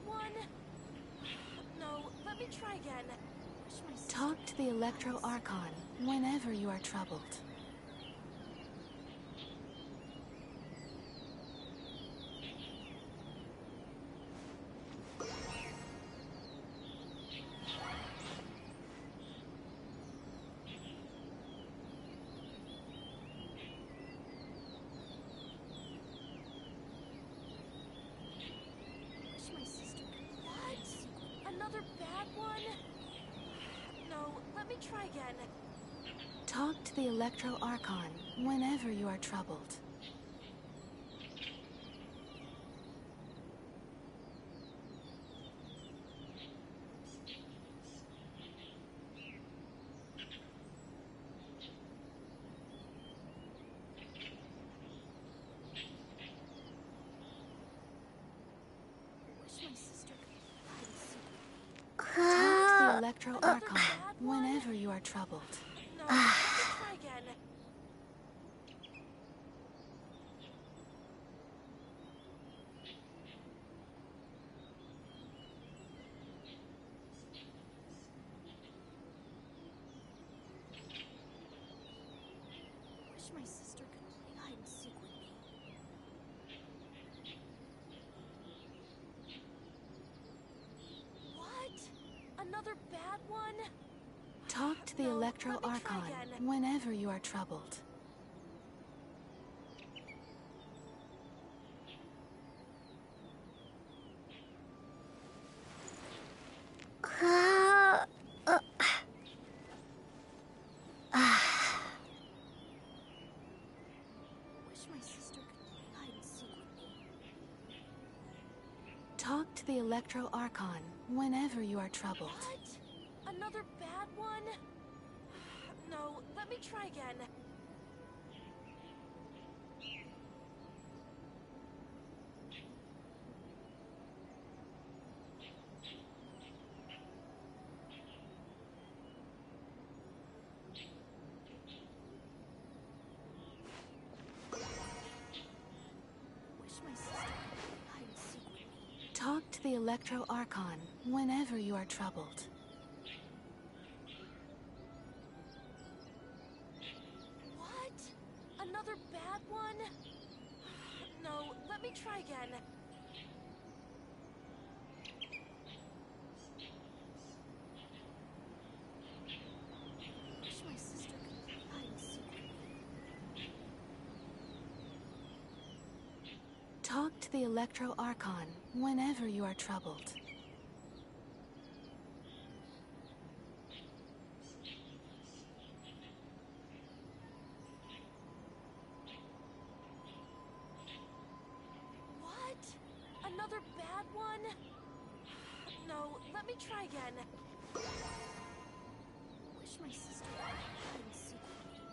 one? No, let me try again. Talk to the Electro Archon whenever you are troubled. Another bad one? No, let me try again. Talk to the Electro Archon whenever you are troubled. Electro Archon whenever you are troubled. No, let me try again. Wish my sister could play hide and seek with me. What? Another bad one? Talk to the Electro Archon whenever you are troubled. Wish my sister could play hide and seek with me. Talk to the Electro Archon whenever you are troubled. What? Another bad one? No, let me try again. Wish my sister could play hide and seek with me. Talk to the Electro Archon whenever you are troubled. What? Another bad one? No, let me try again. Wish my sister could play hide and seek with me. Talk to the Electro Archon whenever you are troubled. What? Another bad one? No, let me try again. Wish my sister could play hide and seek with me.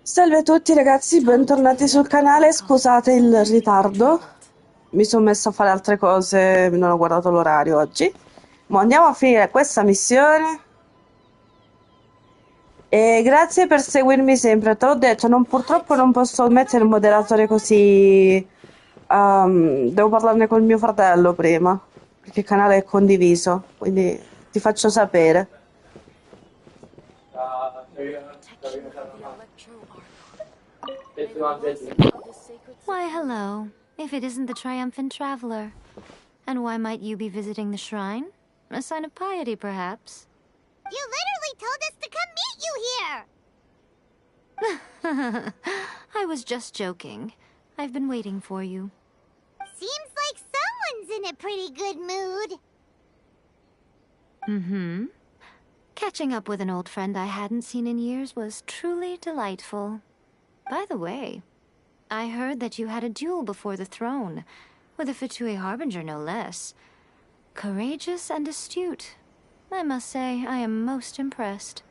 Salve a tutti ragazzi, bentornati sul canale, scusate il ritardo, mi sono messa a fare altre cose, non ho guardato l'orario oggi, ma andiamo a finire questa missione e grazie per seguirmi sempre, te l'ho detto, purtroppo non posso mettere il moderatore così, devo parlarne col mio fratello prima, perché il canale è condiviso, quindi ti faccio sapere. Why, hello. If it isn't the triumphant traveler. And why might you be visiting the shrine? A sign of piety, perhaps? You literally told us to come meet you here! I was just joking. I've been waiting for you. Seems like someone's in a pretty good mood. Mm-hmm. Catching up with an old friend I hadn't seen in years was truly delightful. By the way, I heard that you had a duel before the throne, with a Fatui Harbinger no less. Courageous and astute. I must say, I am most impressed.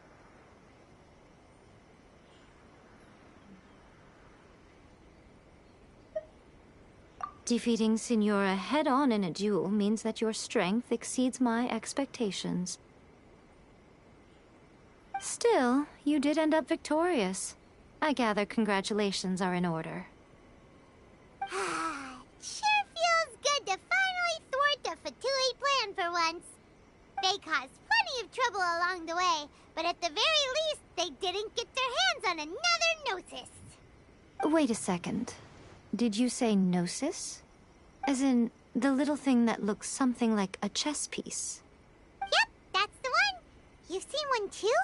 Defeating Signora head-on in a duel means that your strength exceeds my expectations. Still, you did end up victorious. I gather congratulations are in order. Sure feels good to finally thwart the Fatui plan for once. They caused plenty of trouble along the way, but at the very least, they didn't get their hands on another Gnosis. Wait a second. Did you say Gnosis? As in, the little thing that looks something like a chess piece? Yep, that's the one. You've seen one too?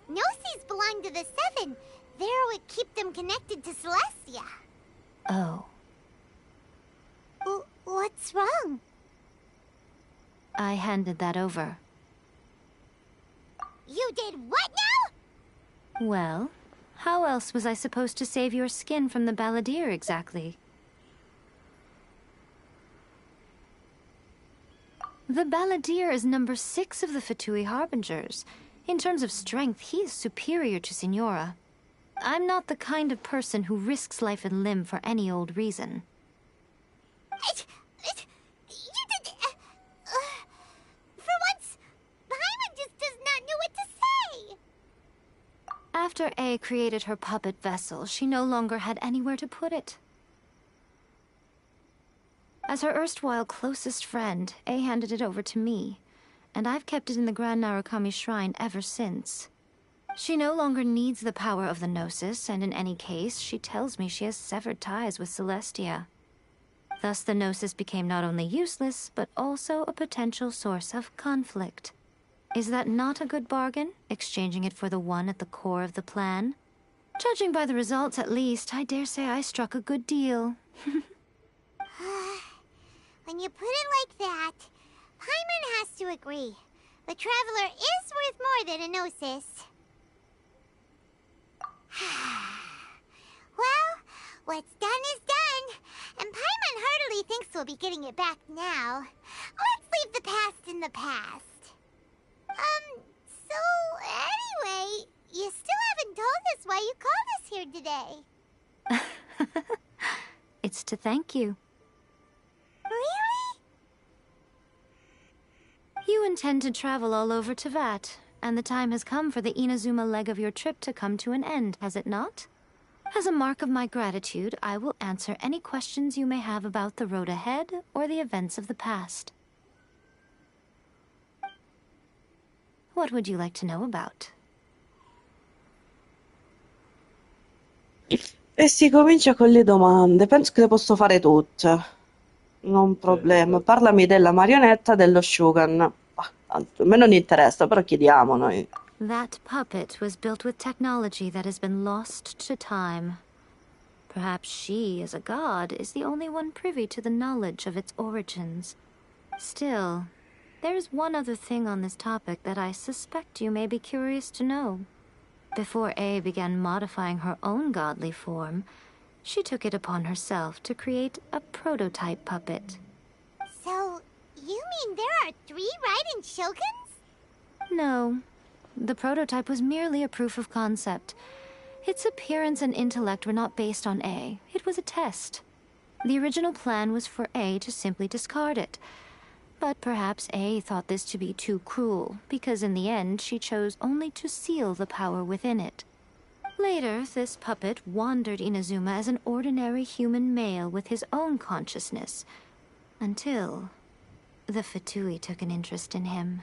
Gnosis belong to the Seven. They're what keep them connected to Celestia. Oh. What's wrong? I handed that over. You did what now? Well, how else was I supposed to save your skin from the Balladeer exactly? The Balladeer is number 6 of the Fatui Harbingers. In terms of strength, he is superior to Signora. I'm not the kind of person who risks life and limb for any old reason. For once, Paimon just does not know what to say. After A created her puppet vessel, she no longer had anywhere to put it. As her erstwhile closest friend, A handed it over to me, and I've kept it in the Grand Narukami Shrine ever since. She no longer needs the power of the Gnosis, and in any case, she tells me she has severed ties with Celestia. Thus the Gnosis became not only useless, but also a potential source of conflict. Is that not a good bargain, exchanging it for the one at the core of the plan? Judging by the results, at least, I dare say I struck a good deal. When you put it like that, Paimon has to agree. The Traveler is worth more than a Gnosis. Well, what's done is done, and Paimon heartily thinks we'll be getting it back now. Let's leave the past in the past. So anyway, you still haven't told us why you called us here today. It's to thank you. Really? You intend to travel all over Teyvat, and the time has come for the Inazuma leg of your trip to come to an end, has it not? As a mark of my gratitude, I will answer any questions you may have about the road ahead or the events of the past. What would you like to know about? E si comincia con le domande. Penso che le posso fare tutte. Non problema. Parlami della marionetta dello Shogun. Tanto, a me non interessa, però chiediamo noi. That puppet was built with technology that has been lost to time. Perhaps she, as a god, is the only one privy to the knowledge of its origins. Still, there's one other thing on this topic that I suspect you may be curious to know. Before A began modifying her own godly form, she took it upon herself to create a prototype puppet. So, you mean there are 3 Raiden Shoguns? No. The prototype was merely a proof of concept. Its appearance and intellect were not based on A. It was a test. The original plan was for A to simply discard it. But perhaps A thought this to be too cruel, because in the end she chose only to seal the power within it. Later, this puppet wandered Inazuma as an ordinary human male with his own consciousness, until the Fatui took an interest in him.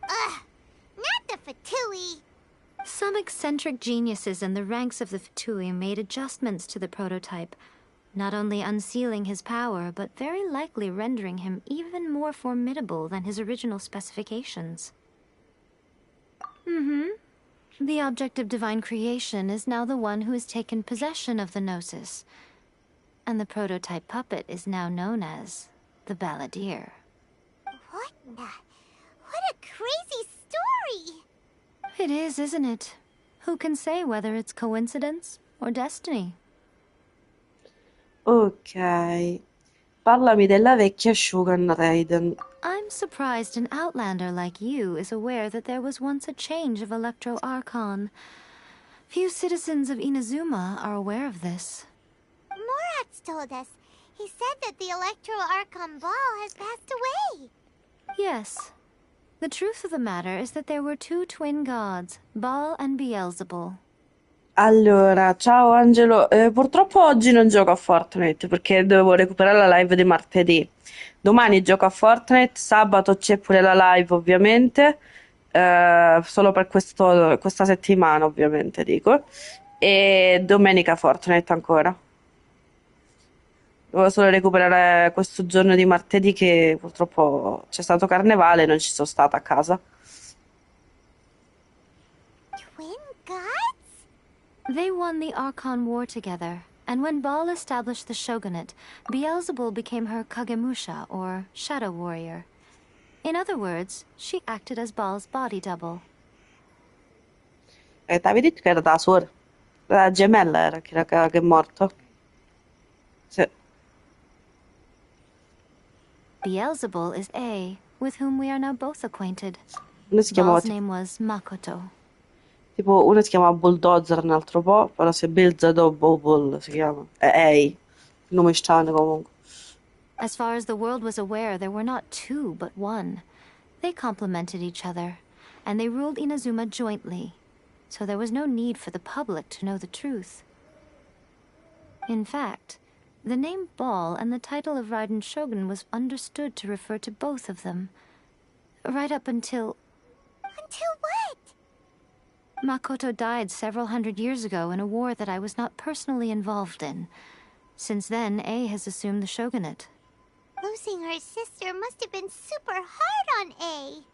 Ugh, not the Fatui. Some eccentric geniuses in the ranks of the Fatui made adjustments to the prototype, not only unsealing his power, but very likely rendering him even more formidable than his original specifications. The object of divine creation is now the one who has taken possession of the Gnosis, and the prototype puppet is now known as the Balladeer. What a crazy story! It is, isn't it? Who can say whether it's coincidence or destiny? Ok. Parlami della vecchia Shogun Raiden. I'm surprised an outlander like you is aware that there was once a change of Electro Archon. Few citizens of Inazuma are aware of this. Morat's told us. He said that the Electro Archon Ball has passed away. Yes. The truth of the matter is that there were 2 twin gods, Baal and Beelzebul. Allora, ciao Angelo. Purtroppo oggi non gioco a Fortnite perché dovevo recuperare la live di martedì. Domani gioco a Fortnite, sabato c'è pure la live ovviamente, solo per questa settimana ovviamente dico, e domenica Fortnite ancora. Dovevo solo recuperare questo giorno di martedì che purtroppo c'è stato carnevale e non ci sono stata a casa. Twin gods? They won the Archon War together, and when Baal established the shogunate, Beelzebul became her Kagemusha, or shadow warrior. In other words, she acted as Baal's body double. Ti avevi detto che era da suora? La gemella era che è morto. Sì. Beelzebul is A, with whom we are now both acquainted. Uno si chiamava Baal's name was Makoto. tipo uno si chiama Bulldozer un altro po', però se Bull si chiama. È Ei. Nome strano comunque. As far as the world was aware, there were not two, but one. They complemented each other, and they ruled Inazuma jointly, so there was no need for the public to know the truth. In fact, the name Baal and the title of Raiden Shogun was understood to refer to both of them, right up until Until what? Makoto died several hundred years ago in a war that I was not personally involved in. Since then, A has assumed the shogunate. Losing her sister must have been super hard on A.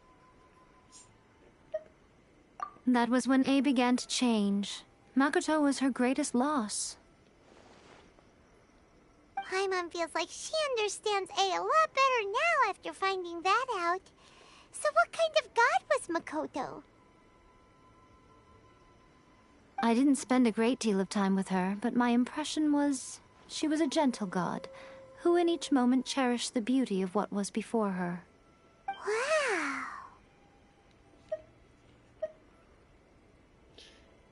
That was when A began to change. Makoto was her greatest loss. Paimon feels like she understands A a lot better now after finding that out. So what kind of god was Makoto? I didn't spend a great deal of time with her, but my impression was she was a gentle god, who in each moment cherished the beauty of what was before her. Wow.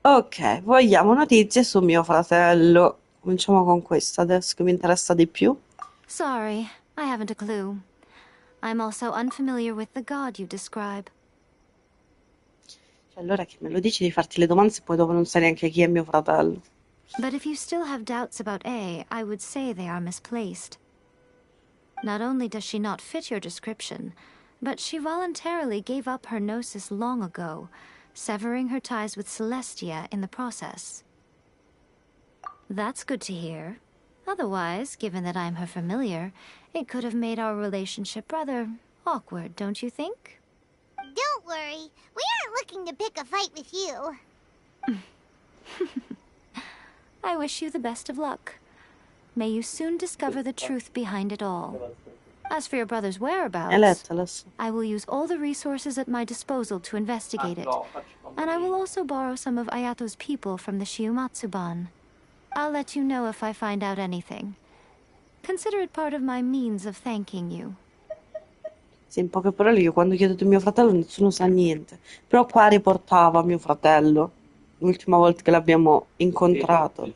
Ok, vogliamo notizie su mio fratello. Cominciamo con questa adesso che mi interessa di più. Sorry, I haven't a clue. I'm also unfamiliar with the god you describe. Cioè, allora che me lo dici di farti le domande se poi dopo non sai neanche chi è mio fratello. But if you still have doubts about A, I would say they are misplaced. Not only does she not fit your description, but she voluntarily gave up her gnosis long ago, severing her ties with Celestia in the process. That's good to hear. Otherwise, given that I'm her familiar, it could have made our relationship rather awkward, don't you think? Don't worry. We aren't looking to pick a fight with you. I wish you the best of luck. May you soon discover the truth behind it all. As for your brother's whereabouts, Eletta adesso. I will use all the resources at my disposal to investigate it. And I will also borrow some of Ayato's people from the Shiumatsuban. I'll let you know if I find out anything. Consider it part of my means of thanking you. Sì, in poche parole io quando chiedo di mio fratello nessuno sa niente. Però qua riportava mio fratello, l'ultima volta che l'abbiamo incontrato.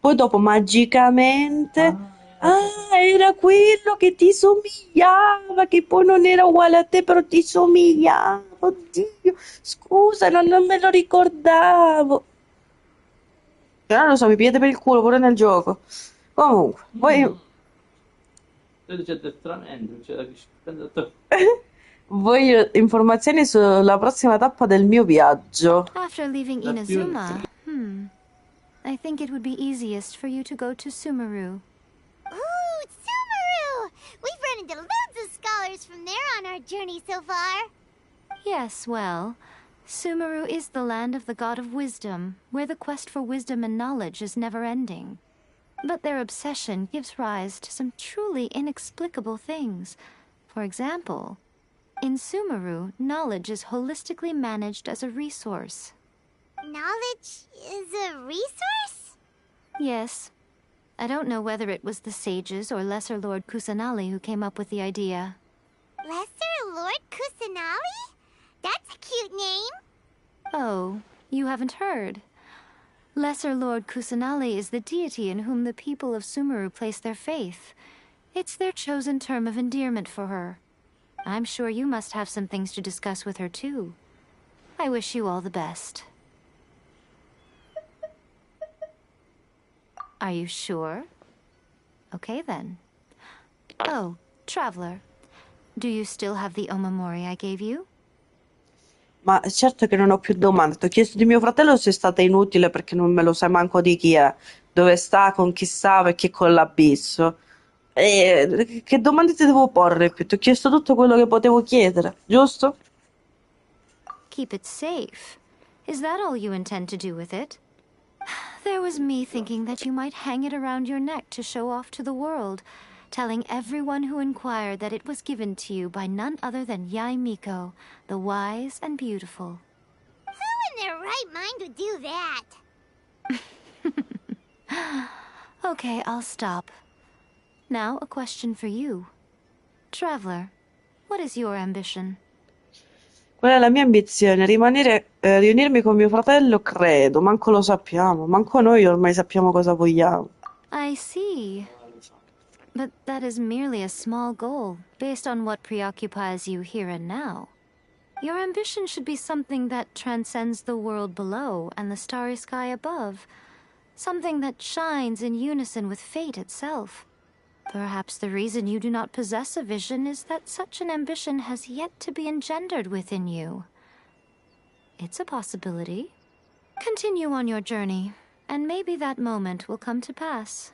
Poi dopo magicamente, era quello che ti somigliava, che poi non era uguale a te, però ti somigliava. Oddio, scusa, non me lo ricordavo. Non lo so, mi piede per il culo pure nel gioco. Comunque, poi C'è addestramento, c'è da che voglio informazioni sulla prossima tappa del mio viaggio. After leaving That's Inazuma, I think it would be easiest for you to go to Sumeru. Ooh, Sumeru! We've run into loads of scholars from there on our journey so far. Yes, well, Sumeru is the land of the god of wisdom, where the quest for wisdom and knowledge is never-ending. But their obsession gives rise to some truly inexplicable things. For example, in Sumeru, knowledge is holistically managed as a resource. Knowledge is a resource? Yes. I don't know whether it was the sages or Lesser Lord Kusanali who came up with the idea. Lesser Lord Kusanali? That's a cute name. Oh, you haven't heard. Lesser Lord Kusanali is the deity in whom the people of Sumeru place their faith. It's their chosen term of endearment for her. I'm sure you must have some things to discuss with her, too. I wish you all the best. Are you sure? Okay then. Oh, traveler. Do you still have the omamori I gave you? Ma certo che non ho più domande. Ti ho chiesto di mio fratello se è stata inutile perché non me lo sai manco di chi è, dove sta, con chi stava e chi è con l'abisso. E che domande ti devo porre più? Ti ho chiesto tutto quello che potevo chiedere, giusto? Keep it safe. Is that all you intend to do with it? There was me thinking that you might hang it around your neck to show off to the world, telling everyone who inquired that it was given to you by none other than Yai Miko, the wise and beautiful. Who in their right mind would do that? Okay, I'll stop. Now, a question for you. Traveler, what is your ambition? Qual è la mia ambizione? Riunirmi con mio fratello, credo, manco lo sappiamo, manco noi ormai sappiamo cosa vogliamo. I see. But that is merely a small goal, based on what preoccupies you here and now. Your ambition should be something that transcends the world below and the starry sky above. Something that shines in unison with fate itself. Perhaps the reason you do not possess a vision is that such an ambition has yet to be engendered within you. It's a possibility. Continue on your journey, and maybe that moment will come to pass.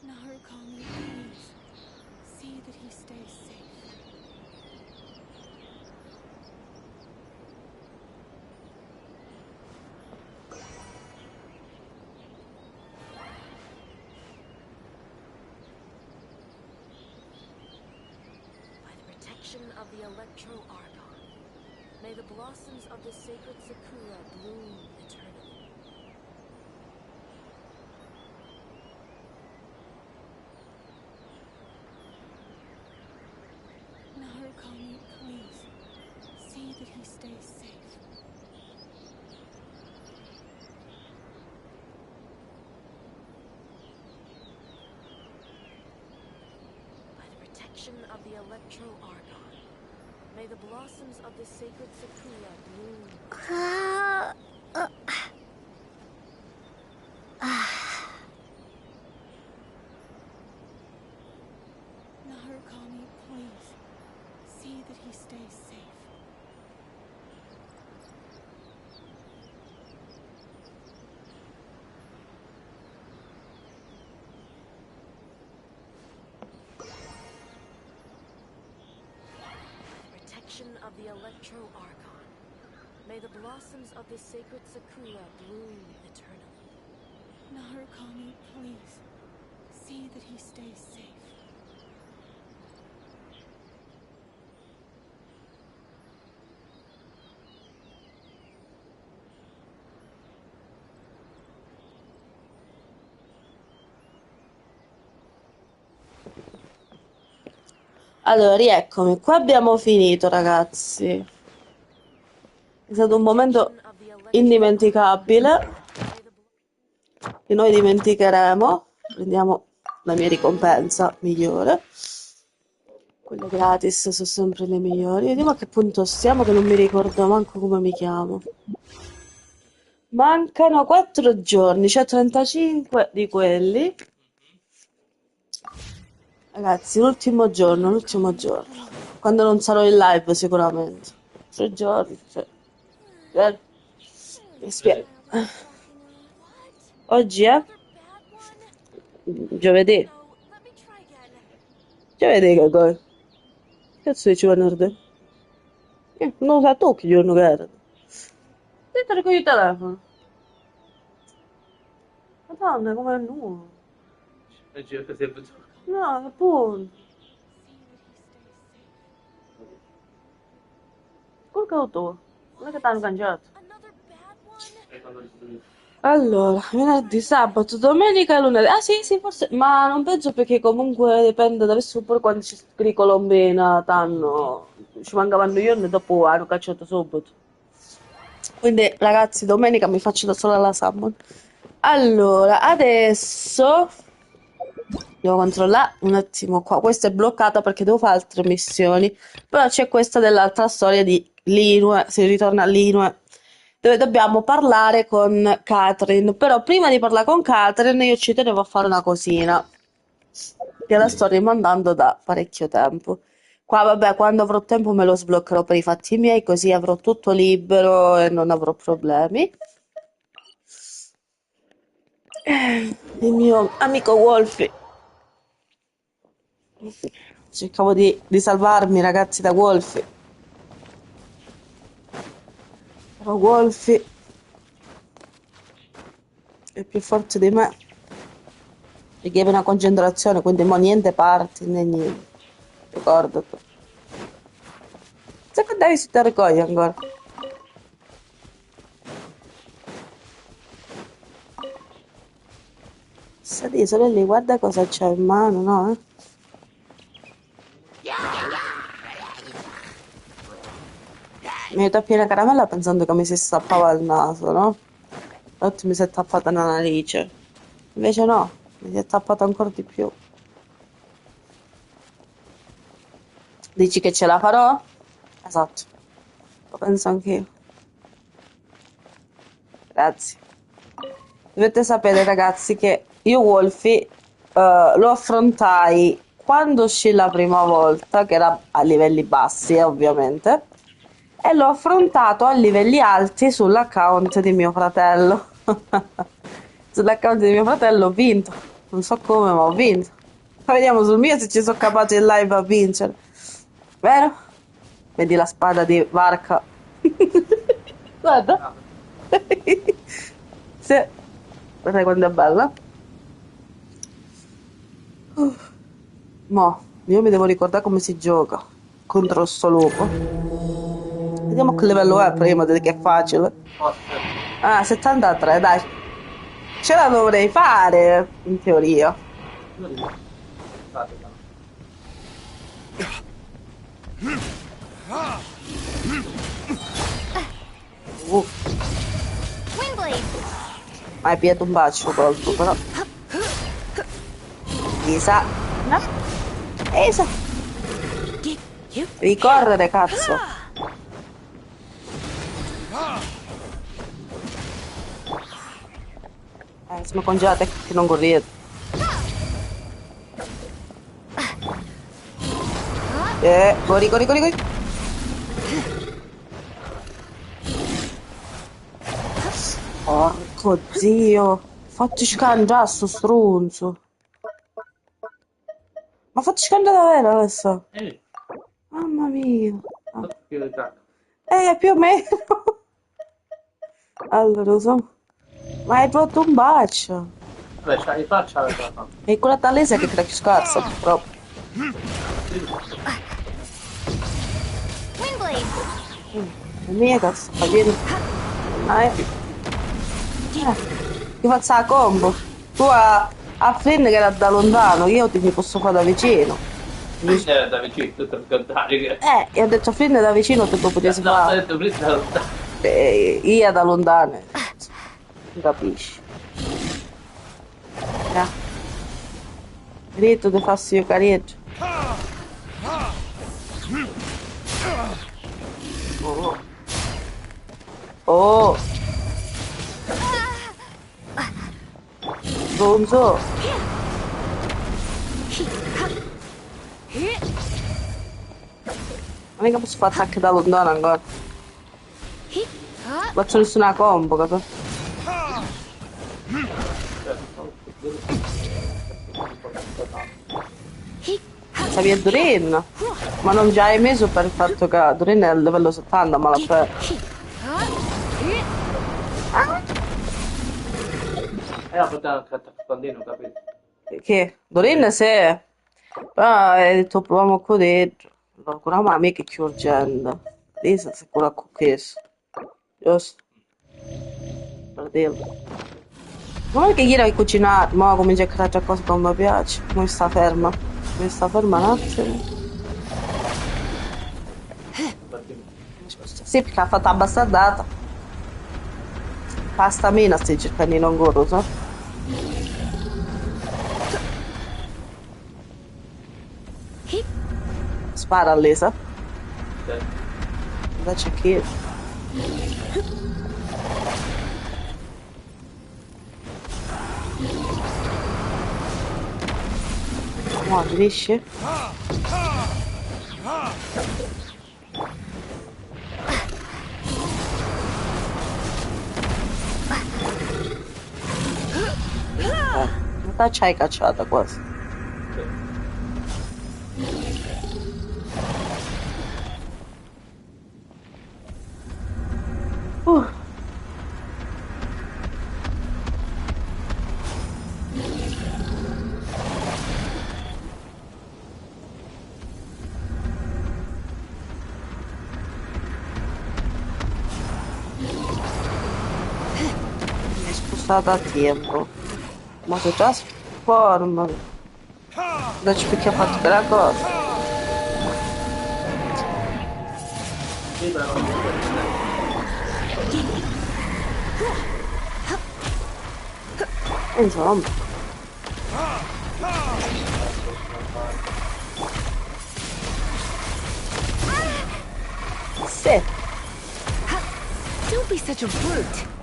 Narukami, please. See that he stays safe. By the protection of the Electro Argon, may the blossoms of the sacred Sakura bloom eternally. Narukami, please. See that he stays safe. By the protection of the Electro Argon, may the blossoms of the sacred Sakura bloom. Narukami, please. See that he stays safe. Protection of the Electro Argon, may the blossoms of the sacred Sakura bloom eternally. Narukami, please. See that he stays safe. Allora, rieccomi, qua abbiamo finito, ragazzi. È stato un momento indimenticabile, che noi dimenticheremo. Prendiamo la mia ricompensa migliore. Quelle gratis sono sempre le migliori. Vediamo a che punto stiamo, che non mi ricordo manco come mi chiamo. Mancano 4 giorni, cioè 35 di quelli. Ragazzi, l'ultimo giorno, l'ultimo giorno. Quando non sarò in live sicuramente. 3 giorni, cioè. Mi spiego. Oggi è giovedì. No, let me try again. Giovedì che cosa? Cazzo dici venerdì? Non lo sai tu che giorno che era. Dentro con il telefono. Madonna, come è nuovo. Oggi è sempre tu. No, appunto. Col cauto. Non è che t'hanno cangiato. Another bad one? E quando ci Allora, venerdì, sabato, domenica e lunedì. Ah sì, sì, forse. Ma non penso perché comunque dipende da adesso pure quando ci scrivi Colombina, t'hanno. Ci mancavano giorni e dopo hanno cacciato subito. Quindi ragazzi, domenica mi faccio da sola la Summon. Allora, adesso Devo controllare un attimo qua. Questa è bloccata perché devo fare altre missioni. Però c'è questa dell'altra storia di Linue. Si ritorna a Linue. Dove dobbiamo parlare con Catherine. Però prima di parlare con Catherine io ci tenevo a fare una cosina. Che la sto rimandando da parecchio tempo. Qua, vabbè, quando avrò tempo me lo sbloccherò per i fatti miei, così avrò tutto libero e non avrò problemi. Il mio amico Wolfie. Cercavo di salvarmi, ragazzi, da Wolfie. Però Wolfie è più forte di me. Richiede una concentrazione, quindi mo niente parti né niente. Ricordati. Se che devi si te raccoglie ancora. Sali, solo lì, guarda cosa c'è in mano, no? Mi hai dato piena caramella pensando che mi si stappava il naso, no? Infatti mi si è tappata la narice. Invece no, mi si è tappata ancora di più. Dici che ce la farò? Esatto, lo penso anch'io. Grazie. Dovete sapere, ragazzi, che io Wolfie lo affrontai quando uscì la prima volta, che era a livelli bassi, ovviamente, e l'ho affrontato a livelli alti sull'account di mio fratello. Sull'account di mio fratello ho vinto. Non so come, ma ho vinto. Ma vediamo sul mio se ci sono capace in live a vincere. Vero? Vedi la spada di Varka. Guarda. Sì. Guarda quando è bella. Mo, io mi devo ricordare come si gioca contro sto lupo. Vediamo che livello è prima, che è facile. Ah, 73, dai. Ce la dovrei fare, in teoria. Windblade! Hai piato un bacio colpo, però. Isa. No. Isa. Devi correre, cazzo. Siamo congelate che non correte. Corri, corri, corri, corri. Porco zio. Fatti scangiare sto stronzo. Ma fatti scangiare davvero adesso. Mamma mia. Più o meno. Allora, lo so. Ma hai rotto un bacio. Vabbè, c'hai di faccia la tua. E quella talese che crea più scarsa, proprio. Windblade! Mia cazzo, fa vieni. Ti faccio la combo. Tu a Flynn che era da lontano, io ti posso fare da vicino. Era da vicino, tutto il contrario. E ho detto a Flynn da vicino te lo potessi No, ho fare. detto prima da lontano. Io da lontano. Non capisci. Rito ti fassi io careggio. Oh. Oh. Gonzo. Non è che posso fare attacchi da lontano ancora. Non faccio nessuna combo, capito? Savi a Durin, ma non già hai messo per il fatto che Durin è al livello 70, ma la fe... Ho fatto anche attacco pandino, capito? Che? Durin se... Però hai detto proviamo con dentro. Ancora ma mica che urgente. Questa si cura con questo. Giusto? Per dirlo. Non è che ieri hai cucinato, ma cominci a creare qualcosa che non mi piace. Come sta ferma? Come sta ferma un attimo? Sì, perché ha fatto abbastardata. Pasta mina stai cercando di non corro, so? Spara a Lisa. Sì. Invece chi? No, finisci? Metà ci hai cacciata quasi. Uh. Mi è spostata a tempo. Ma se già sforma. Dacci perché ha fatto quella cosa. Sì, però non Insomma. Sì. Don't be such a brute.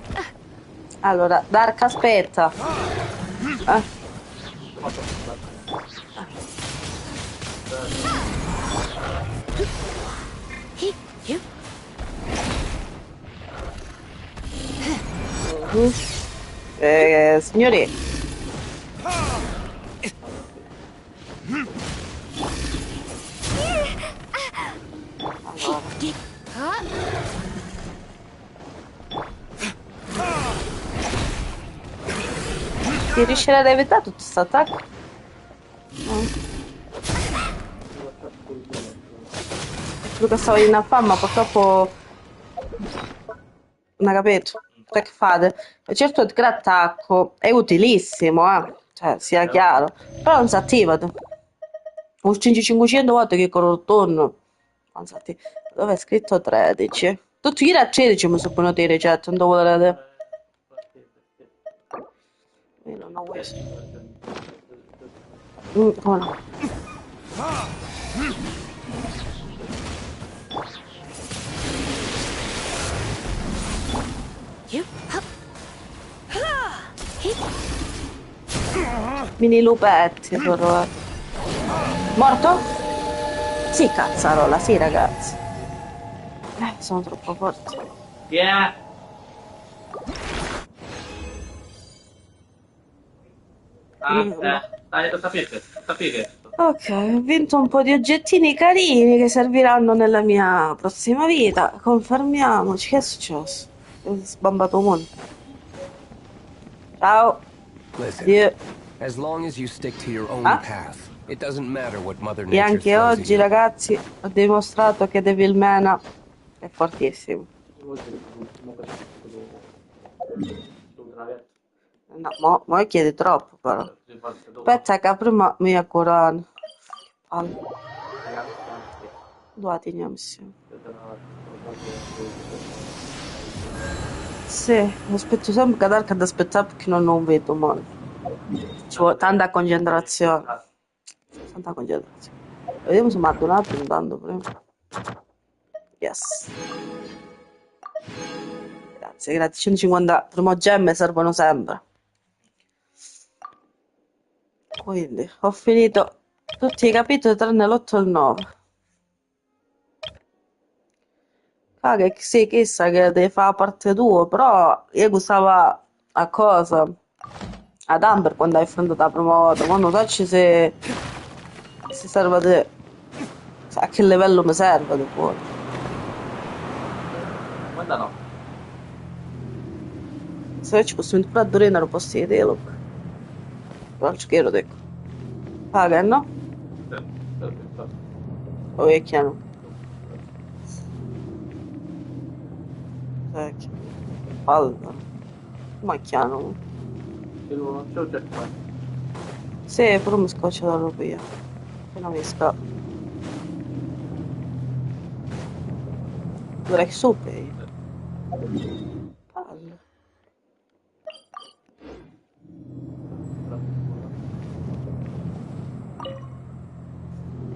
Allora, Dark aspetta. Signori. Ti riuscirà ad evitare tutto questo attacco? Quello che stavo in affam, ma purtroppo non ha capito. Cioè, che fate? Certo il attacco è utilissimo, cioè sia chiaro, però non si attiva. Un 500 volte che corro attorno. Non si attiva. Dove è scritto 13? Tutti ieri a 13 mi sono venuti i recetti, non devo vedere. Io non ho questo. Come no? Mini lupetti, però. Morto? Sì, cazzarola, sì, ragazzi. Sono troppo forti. Yeah. Dai, lo sapete. Ok, ho vinto un po' di oggettini carini che serviranno nella mia prossima vita. Confermiamoci. Che è successo? Ho sbambato un mondo. Ciao. Listen, Addio. as long as you stick to your own Ah? path, it doesn't matter what Mother E Nature anche throws at oggi, you. ragazzi, ho dimostrato che Devil Mena è fortissimo. No, mo chiede troppo, però. Aspetta che prima mi accurano. Palle. Dove teniamo insieme? Sì, aspetto sempre che Dark ad aspettare perché non vedo male. Ci vuole tanta concentrazione. Tanta concentrazione. Vediamo se mi ha donato intanto prima. Yes. Grazie. 150 primogemme servono sempre. Quindi ho finito tutti i capitoli tranne l'8 e il 9. Che sì, chissà che devi fare la parte 2, però io usava a cosa? Ad Amber quando hai affrontato la prima volta, quando so se serve te. A che livello mi serve poi. Guarda no. Se ci possiamo entrare a Dorina lo posso vedere. Faccio che lo dico. Paga, no? O è chiaro? Vecchio. Palle. Ma chiaro. Non c'ho già qua. Sì, però mi scoccia da roba io. Appena mi scappa. Dovrei che sopra. Palle.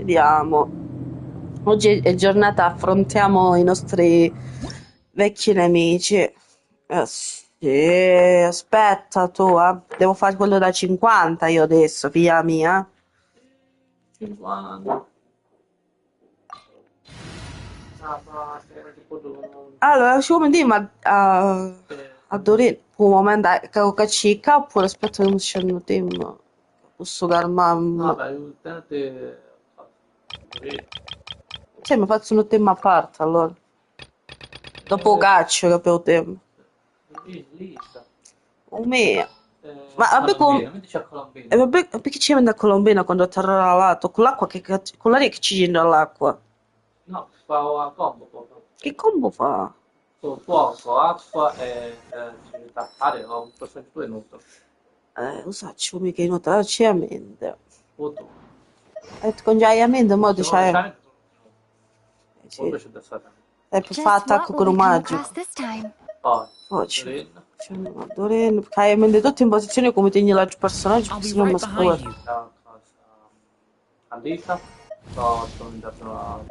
Vediamo. Oggi è giornata, affrontiamo i nostri vecchi nemici. Sì, aspetta tu, devo fare quello da 50 io adesso, figlia mia. 50. Tipo Allora, ci vuoi dire, ma a Doreen, un momento che ho caccica, oppure aspetta che mi scendo il team. Posso calmarmi. Vabbè, ultimamente Cioè, mi faccio un team a parte, allora. Dopo caccio, che abbiamo tempo. lista. Un mio. Ma vabbè, Colombina, metti c'è Colombina. vabbè, perché ci mette a Colombina quando è lavato? Con l'acqua con l'aria che ci gira all'acqua. No, fa una combo proprio. Che combo fa? Con fuoco, acqua e civiltà. Aria, ho un percentuale inoltre. Lo so, mica in notarci a mente. Voto. E con giaiamente, mo Se vuoi dice, lasciare, sì, poi c'è da stare. è più fa Just what attacco will con un we come magico. across this time? Poi, Faccio. Doreen, Doreen, cagliamente tutti in posizione come tegni il personaggio, I'll perché be se no mi right behind scuote. you. la cosa Alisa, sono andato a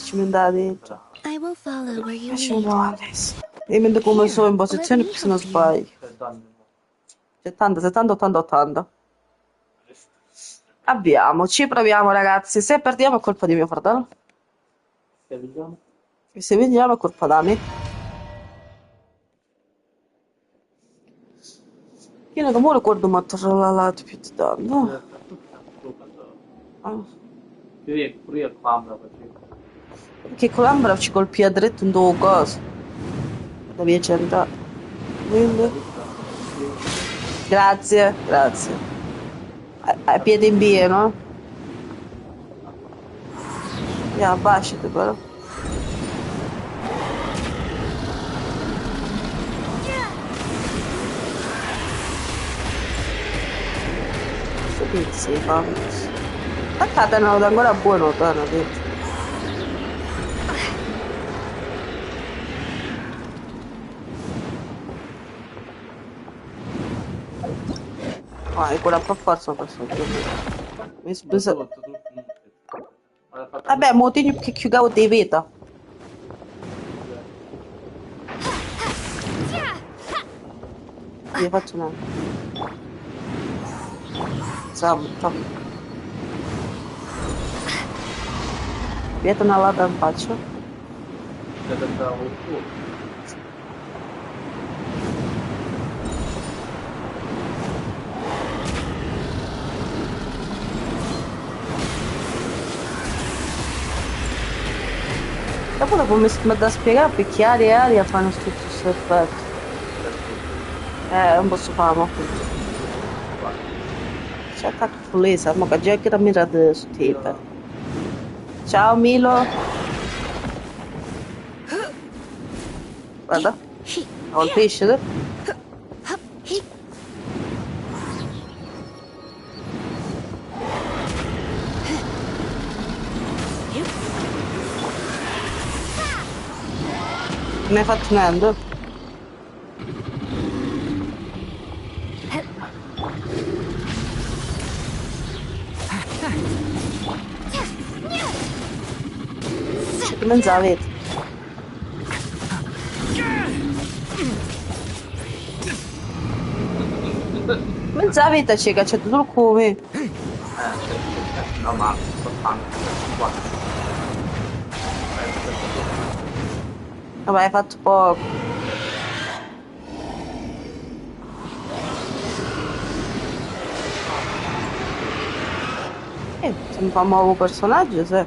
Ci mi dà dentro. I will follow where you Lasciami lead. adesso. Io mi come sono in Let posizione me perché se non help you. sbaglio. per donne. 70, 70, 80, 80. Abbiamo, ci proviamo ragazzi. Se perdiamo è colpa di mio fratello. Che vediamo? E se vinciamo è colpa da me. Io non mi ricordo molto la più di tanto. Ah, Pure io fame così. perché con l'ambra ci colpiva dritto in due cose. La via centrale. Quindi, grazie, grazie. A piede in pieno. Ja, baciate però. Questo pizzi, fanno. Attaccate non ancora buono, hanno detto. Ancora per forza questo. Mi scusa. Vabbè, mo tieni che chiugavo di vita. Io faccio una. Salta. Vieto una lata in faccia. Dopo mi da spiegare perché aria e aria fanno tutto questo effetto. Non posso fare, ma c'è attacco fulesa, ma che già che da mirare su tipe. Ciao Milo. Guarda. Ho il pesce. Mi hai fatto niente? Che mezza avete? Mezza vita ci c'è tutto il come. No, ma sto qua. Vabbè, hai fatto poco. Se mi fa un nuovo personaggio, se.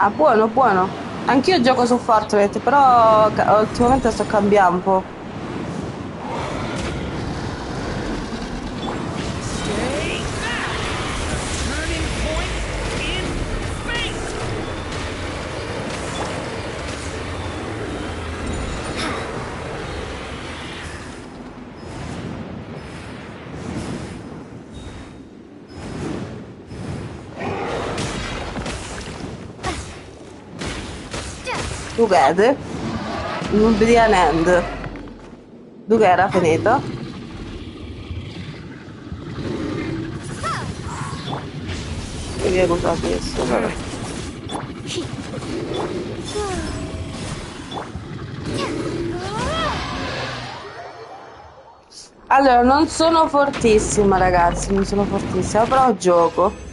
Ah, buono, buono. Anch'io gioco su Fortnite, però ultimamente sto cambiando un po'. Stay back! A turning point in space! Tu vedi? Non vedi niente. Dove era finita? E via cosa questo, vabbè. Allora, non sono fortissima, ragazzi, non sono fortissima, però gioco.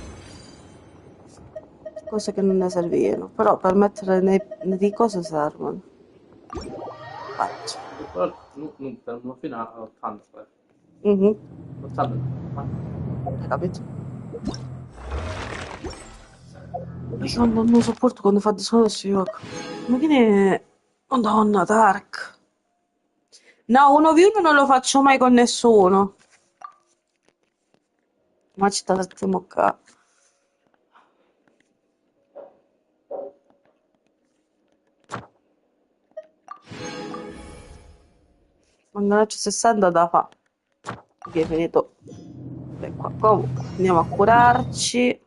Cose che non ne servivano, però per mettere di cose servono. Faccio. Però non per uno fino a 80. Mhm, 80 no. hai capito? Perché non sopporto quando fa di suono questo gioco. Ma che ne... Madonna, Dark. No, 1v1 non lo faccio mai con nessuno. Ma ci sta qua. Manganaccio 60 da fa. Che è finito. Beh, qua. Comunque, andiamo a curarci.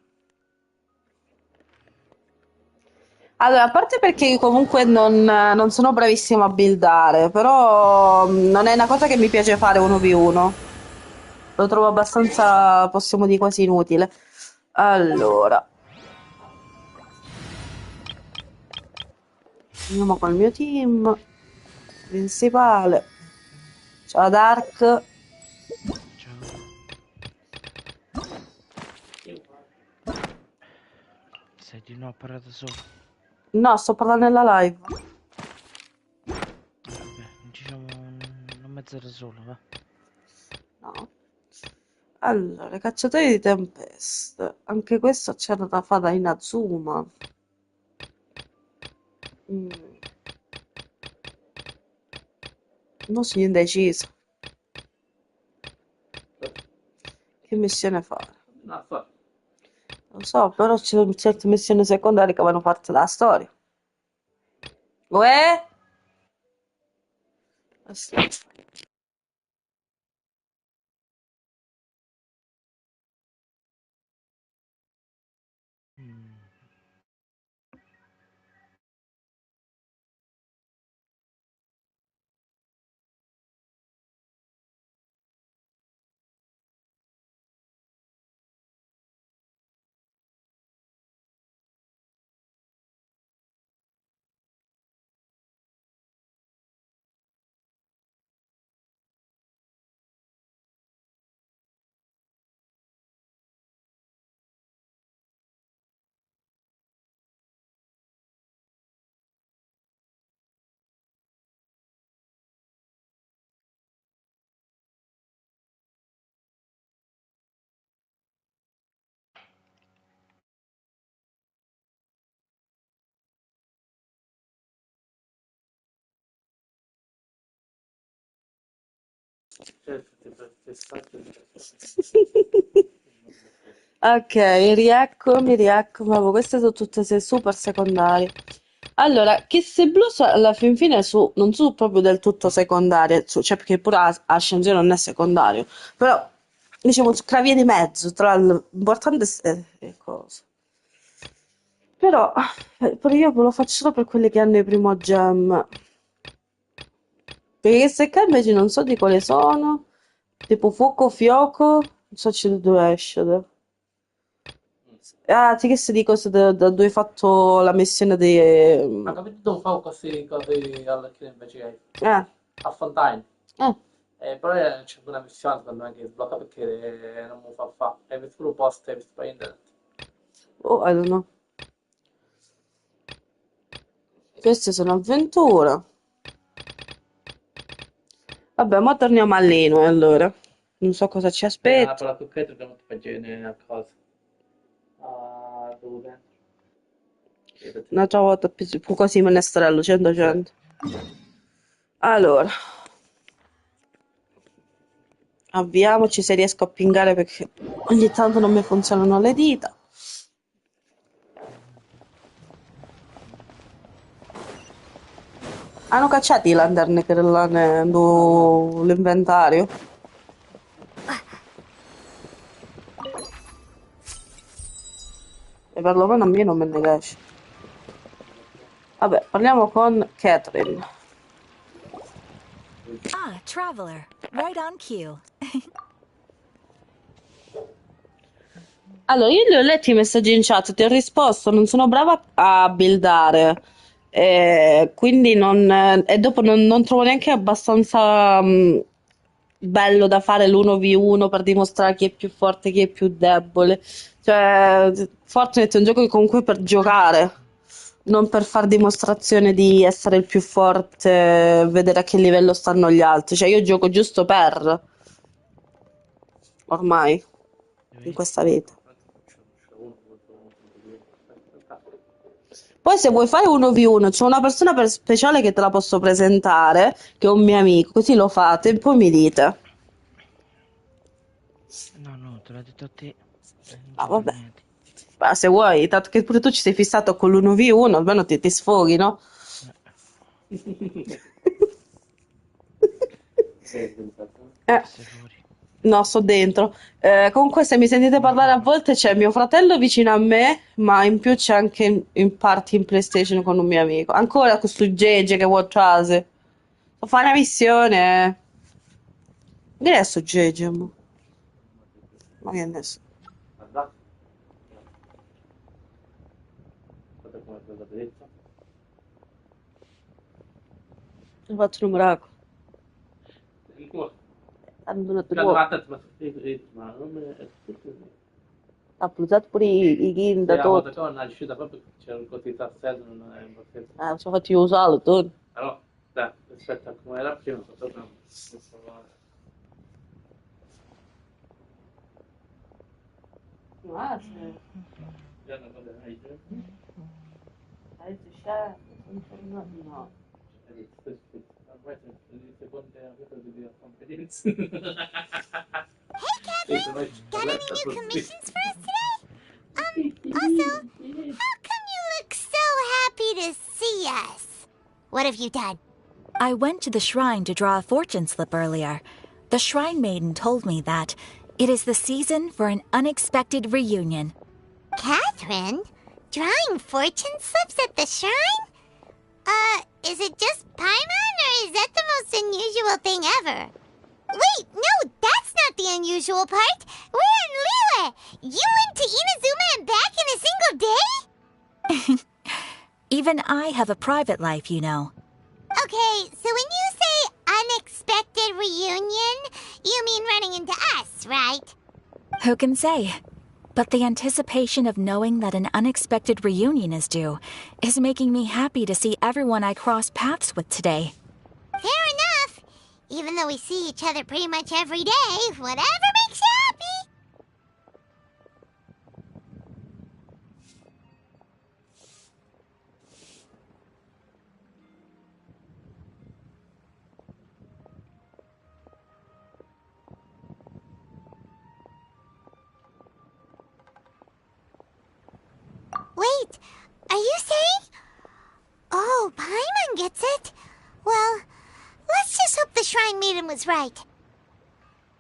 Allora, a parte perché comunque non sono bravissima a buildare, però non è una cosa che mi piace fare 1v1. Lo trovo abbastanza, possiamo dire, quasi inutile. Allora, andiamo col mio team principale. Ciao Dark. Sai di no a parlare da solo. No, sto parlando nella live. Vabbè, diciamo una mezz'ora solo, va. No. Allora, cacciatori di tempeste. Anche questo c'era da fare da Inazuma. Mm. Non sono indeciso. Che missione fare? No, so. Lo so, però ci sono certe missioni secondarie che vanno parte dalla storia. Uè? Aspetta. Ok, rieccomi, ma queste sono tutte super secondarie. Allora, Kiss Blues alla fin fine non sono proprio del tutto secondarie, cioè perché pure Ascensione non è secondario, però diciamo tra vie di mezzo, tra l'importante e cosa. Però io ve lo faccio solo per quelli che hanno i primo gem. Perché se qua invece non so di quale sono, tipo fuoco, fioco, non so dove esce. Ah, ti che si dico se da dove hai fatto la missione di... Ma capito dove fa così cose che invece hai? Eh, A Fontaine. eh, Però c'è una missione secondo me che sblocca perché non mi fa fare. Hai visto il post, hai visto per internet. oh, I don't know. Queste sono avventure. Vabbè, ma torniamo a Lino allora. Non so cosa ci aspetta. Per la cucchietta dobbiamo facere a cosa. Ah, dove? Un'altra volta più così menestrello 100-100. Allora, avviamoci se riesco a pingare perché ogni tanto non mi funzionano le dita. Hanno cacciato i lanterne che nell'inventario. E perlomeno a me non me ne esce. Vabbè, parliamo con Catherine. Ah, traveler. Right on cue. Allora, io li ho letti i messaggi in chat, ti ho risposto, non sono brava a buildare, quindi e dopo non trovo neanche abbastanza bello da fare l'1v1 per dimostrare chi è più forte, chi è più debole. Cioè, Fortnite è un gioco che comunque è per giocare, non per far dimostrazione di essere il più forte, vedere a che livello stanno gli altri. Cioè, io gioco giusto per, ormai, in Vedi? questa vita. Poi se vuoi fare 1v1, c'è una persona speciale che te la posso presentare, che è un mio amico, così lo fate e poi mi dite. No, te l'ho detto a te. Non Ah, c'entra vabbè. niente. Ma se vuoi, tanto che pure tu ci sei fissato con l'1v1, almeno ti sfoghi, no? Eh, Sei fuori. no, sto dentro. Comunque, se mi sentite parlare a volte c'è mio fratello vicino a me, ma in più c'è anche in parti in PlayStation con un mio amico. Ancora questo Gege che vuol trase. Sto fare una missione. Che è sto Gege, mo? Ma che ne so. Guarda. Guarda come te l'ho detto. Ho fatto un miracolo. Dico, Hanno donato già poco. davanti ma non me è tutto così. Ha plusato pure i gin Se da la volta tutto. che non è uscita proprio c'era un così tassello, non è abbastanza. Ci ho fatto io usarlo, tu. Però, dai, rispetto a come era prima, sto tornando. Ah, sì. Già una cosa meglio. Adesso c'è. No. Ormai sono le seconde avete di competenze. Hey, Catherine! Got any new commissions for us today? Also, how come you look so happy to see us? What have you done? I went to the shrine to draw a fortune slip earlier. The shrine maiden told me that it is the season for an unexpected reunion. Catherine? Drawing fortune slips at the shrine? Is it just Paimon, or is that the most unusual thing ever? Wait, no, that's not the unusual part. We're in Liyue. You went to Inazuma and back in a single day? Even I have a private life, you know. Okay, so when you say unexpected reunion, you mean running into us, right? Who can say? But the anticipation of knowing that an unexpected reunion is due is making me happy to see everyone I cross paths with today. Fair enough. Even though we see each other pretty much every day, whatever makes you happy. Wait, are you saying? Oh, Paimon gets it. Well, let's just hope the Shrine Maiden was right.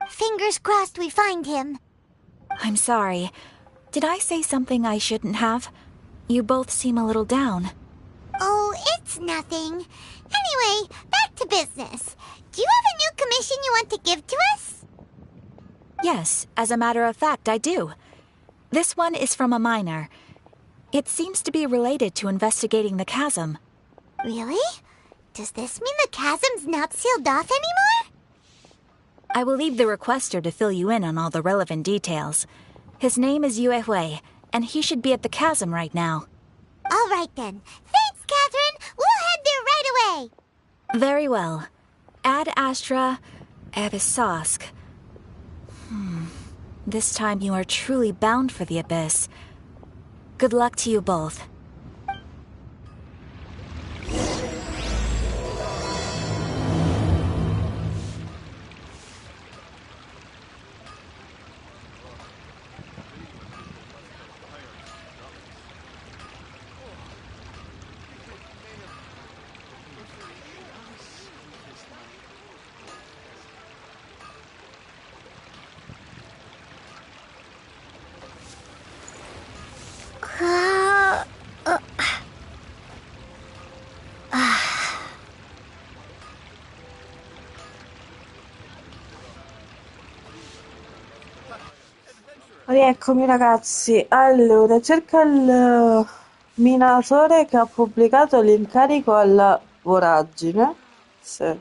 Fingers crossed we find him. I'm sorry. Did I say something I shouldn't have? You both seem a little down. Oh, it's nothing. Anyway, back to business. Do you have a new commission you want to give to us? Yes, as a matter of fact, I do. This one is from a miner. It seems to be related to investigating the chasm. Really? Does this mean the chasm's not sealed off anymore? I will leave the requester to fill you in on all the relevant details. His name is Yue Hui, and he should be at the chasm right now. All right then. Thanks, Catherine. We'll head there right away. Very well. Ad Astra Abyssosk. This time you are truly bound for the abyss. Good luck to you both. Rieccomi ragazzi, allora cerca il minatore che ha pubblicato l'incarico alla voragine. Sì.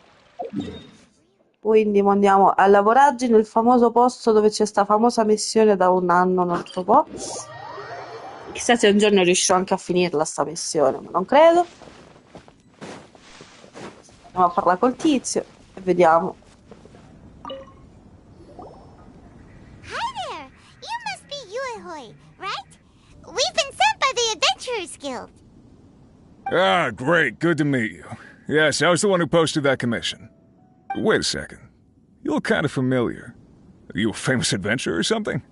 Quindi andiamo alla voragine, il famoso posto dove c'è sta famosa missione da un anno, un altro po'. Chissà se un giorno riuscirò anche a finirla sta missione, ma non credo. Andiamo a parlare col tizio e vediamo. Hi there! You must be Yuehoi, right? We've been sent by the Adventurers Guild. Ah, great. Good to meet you. Yes, I was the one who posted that commission. Wait a second. You look kind of familiar. Are you a famous adventurer or something?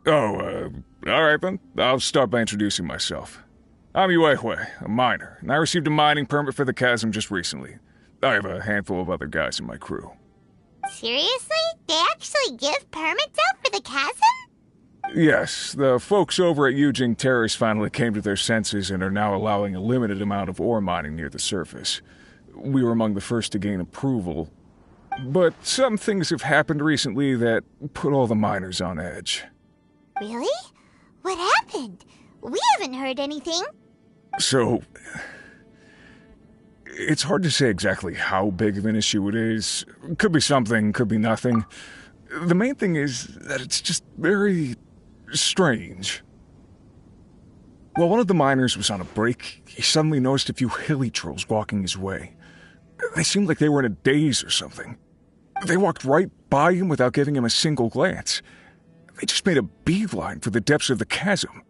Oh, alright then. I'll start by introducing myself. I'm Yuehue, a miner, and I received a mining permit for the chasm just recently. I have a handful of other guys in my crew. Seriously? They actually give permits out for the chasm? Yes, the folks over at Yujing Terrace finally came to their senses and are now allowing a limited amount of ore mining near the surface. We were among the first to gain approval, but some things have happened recently that put all the miners on edge. Really? What happened? We haven't heard anything. So, it's hard to say exactly how big of an issue it is. Could be something, could be nothing. The main thing is that it's just very strange. While one of the miners was on a break, he suddenly noticed a few hilly trolls walking his way. They seemed like they were in a daze or something. They walked right by him without giving him a single glance. They just made a beeline for the depths of the chasm.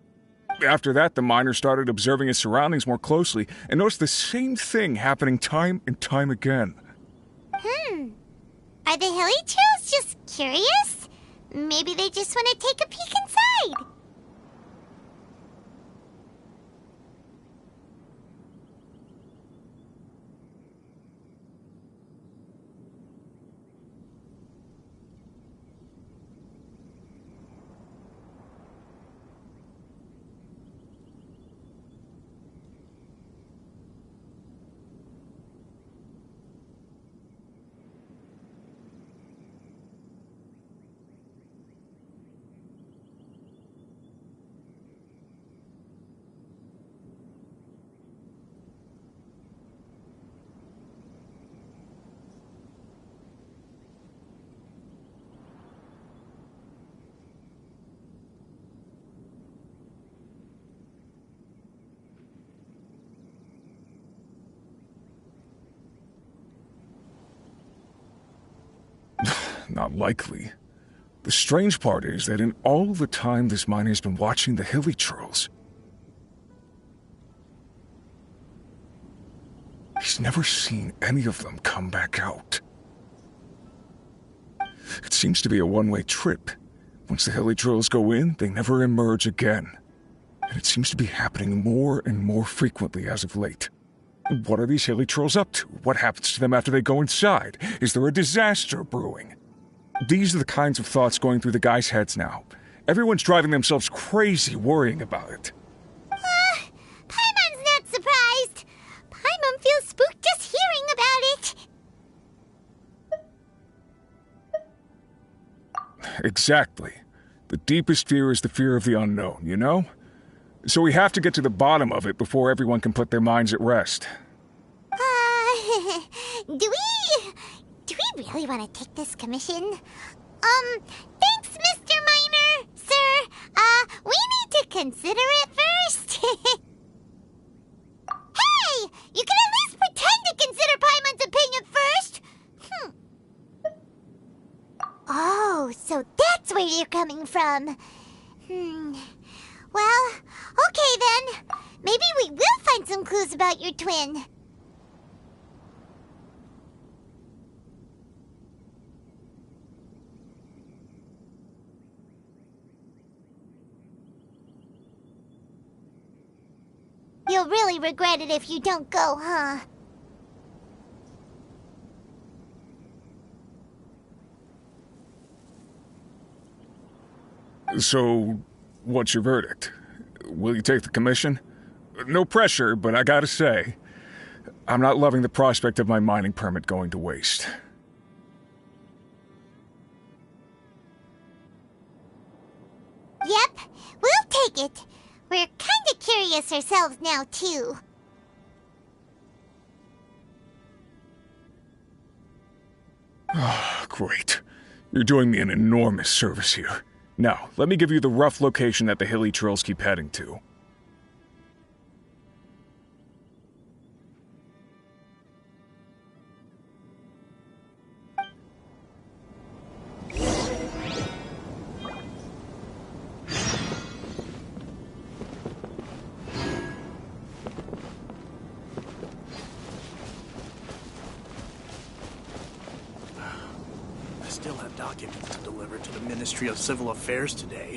After that, the miner started observing his surroundings more closely and noticed the same thing happening time and time again. Are the hilly trolls just curious? Maybe they just want to take a peek inside. Not likely. The strange part is that in all the time this miner's been watching the hilly trolls, he's never seen any of them come back out. It seems to be a one-way trip. Once the hilly trolls go in, they never emerge again. And it seems to be happening more and more frequently as of late. What are these hilly trolls up to? What happens to them after they go inside? Is there a disaster brewing? These are the kinds of thoughts going through the guys' heads now. Everyone's driving themselves crazy worrying about it. Paimon's not surprised. Paimon feels spooked just hearing about it. Exactly. The deepest fear is the fear of the unknown, you know? So we have to get to the bottom of it before everyone can put their minds at rest. Do we really want to take this commission? Thanks, Mr. Miner, sir. We need to consider it first. Hey! You can at least pretend to consider Paimon's opinion first! Oh, so that's where you're coming from. Well, okay then. Maybe we will find some clues about your twin. You'll really regret it if you don't go, huh? So, what's your verdict? Will you take the commission? No pressure, but I gotta say, I'm not loving the prospect of my mining permit going to waste. Yep, we'll take it. We're kinda curious ourselves now, too. Great. You're doing me an enormous service here. Now, let me give you the rough location that the hilly trails keep heading to. I still have documents to deliver to the Ministry of Civil Affairs today.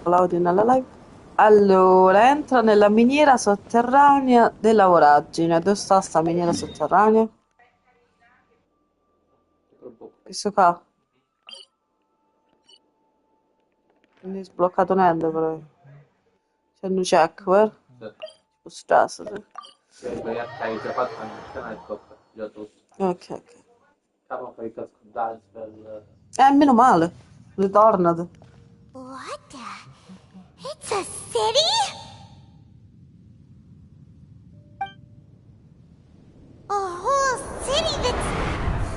L'audio nella live. Allora, entra nella miniera sotterranea della voragine. Dove sta sta miniera sotterranea? Questo qua. Quindi sbloccato niente però. C'è un check, vero? Sì. Stress, sì. Sì, poi hai già fatto la missione e tocca già tutto. Ok. Capo fai il scudare per... Meno male. Ritornate. What the? It's a city? A whole city that's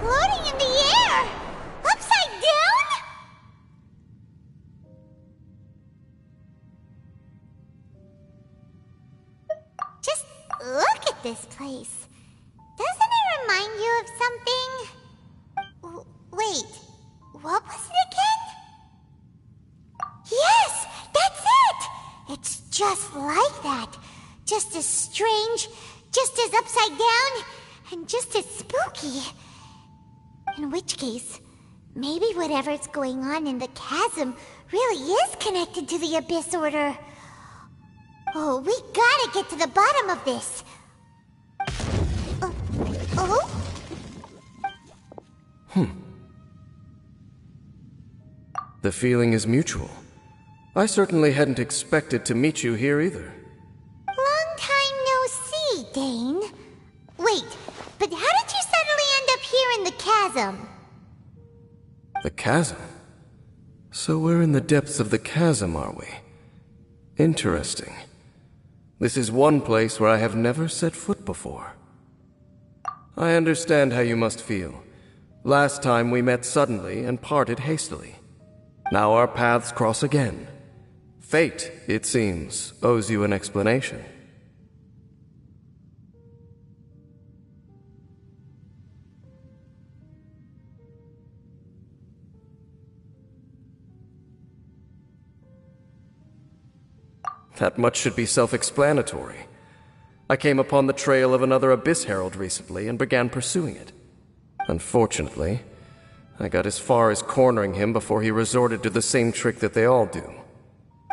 floating in the air! Upside down? Just look at this place. Doesn't it remind you of something? Wait, what was it again? Yes, that's it! It's just like that. Just as strange, just as upside down, and just as spooky. In which case, maybe whatever's going on in the chasm really is connected to the Abyss Order. Oh, we gotta get to the bottom of this. Oh? The feeling is mutual. I certainly hadn't expected to meet you here either. Long time no see, Dane. Wait, but how did you suddenly end up here in the chasm? The chasm? So we're in the depths of the chasm, are we? Interesting. This is one place where I have never set foot before. I understand how you must feel. Last time we met suddenly and parted hastily. Now our paths cross again. Fate, it seems, owes you an explanation. That much should be self-explanatory. I came upon the trail of another Abyss Herald recently and began pursuing it. Unfortunately, I got as far as cornering him before he resorted to the same trick that they all do.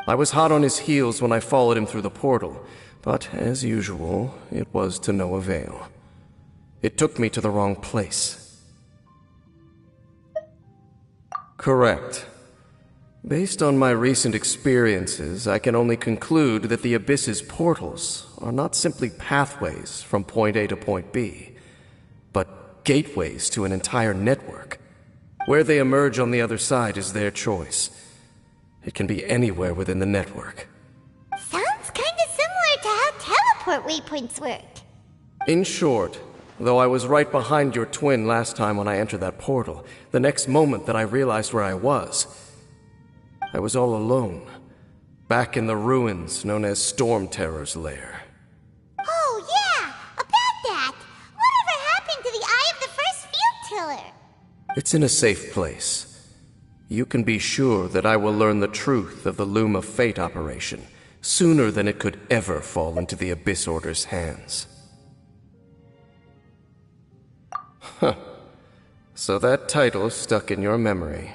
I was hot on his heels when I followed him through the portal, but as usual, it was to no avail. It took me to the wrong place. Correct. Based on my recent experiences, I can only conclude that the Abyss's portals are not simply pathways from point A to point B, but gateways to an entire network. Where they emerge on the other side is their choice. It can be anywhere within the network. Sounds kinda similar to how teleport waypoints work. In short, though I was right behind your twin last time when I entered that portal, the next moment that I realized where I was all alone, back in the ruins known as Storm Terror's lair. Oh yeah, about that! Whatever happened to the Eye of the First Field Tiller? It's in a safe place. You can be sure that I will learn the truth of the Loom of Fate operation sooner than it could ever fall into the Abyss Order's hands. Huh. So that title stuck in your memory.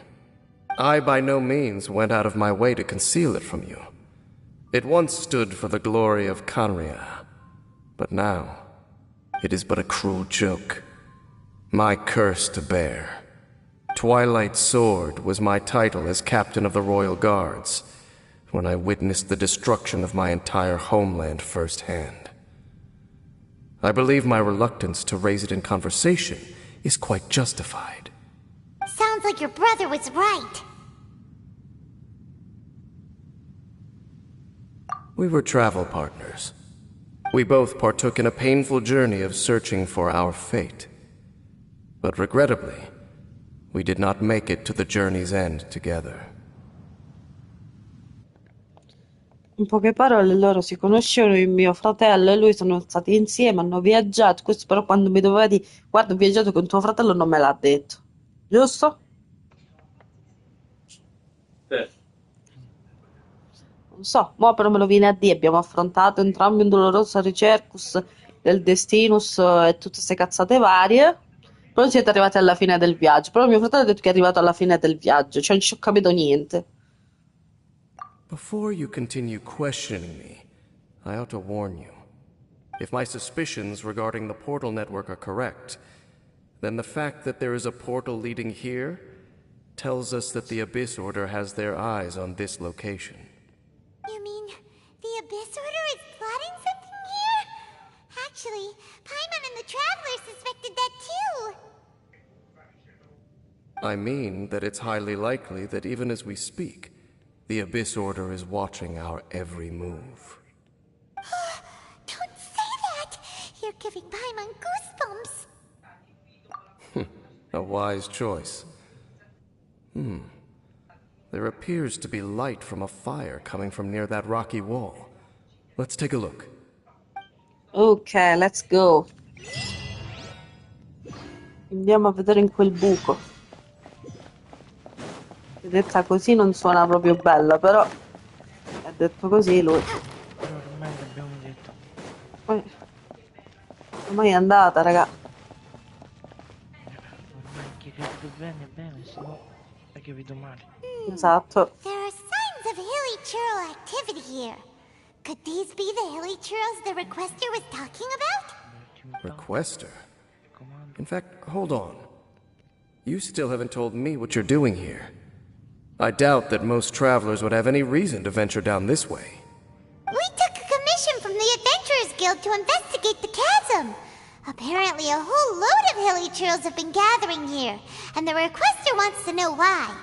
I by no means went out of my way to conceal it from you. It once stood for the glory of Canria, but now it is but a cruel joke. My curse to bear. Twilight Sword was my title as captain of the Royal Guards when I witnessed the destruction of my entire homeland firsthand. I believe my reluctance to raise it in conversation is quite justified. Sounds like your brother was right. We were travel partners. We both partook in a painful journey of searching for our fate. But regrettably, we did not make it to the journey's end together. In poche parole, loro si conoscevano, il mio fratello e lui sono stati insieme, hanno viaggiato. Questo però quando mi doveva dire, guarda, ho viaggiato con tuo fratello, non me l'ha detto. Giusto? Sì. Non so, mo però me lo viene a dire, abbiamo affrontato entrambi un doloroso ricercus del Destinus e tutte queste cazzate varie. Però siete arrivati alla fine del viaggio. Però mio fratello ha detto che è arrivato alla fine del viaggio, cioè non ci ho capito niente. Before you continue questioning me, I ought to warn you. If my suspicions regarding the portal network are correct, then the fact that there is a portal leading here tells us that the Abyss Order has their eyes on this location. You mean the Abyss Order is plotting something here? Actually, Paimon and the Traveler suspected that too. I mean that it's highly likely that even as we speak, the Abyss Order is watching our every move. Don't say that! You're giving Paimon goosebumps. A wise choice. There appears to be light from a fire coming from near that rocky wall. Let's take a look. Ok, let's go. Andiamo a vedere in quel buco. Detta così non suona proprio bella, però è detto così lui. Però ormai l'abbiamo detto. Ormai è andata, raga. Ormai chi ha capito bene, bene, se no hai capito male. Esatto. There are signs of hilly churl activity here. Could these be the hilly churls the requester was talking about? Requester? In fact, hold on. You still haven't told me what you're doing here. I doubt that most travelers would have any reason to venture down this way. We took a commission from the Adventurers Guild to investigate the chasm. Apparently a whole load of hilly churls have been gathering here, and the requester wants to know why.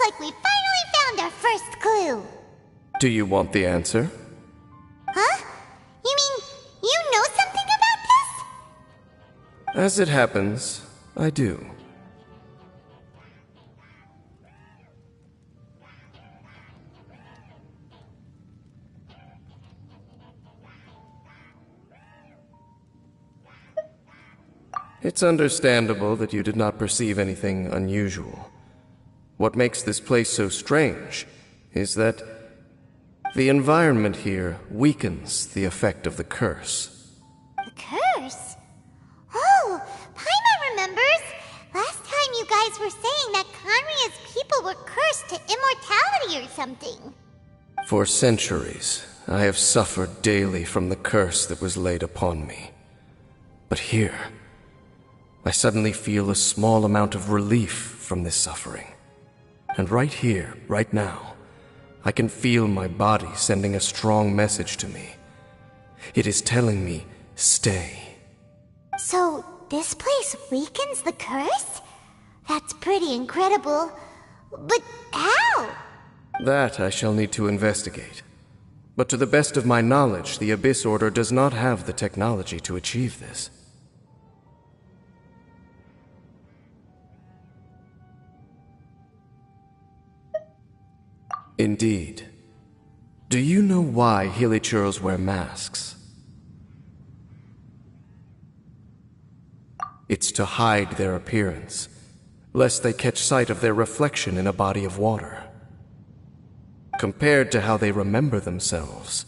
like we finally found our first clue. Do you want the answer? Huh? You mean you know something about this? As it happens, I do. It's understandable that you did not perceive anything unusual. What makes this place so strange is that the environment here weakens the effect of the curse. The curse? Oh, Paimon remembers. Last time you guys were saying that Conria's people were cursed to immortality or something. For centuries, I have suffered daily from the curse that was laid upon me. But here, I suddenly feel a small amount of relief from this suffering. And right here, right now, I can feel my body sending a strong message to me. It is telling me, stay. So, this place weakens the curse? That's pretty incredible. But how? That I shall need to investigate. But to the best of my knowledge, the Abyss Order does not have the technology to achieve this. Indeed. Do you know why Hilichurls wear masks? It's to hide their appearance, lest they catch sight of their reflection in a body of water. Compared to how they remember themselves,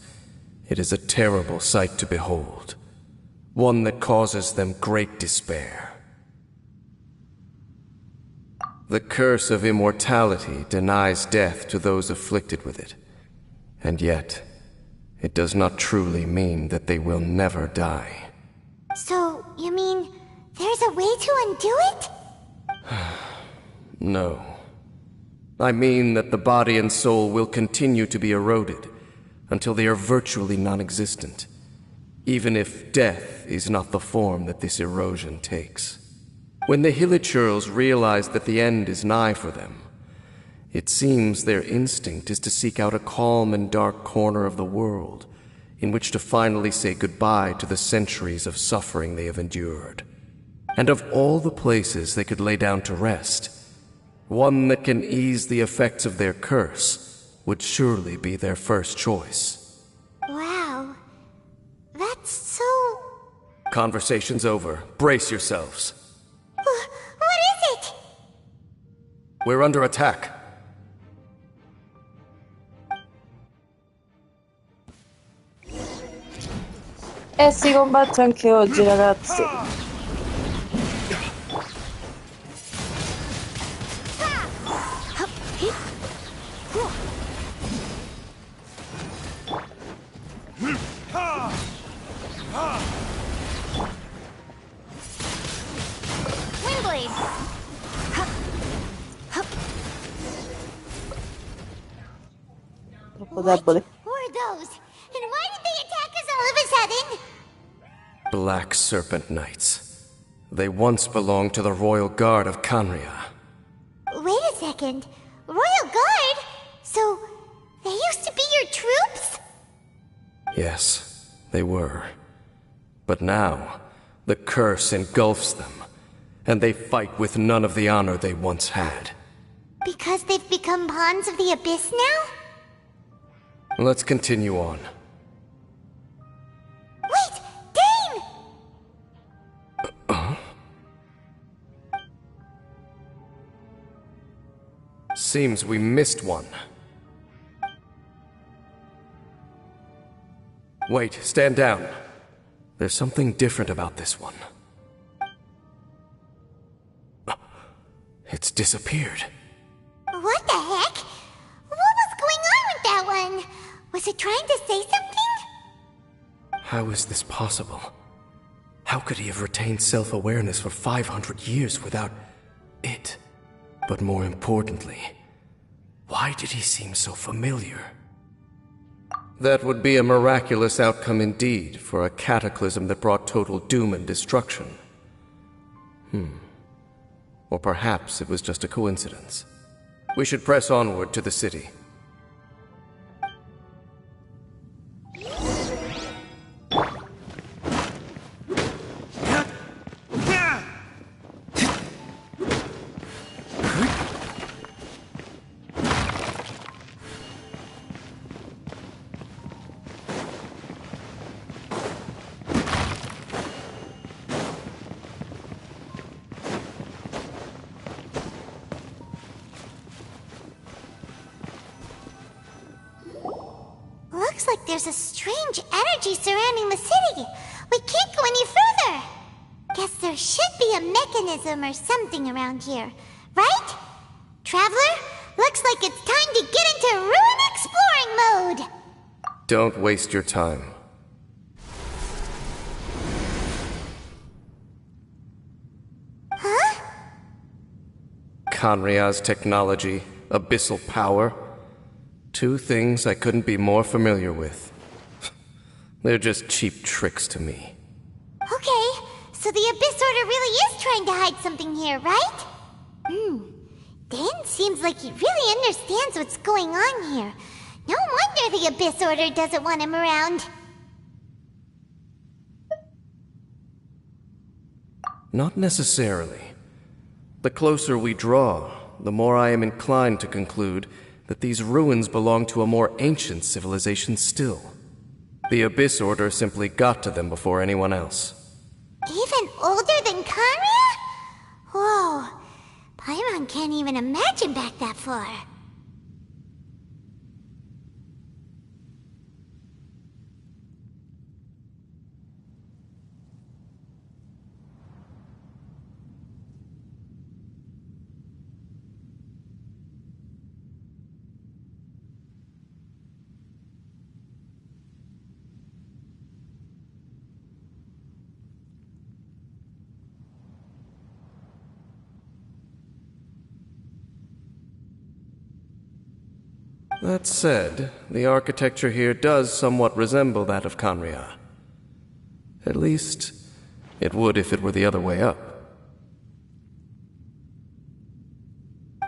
it is a terrible sight to behold, one that causes them great despair. The curse of immortality denies death to those afflicted with it, and yet, it does not truly mean that they will never die. So, you mean there's a way to undo it? No. I mean that the body and soul will continue to be eroded until they are virtually non-existent, even if death is not the form that this erosion takes. When the Hilichurls realize that the end is nigh for them, it seems their instinct is to seek out a calm and dark corner of the world in which to finally say goodbye to the centuries of suffering they have endured. And of all the places they could lay down to rest, one that can ease the effects of their curse would surely be their first choice. Wow. That's so... Conversation's over. Brace yourselves. What is it? We're under attack. Si combatte anche oggi, ragazzi. Troppo debole. Who are those? And why did they attack us all of a sudden? Black Serpent Knights. They once belonged to the Royal Guard of Canria. Wait a second. Royal Guard? So, they used to be your troops? Yes, they were. But now, the curse engulfs them, and they fight with none of the honor they once had. Because they've become pawns of the Abyss now? Let's continue on. Wait! Dane! Seems we missed one. Wait, stand down. There's something different about this one. It's disappeared. What the heck? What was going on with that one? Was it trying to say something? How is this possible? How could he have retained self-awareness for 500 years without it? But more importantly, why did he seem so familiar? That would be a miraculous outcome indeed for a cataclysm that brought total doom and destruction. Or perhaps it was just a coincidence. We should press onward to the city. Looks like there's a strange energy surrounding the city. We can't go any further. Guess there should be a mechanism or something around here, right? Traveler, looks like it's time to get into ruin exploring mode. Don't waste your time. Huh? Conria's technology, abyssal power. Two things I couldn't be more familiar with. They're just cheap tricks to me. Okay, so the Abyss Order really is trying to hide something here, right? Dan seems like he really understands what's going on here. No wonder the Abyss Order doesn't want him around. Not necessarily. The closer we draw, the more I am inclined to conclude that these ruins belong to a more ancient civilization still. The Abyss Order simply got to them before anyone else. Even older than Kanria? Whoa, Paimon can't even imagine back that far. That said, the architecture here does somewhat resemble that of Kanria. At least, it would if it were the other way up.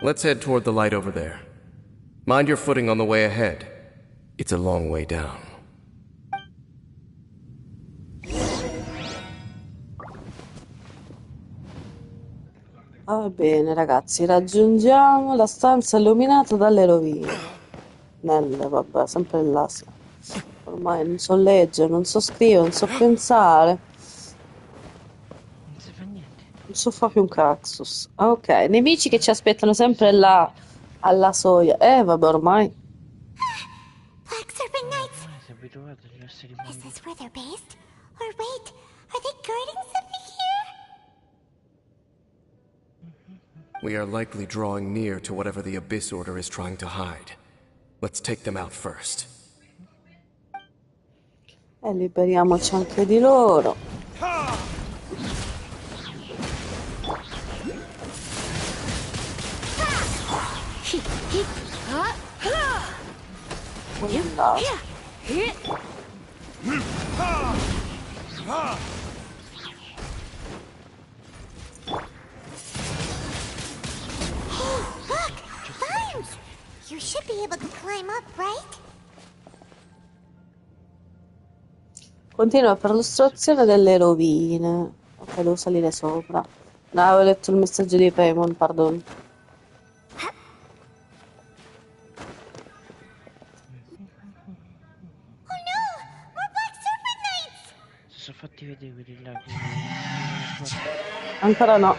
Let's head toward the light over there. Mind your footing on the way ahead. It's a long way down. Va bene, ragazzi, raggiungiamo la stanza illuminata dalle rovine. Vabbè, sempre là. Sì. Ormai non so leggere, non so scrivere, non so pensare. Non si fa niente. Non so fare più un cactus. Ok, nemici che ci aspettano sempre là, alla soglia. Vabbè, ormai. Black Serpent Knights! Si è abituato agli esseri Is umani. this where they're based? Or wait, are they guarding something here? We are likely drawing near to whatever the Abyss Order is trying to hide. Let's take them out first. E liberiamoci anche di loro. Look! Vines! You should be able to climb up, right? Continua per l'ostruzione delle rovine. Ok, devo salire sopra. No, avevo letto il messaggio di Paimon, perdono. Oh no! More Black Serpent Knights! Si sono fatti vedere quelli là che... Ancora no.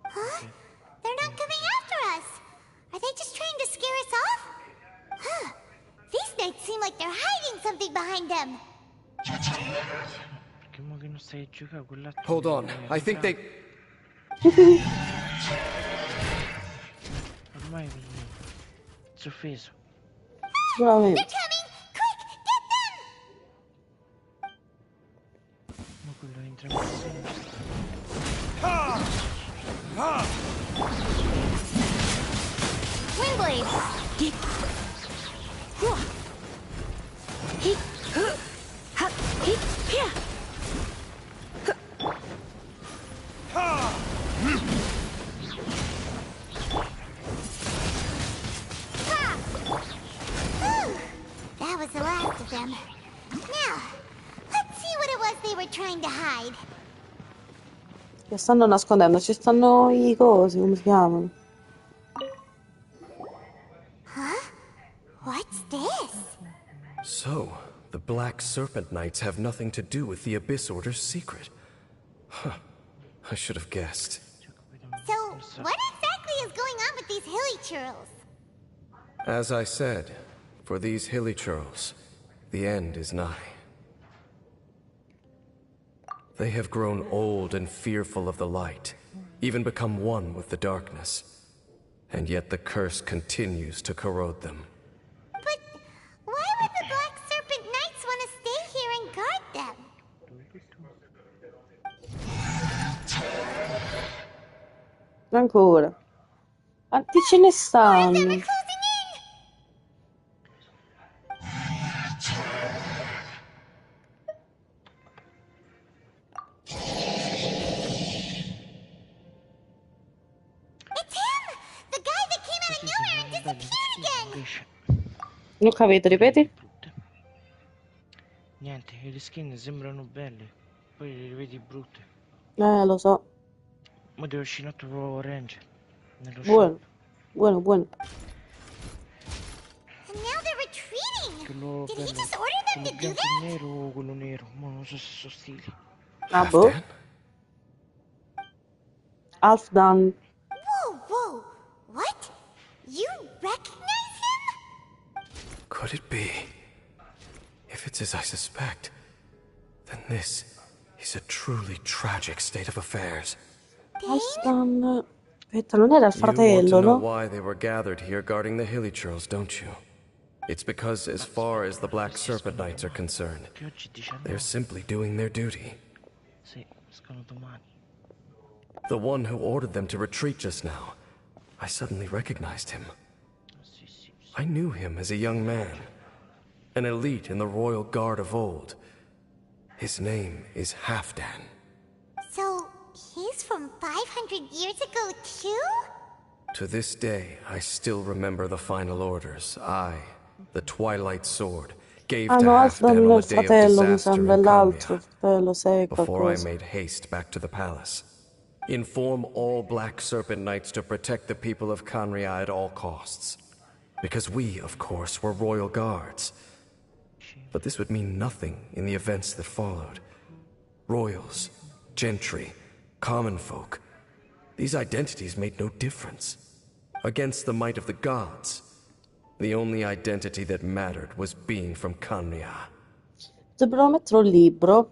Huh? They're not coming after us! Are they just trying to scare us off? Huh. These knights seem like they're hiding something behind them. Perché mo che non stai a giocare con l'altro... Hold on, I think they... Ormai mi sono offeso. Sicuramente. They're coming! Quick, get them! Ma quello entra in Windblade! them. Now, let's see what it was they were trying to hide. Che stanno nascondendo? Ci stanno i cosi, come si chiamano? Huh? What's this? So, the Black Serpent Knights have nothing to do with the Abyss Order's secret. Huh. I should have guessed. So, what exactly is going on with these hilly churls? As I said, for these hilly churls, the end is nigh. They have grown old and fearful of the light, even become one with the darkness. And yet the curse continues to corrode them. But why would the Black Serpent Knights want to stay here and guard them? Ancora. Quanti ce ne stanno? Non ho capito, ripeti? Niente, le skin sembrano belle, poi le vedi brutte. Lo so. Ma deve uscire un altro Power Ranger. Nello Buono, shop. buono, buono. And now they're retreating. Quello Did he bello, just order them quello to do bianco that? e nero o quello nero? Ma non so se sono stili. Ah, boh. Half done. Whoa, whoa. What? You recognize him? Could it be? If it's as I suspect, then this is a truly tragic state of affairs. Half done. Aspetta, non era il You want fratello, to know no? why they were gathered here guarding the hilly churls, don't you? It's because as far as the Black Serpent Knights are concerned, they're simply doing their duty. Sì, escono domani. The one who ordered them to retreat just now, I suddenly recognized him. I knew him as a young man, an elite in the royal guard of old. His name is Halfdan. So, he's from 500 years ago too? To this day, I still remember the final orders the Twilight Sword, gave Ah to no, Halfdan Halfdan non è on il the day of fratello, mi disaster sembra, è in l'altro Cambria, fratello, sei before I qualcosa. made haste back to the palace. Inform all Black Serpent Knights to protect the people of Canria at all costs. Because we, of course, were royal guards. But this would mean nothing in the events that followed. Royals, gentry, common folk. These identities made no difference. Against the might of the gods, the only identity that mattered was being from Canria. Dovrebbero mettere un libro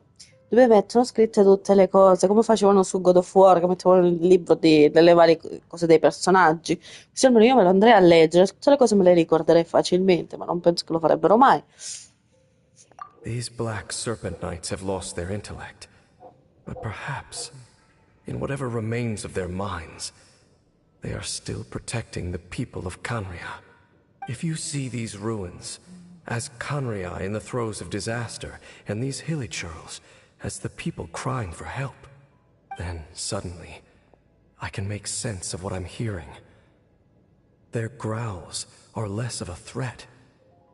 dove mettono scritte tutte le cose, come facevano su God of War, che mettevano il libro delle varie cose dei personaggi. Così almeno io me lo andrei a leggere, tutte le cose me le ricorderei facilmente, ma non penso che lo farebbero mai. These Black Serpent Knights have lost their intellect. But perhaps, in whatever remains of their minds, they are still protecting the people of Canria. If you see these ruins as Canria in the throes of disaster, and these hilly churls as the people crying for help, then suddenly I can make sense of what I'm hearing. Their growls are less of a threat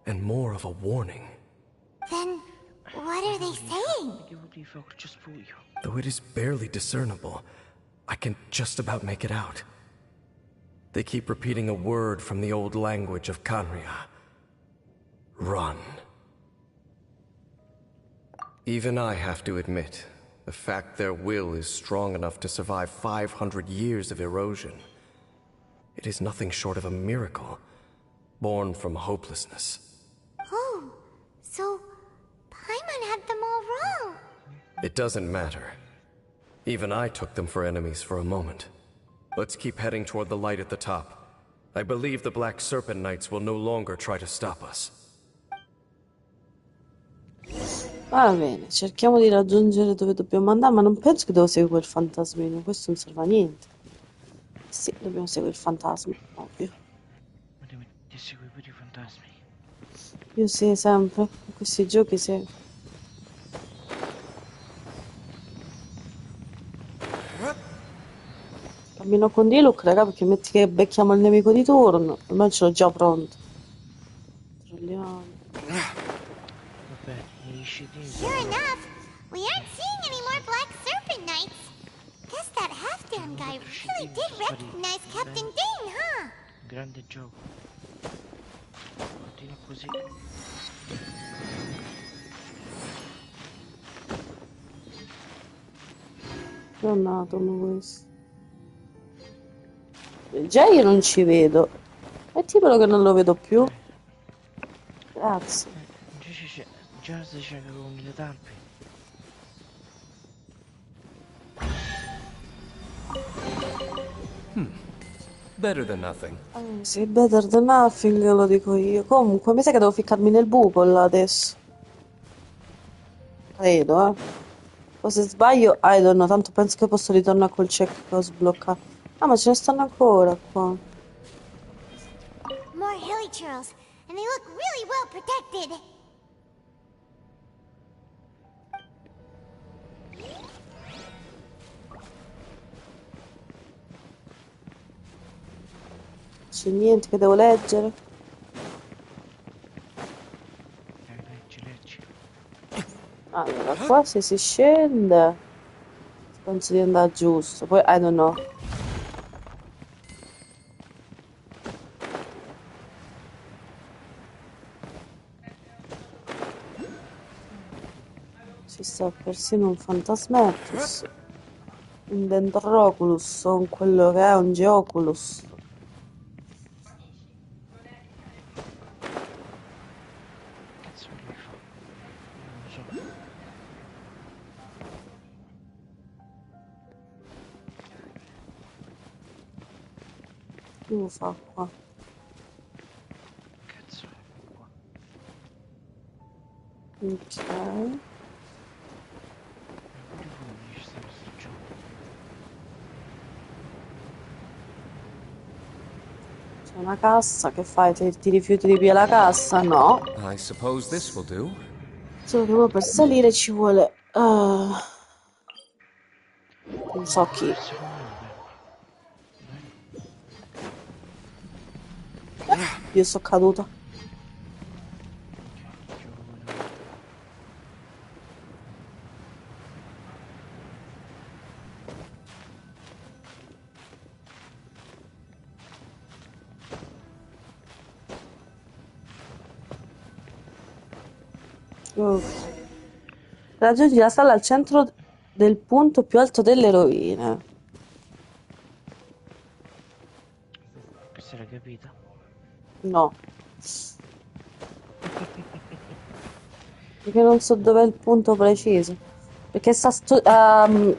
and more of a warning. Then, what are they saying? Though it is barely discernible, I can just about make it out. They keep repeating a word from the old language of Canria. Run. Even I have to admit, the fact their will is strong enough to survive 500 years of erosion. It is nothing short of a miracle, born from hopelessness. Oh, so Paimon had them all wrong. It doesn't matter. Even I took them for enemies for a moment. Let's keep heading toward the light at the top. I believe the Black Serpent Knights will no longer try to stop us. Va bene, cerchiamo di raggiungere dove dobbiamo andare, ma non penso che devo seguire il fantasmino, questo non serve a niente. Sì, dobbiamo seguire il fantasma, ovvio. Ma devi seguire pure i fantasmi. Io sì, sempre, in questi giochi sì. Cammino con Diluc, raga, perché metti che becchiamo il nemico di turno, ormai ce l'ho già pronto. Controlliamo. Sure enough, we aren't seeing any more Black Serpent Knights. Guess that half-damn guy really did recognize Captain Dane, huh? Grande gioco. Continua così. Che è un atomo questo? Già io non ci vedo. Mettimelo che non lo vedo più. Grazie. Invece c'è. Già si c'è con le talpe. Better than nothing. Sì, better than nothing, lo dico io. Comunque, mi sa che devo ficcarmi nel buco là adesso. Credo, eh. O se sbaglio, I don't know, tanto penso che posso ritornare col check che ho sbloccato. Ah, ma ce ne stanno ancora qua. More hilichurls, and they look really well protected. C'è niente che devo leggere. Leggi. Allora, qua se si scende penso di andare giusto. Poi, I don't know. Ci sta persino un Fantasmatus, un Dendroculus, o un quello che è un Geoculus. Cazzo mi fa? Non lo so. Che lo fa qua? Cazzo è qua? Ok. C'è una cassa, che fai? Ti rifiuti di via la cassa? No. I suppose this will do. Solo che poi per salire ci vuole... non so chi. Io sono caduta. Raggiungi la sala al centro del punto più alto delle rovine. Questa l'hai capita? No. Perché non so dov'è il punto preciso. Perché sta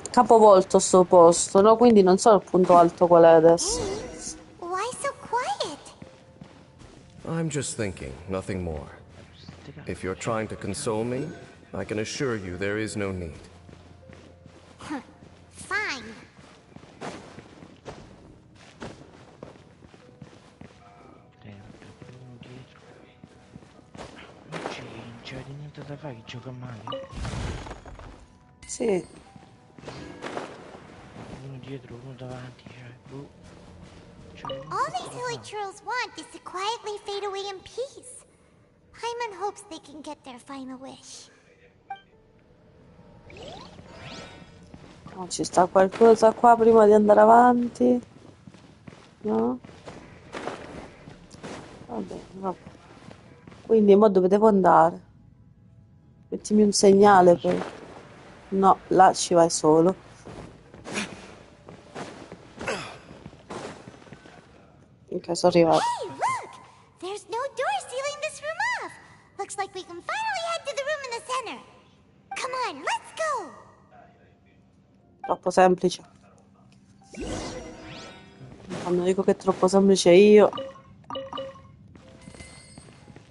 capovolto sto posto, no? Quindi non so il punto alto qual è adesso. Why so quiet? I'm just thinking, nothing more. If you're trying to console me, I can assure you there is no need. Fine. Uno dietro. Oggi non c'è niente da fare, che gioca male. Sì. Uno dietro, uno davanti, cioè, boh. All these hilichurls want is to quietly fade away in peace. Paimon hopes they can get their final wish. Oh, ci sta qualcosa qua prima di andare avanti? No? Va bene, vabbè. Quindi mo dove devo andare? Mettimi un segnale poi. No, là ci vai solo. Ok, sono arrivato. Hey, look! There's no door sealing this room off. Looks like we can finally head to the room in the center. Come on, let's go! Troppo semplice. Quando dico che è troppo semplice io,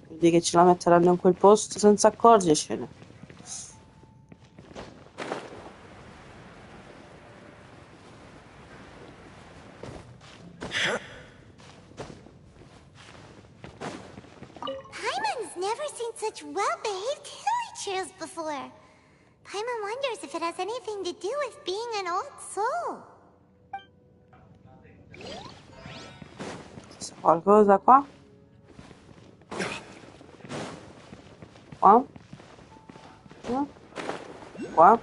vuol dire che ce la metteranno in quel posto senza accorgercene. Paimon's never seen such well-behaved hilichurls before. Paimon wonders if it has anything to do with being an old soul. C'è qualcosa qua? Qua? Qua.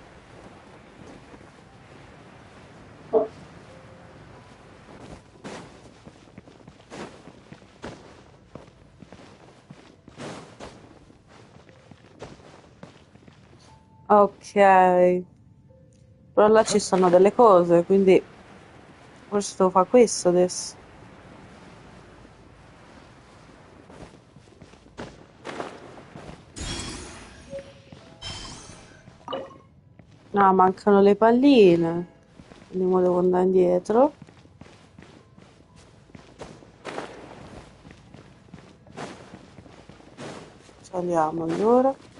Ok. Però là ci sono delle cose, quindi forse devo fare questo adesso. No, mancano le palline. Quindi mo devo andare indietro. Saliamo allora.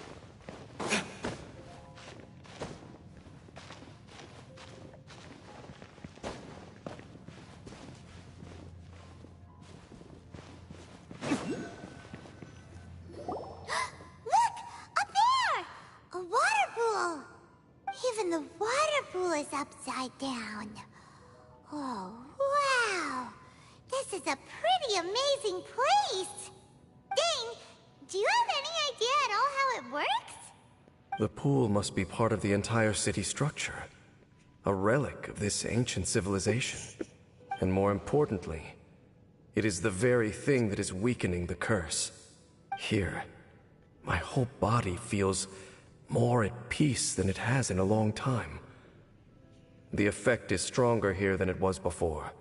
Look! Up there! A water pool! Even the water pool is upside down. Oh, wow! This is a pretty amazing place! Dane, do you have any idea at all how it works? The pool must be part of the entire city structure. A relic of this ancient civilization. And more importantly, it is the very thing that is weakening the curse. Here, my whole body feels more at peace than it has in a long time. The effect is stronger here than it was before.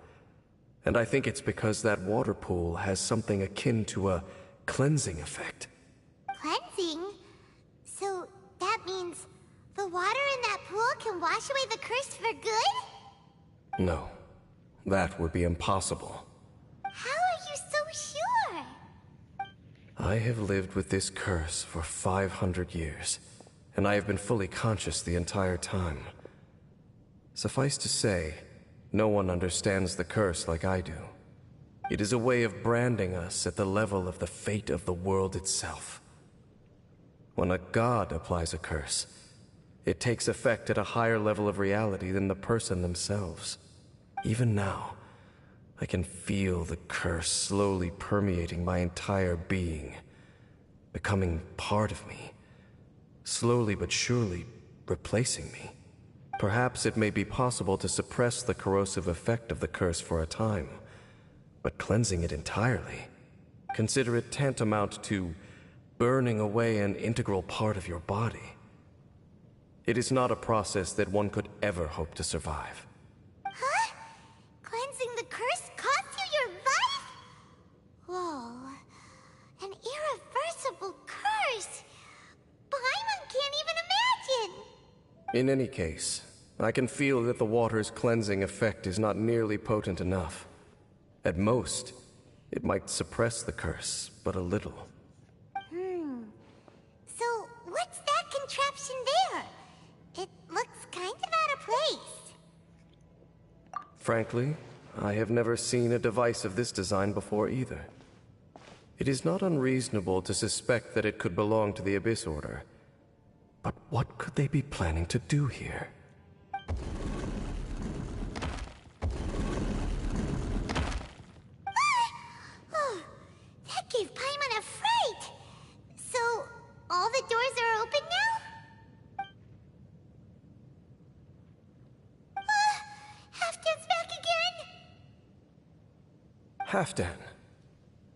And I think it's because that water pool has something akin to a cleansing effect. Cleansing? So that means the water in that pool can wash away the curse for good? No, that would be impossible. How are you so sure? I have lived with this curse for 500 years, and I have been fully conscious the entire time. Suffice to say, no one understands the curse like I do. It is a way of branding us at the level of the fate of the world itself. When a god applies a curse, it takes effect at a higher level of reality than the person themselves. Even now, I can feel the curse slowly permeating my entire being, becoming part of me, slowly but surely replacing me. Perhaps it may be possible to suppress the corrosive effect of the curse for a time, but cleansing it entirely, consider it tantamount to burning away an integral part of your body. It is not a process that one could ever hope to survive. Huh? Cleansing the curse cost you your life? Whoa. An irreversible curse! Paimon can't even imagine! In any case, I can feel that the water's cleansing effect is not nearly potent enough. At most, it might suppress the curse, but a little. So, what's that contraption there? It looks kind of out of place. Frankly, I have never seen a device of this design before either. It is not unreasonable to suspect that it could belong to the Abyss Order. But what could they be planning to do here? Oh, that gave Paimon a fright! So, all the doors are open now? Halfdan's back again! Halfdan,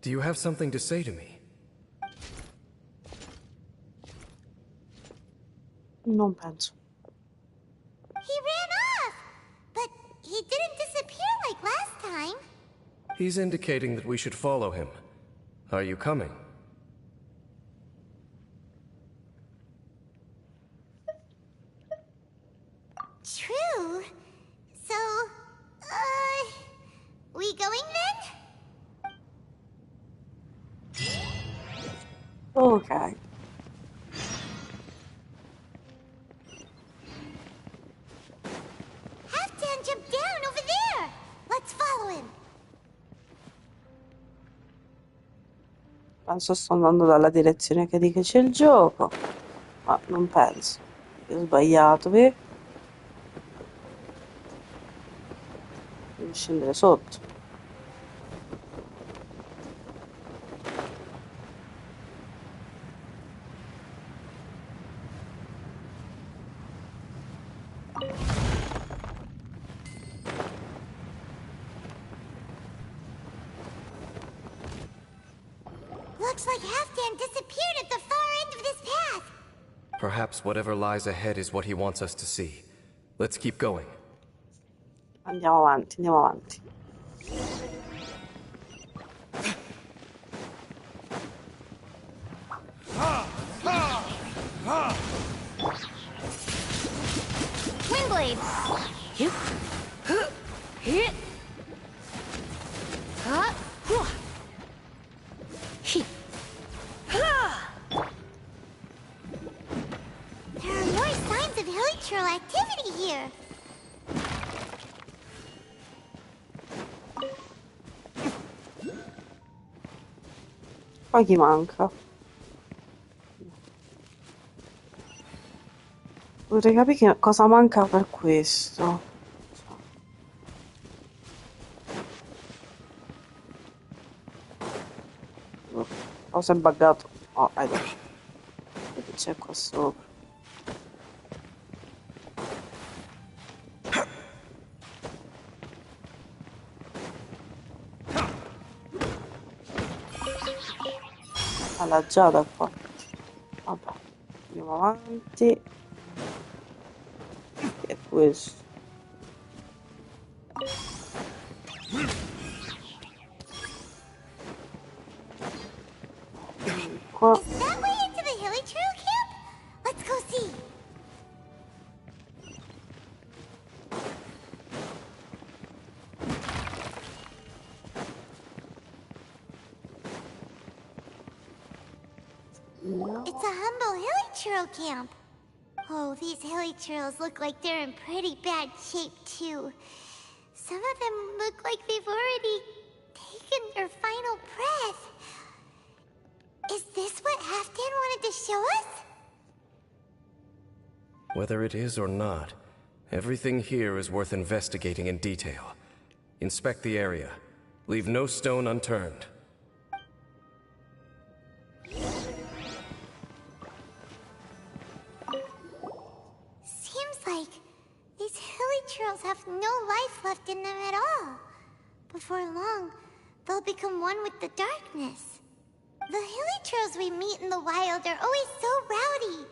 do you have something to say to me? Non penso. He ran off! But he didn't disappear like last time. He's indicating that we should follow him. Are you coming? True. So, we going then? Okay. Halfdan jumped down over there! Let's follow him! Penso sto andando dalla direzione che dice c'è il gioco. Ma non penso. Io ho sbagliato, vero? Devo scendere sotto. Looks like Halfdan disappeared at the far end of this path. Perhaps whatever lies ahead is what he wants us to see. Let's keep going. Andiamo avanti, andiamo avanti. Windblade! Hit! Hit! There are more signs of hilichurl activity here. Poi chi manca? Vorrei capire cosa manca per questo. Cosa è buggato? Oh, ecco. Che c'è qua sopra? Alla giada qua. Vabbè, andiamo avanti. Che è questo? Qua. Is that way into the hilichurl camp? Let's go see. No. It's a humble hilichurl camp. Oh, these hilichurls look like they're in pretty bad shape, too. Some of them look like they've already taken their final breath. Is this what Halfdan wanted to show us? Whether it is or not, everything here is worth investigating in detail. Inspect the area. Leave no stone unturned. Seems like these hilichurls have no life left in them at all. Before long, they'll become one with the darkness. The hilichurls we meet in the wild are always so rowdy.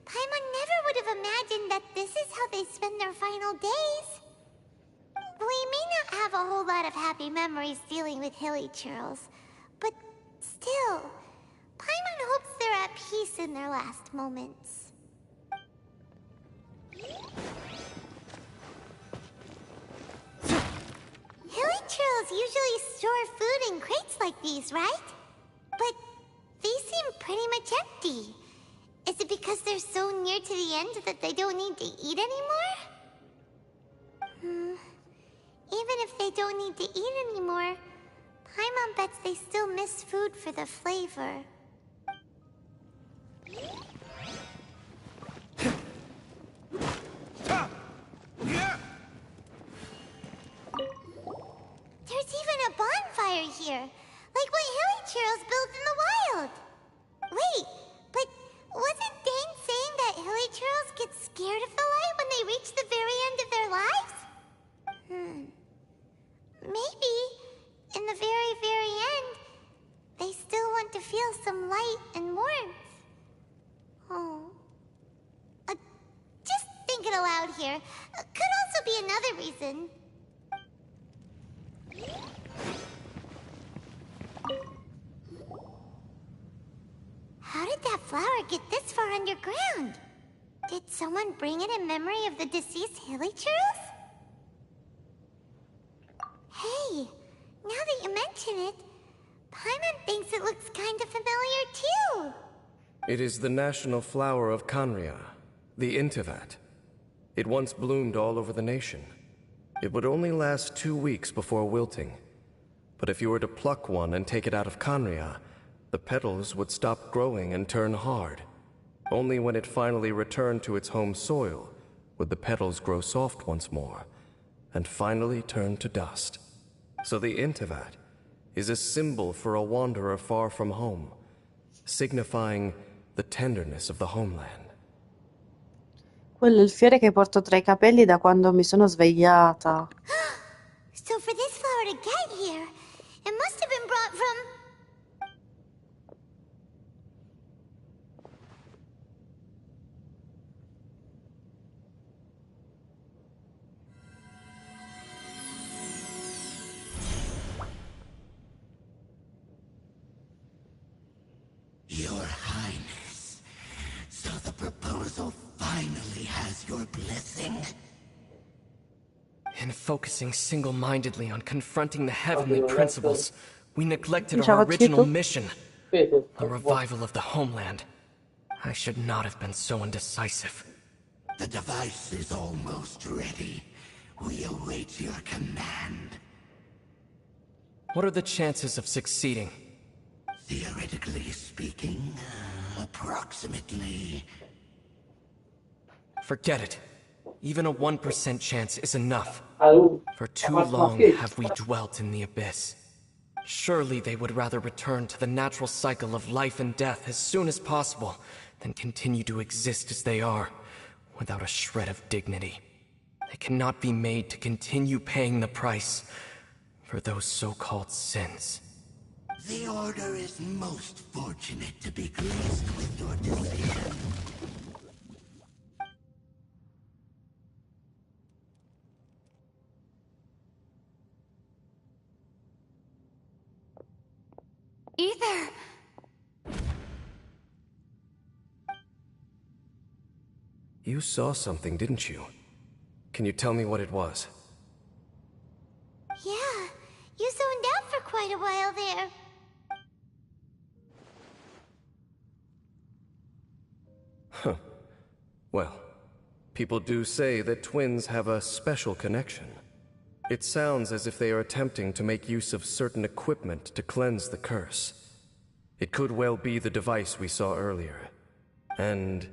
Paimon never would have imagined that this is how they spend their final days. We may not have a whole lot of happy memories dealing with hilichurls, but still, Paimon hopes they're at peace in their last moments. Hilichurls usually store food in crates like these, right? But these seem pretty much empty. Is it because they're so near to the end that they don't need to eat anymore? Even if they don't need to eat anymore, Paimon bets they still miss food for the flavor. There's even a bonfire here, like what hilichurls build in the wild. Wait, but wasn't Dane saying that hilichurls get scared of the light when they reach the very end of their lives? Maybe, in the very, very end, they still want to feel some light and warmth. Oh. Just thinking aloud here. Could also be another reason. How did that flower get this far underground? Did someone bring it in memory of the deceased hilichurls? Hey, now that you mention it, Paimon thinks it looks kind of familiar too. It is the national flower of Kanria, the Intivat. It once bloomed all over the nation. It would only last 2 weeks before wilting. But if you were to pluck one and take it out of Kanria, the petals would stop growing and turn hard. Only when it finally returned to its home soil would the petals grow soft once more, and finally turn to dust. So the Intivat is a symbol for a wanderer far from home, signifying the tenderness of the homeland. Quello è il fiore che porto tra i capelli da quando mi sono svegliata. So for this flower to get here, it must have been brought from... Your Highness, so the proposal finally has your blessing? In focusing single-mindedly on confronting the heavenly principles, we neglected Ciao, our original Chito. mission, the revival of the homeland. I should not have been so indecisive. The device is almost ready. We await your command. What are the chances of succeeding? Theoretically speaking, approximately. Forget it. Even a 1% chance is enough. Allora, For too long have we dwelt in the abyss. Surely they would rather return to the natural cycle of life and death as soon as possible than continue to exist as they are, without a shred of dignity. They cannot be made to continue paying the price for those so-called sins. The Order is most fortunate to be graced with your decision. Ether! You saw something, didn't you? Can you tell me what it was? Yeah, you zoned out for quite a while there. Huh. Well, people do say that twins have a special connection. It sounds as if they are attempting to make use of certain equipment to cleanse the curse. It could well be the device we saw earlier. And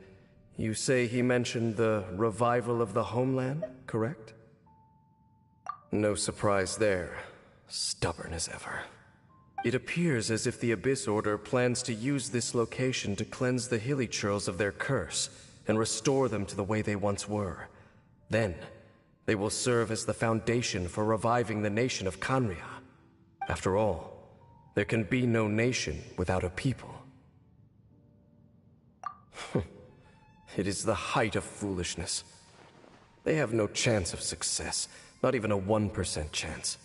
you say he mentioned the revival of the homeland, correct? No surprise there. Stubborn as ever. It appears as if the Abyss Order plans to use this location to cleanse the Hilly-Churls of their curse and restore them to the way they once were. Then, they will serve as the foundation for reviving the nation of Khaenri'ah. After all, there can be no nation without a people. It is the height of foolishness. They have no chance of success, not even a 1% chance.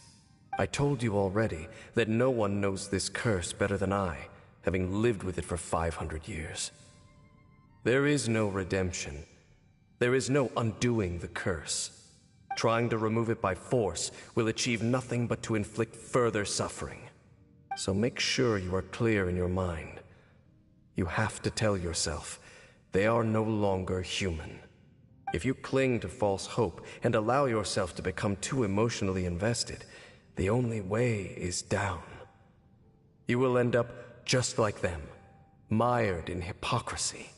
I told you already that no one knows this curse better than I, having lived with it for 500 years. There is no redemption. There is no undoing the curse. Trying to remove it by force will achieve nothing but to inflict further suffering. So make sure you are clear in your mind. You have to tell yourself, they are no longer human. If you cling to false hope and allow yourself to become too emotionally invested, the only way is down. You will end up just like them, mired in hypocrisy.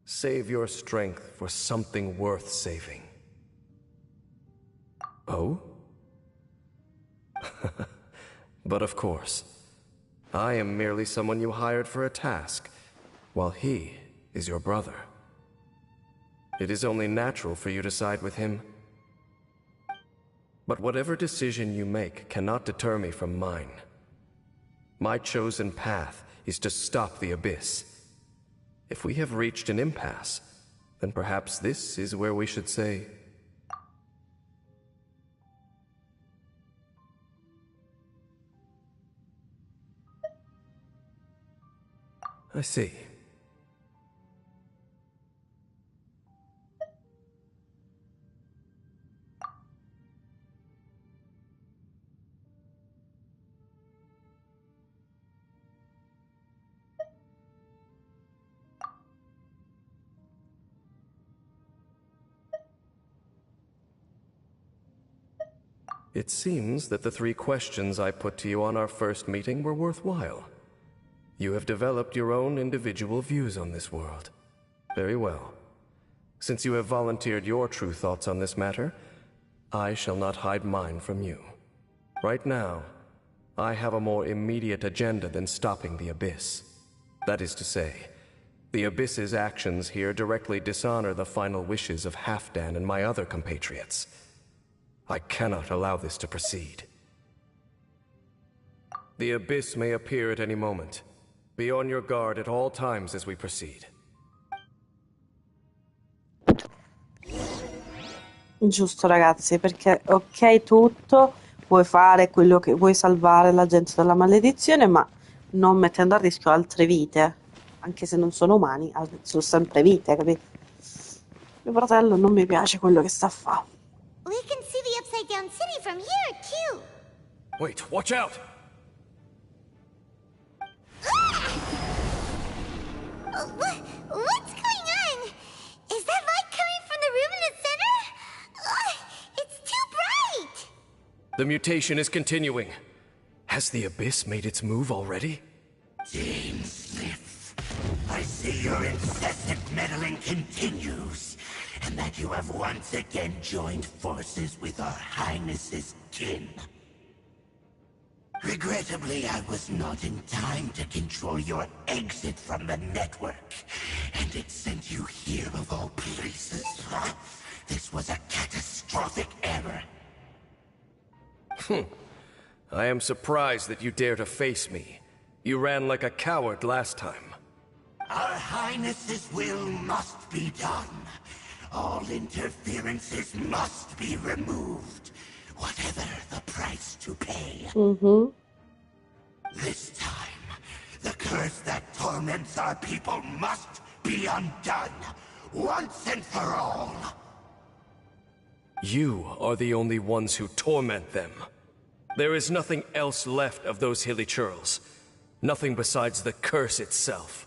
Save your strength for something worth saving. Oh? But of course, I am merely someone you hired for a task, while he is your brother. It is only natural for you to side with him. But whatever decision you make cannot deter me from mine. My chosen path is to stop the Abyss. If we have reached an impasse, then perhaps this is where we should say... I see. It seems that the 3 questions I put to you on our first meeting were worthwhile. You have developed your own individual views on this world. Very well. Since you have volunteered your true thoughts on this matter, I shall not hide mine from you. Right now, I have a more immediate agenda than stopping the Abyss. That is to say, the Abyss's actions here directly dishonor the final wishes of Halfdan and my other compatriots. I cannot allow this to proceed. The Abyss may appear at any moment. Be on your guard at all times as we proceed. Giusto, ragazzi, perché ok tutto, vuoi fare quello che vuoi, salvare la gente dalla maledizione, ma non mettendo a rischio altre vite, anche se non sono umani, sono sempre vite, capito? Mio fratello non mi piace quello che sta a fare. We can see the Upside Down City from here, too. Wait, watch out! What's going on? Is that light coming from the room in the center? It's too bright! The mutation is continuing. Has the Abyss made its move already? Smith, I see your incessant meddling continues, and that you have once again joined forces with our Highness's kin. Regrettably, I was not in time to control your exit from the network, and it sent you here of all places. This was a catastrophic error. I am surprised that you dare to face me. You ran like a coward last time. Our Highness's will must be done. All interferences must be removed, whatever the price to pay. This time, the curse that torments our people must be undone, once and for all. You are the only ones who torment them. There is nothing else left of those hilly churls. Nothing besides the curse itself.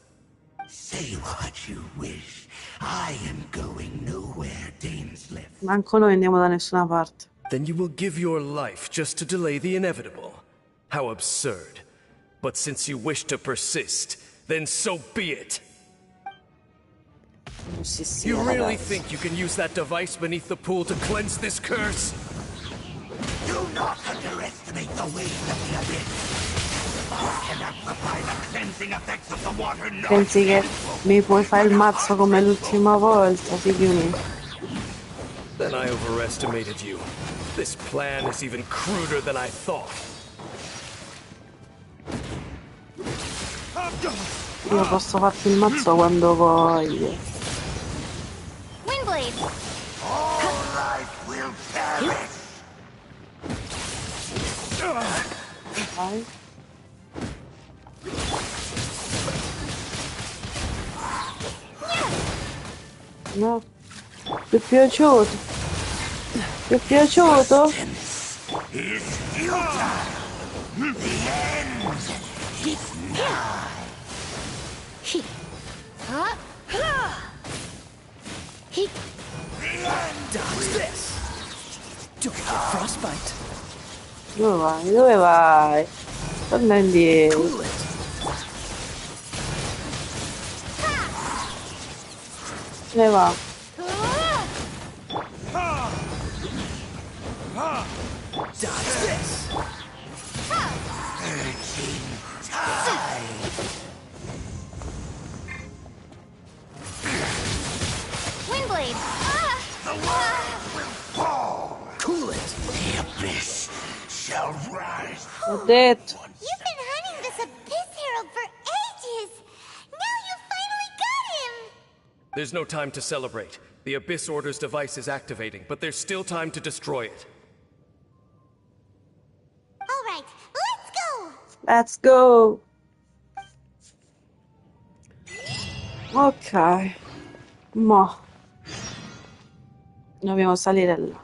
Say what you wish. I am going nowhere, Dainsliff. Manco noi andiamo da nessuna parte. Then you will give your life just to delay the inevitable. How absurd. But since you wish to persist, then so be it. You really think you can use that device beneath the pool to cleanse this curse? Do not underestimate the waves of the abyss. You cannot supply the cleansing effects of the water. Pensi che mi puoi fare il mazzo come l'ultima volta, figlioni? Then I overestimated you. This plan is even cruder than I thought. Io posso farti il mazzo quando voglio. Windblade! All life will perish. Vai. No, ti è piaciuto? Ti è piaciuto? Is futile. The end is nigh. Dodge this. Don't get frostbite. Dove vai? Dove vai? Torna indietro. Cool it. Se ne va. Dodge this. Windblade! The world will fall. Cool it. The abyss shall rise. Ho detto. You've been hunting this Abyss Herald for ages! Now you finally got him! There's no time to celebrate. The Abyss Order's device is activating, but there's still time to destroy it. Alright, let's go! Let's go. Ok. Mo. Dobbiamo salire là.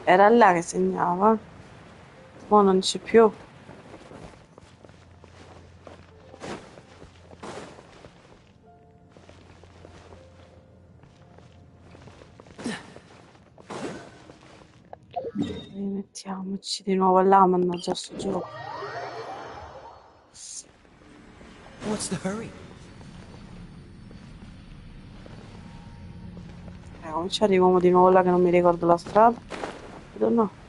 Era là che segnava. Mo non c'è più. Rimettiamoci di nuovo là, mannaggia sto gioco. What's the hurry? Come ci arriviamo di nuovo là che non mi ricordo la strada? Vedo no.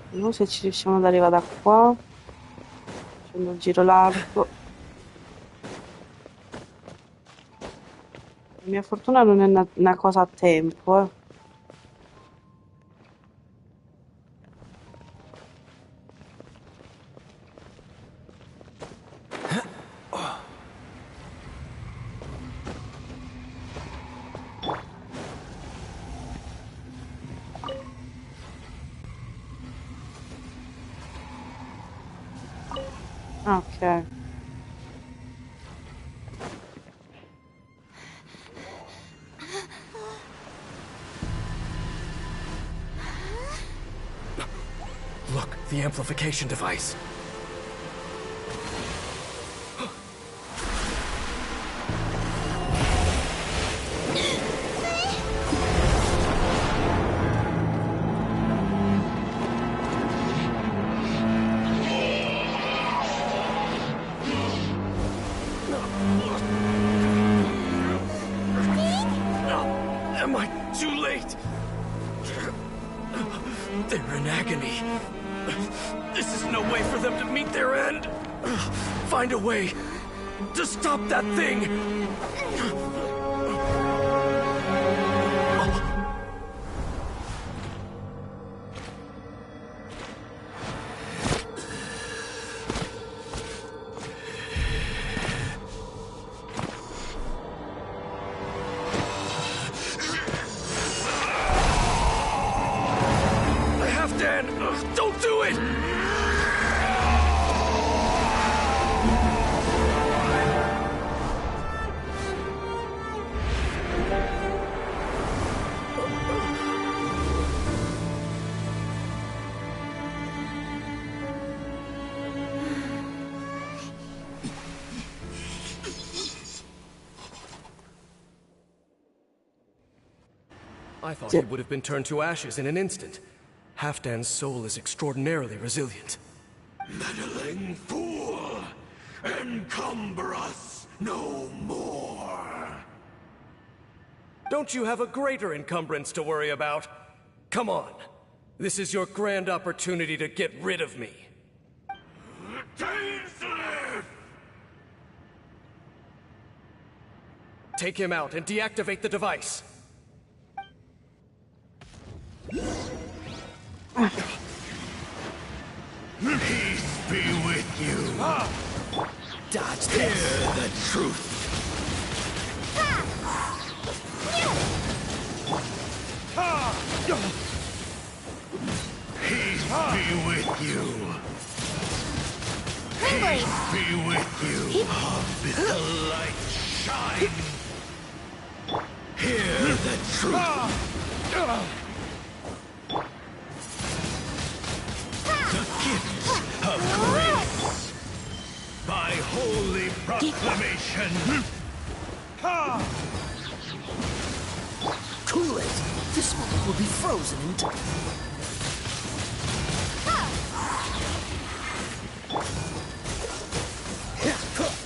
Vediamo se ci riusciamo ad arrivare da qua. Facendo il giro largo. La mia fortuna non è una cosa a tempo, eh. Ok. Look, the amplification device. Am I too late? They're in agony. This is no way for them to meet their end. Find a way to stop that thing. Don't do it! I thought he would have been turned to ashes in an instant. Halfdan's soul is extraordinarily resilient. Meddling fool! Encumber us no more! Don't you have a greater encumbrance to worry about? Come on. This is your grand opportunity to get rid of me. Take him out and deactivate the device. Peace be with you. Dodge Hear the truth. Peace be with you. Peace be with you. Bid the light shine. Hear the truth. The gift of grace by holy proclamation. Cool it. This one will be frozen in time.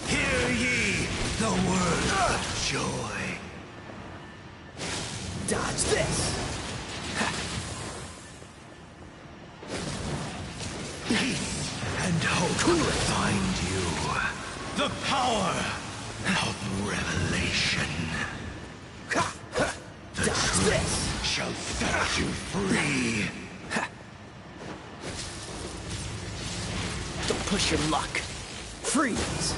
Hear ye the word of joy. Dodge this. Peace and hope find you. The power of revelation. The truth shall set you free. Don't push your luck. Freeze.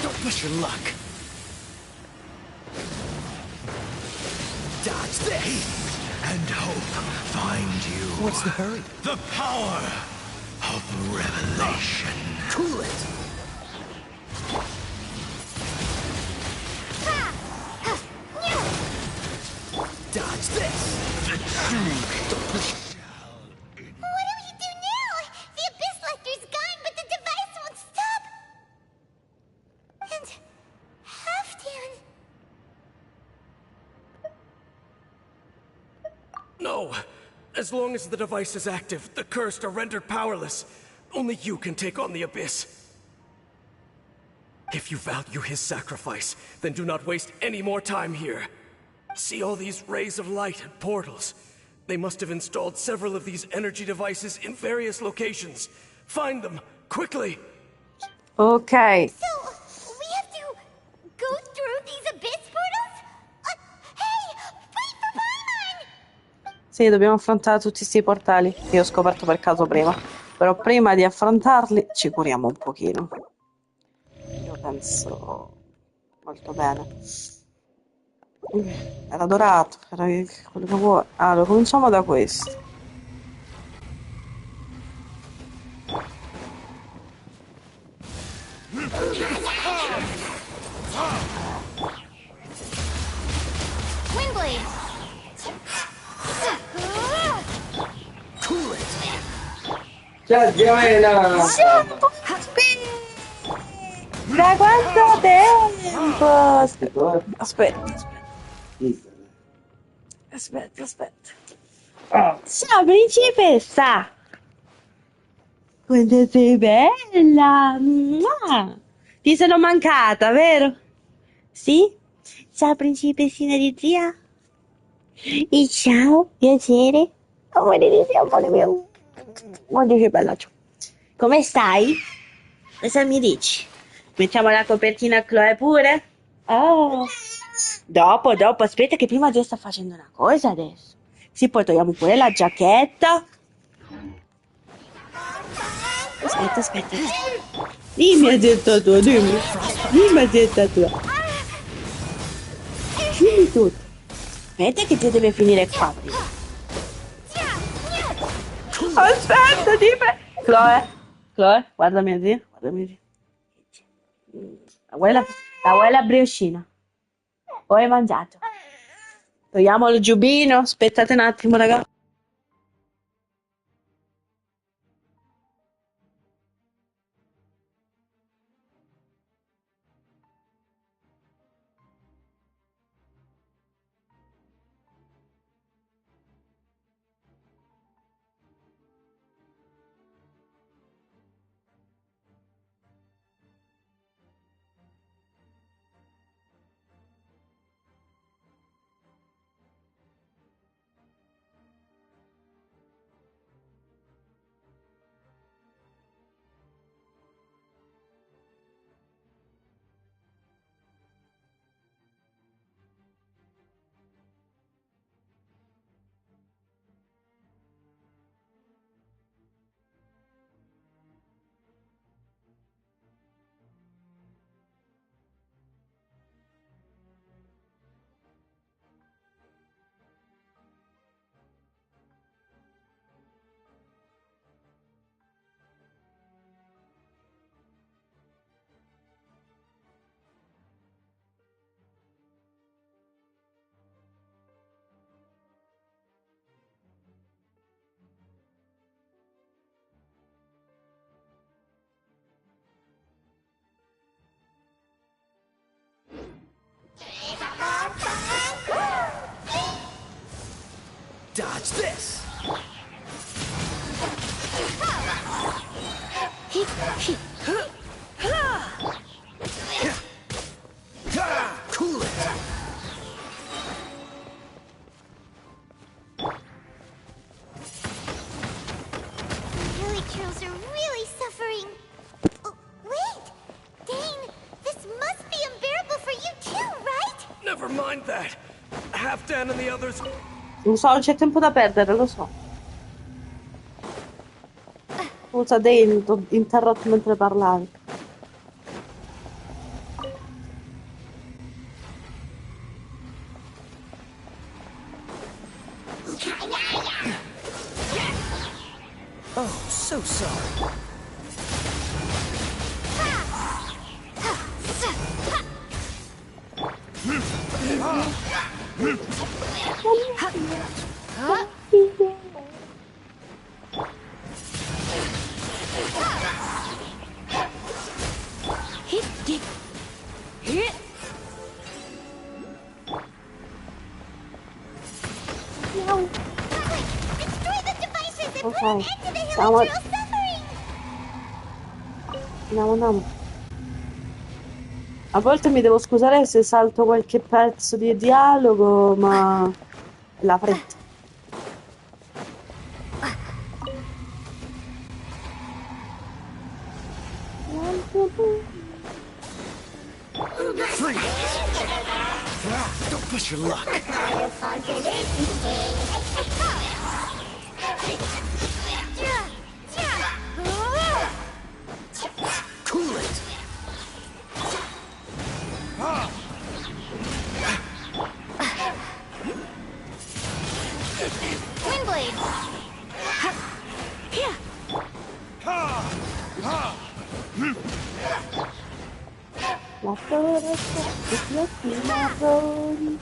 Don't push your luck. Dodge this. Peace and hope find you. What's the hurry? The power of revelation. Cool it. What's this? What do we do now? The Abyss Lecter's gone, but the device won't stop. And Halfdan. No! As long as the device is active, the cursed are rendered powerless. Only you can take on the Abyss. If you value his sacrifice, then do not waste any more time here. See all these rays of light and portals? They must have installed several of these energy devices in various locations. Find them, quickly! Ok. So, we have to go through these Abyss portals? Hey, wait for Paimon! Sì, dobbiamo affrontare tutti questi portali che ho scoperto per caso prima. Però prima di affrontarli ci curiamo un pochino. Io penso molto bene. Era dorato, era quello che vuoi. Allora, cominciamo da questo. Windblade! Cool it! Ciao Giovanna! Da quanto tempo? Aspetta. Ciao principessa! Quanto sei bella! Mua! Ti sono mancata, vero? Sì? Ciao principessina di zia! E ciao, piacere! Amore di zia, amore mio! Guarda che bella ciò! Come stai? Cosa mi dici? Mettiamo la copertina a Chloe pure? Oh! Dopo, aspetta che prima Dio sta facendo una cosa adesso. Sì, poi togliamo pure la giacchetta. Aspetta. Dimmi addirittura, dimmi. Dimmi addirittura. Dimmi tutto. Aspetta che ti deve finire qua prima. Aspetta, dimmi. Chloe, guardami zia. La vuoi la brioscina? Poi hai mangiato. Togliamo il giubbino. Aspettate un attimo, raga. Dodge this! Cool it! The Elytros are really suffering. Oh, wait! Dane, this must be unbearable for you too, right? Never mind that. Halfdan and the others... Lo so, non c'è tempo da perdere, lo so. Scusa, Dane, ti ho interrotto mentre parlavi. Oh, so sorry. Ok, siamo... Andiamo. A volte mi devo scusare se salto qualche pezzo di dialogo, ma... la fretta. Don't push your luck. Cool it. Windblade. La foresta e gli occhi marroni.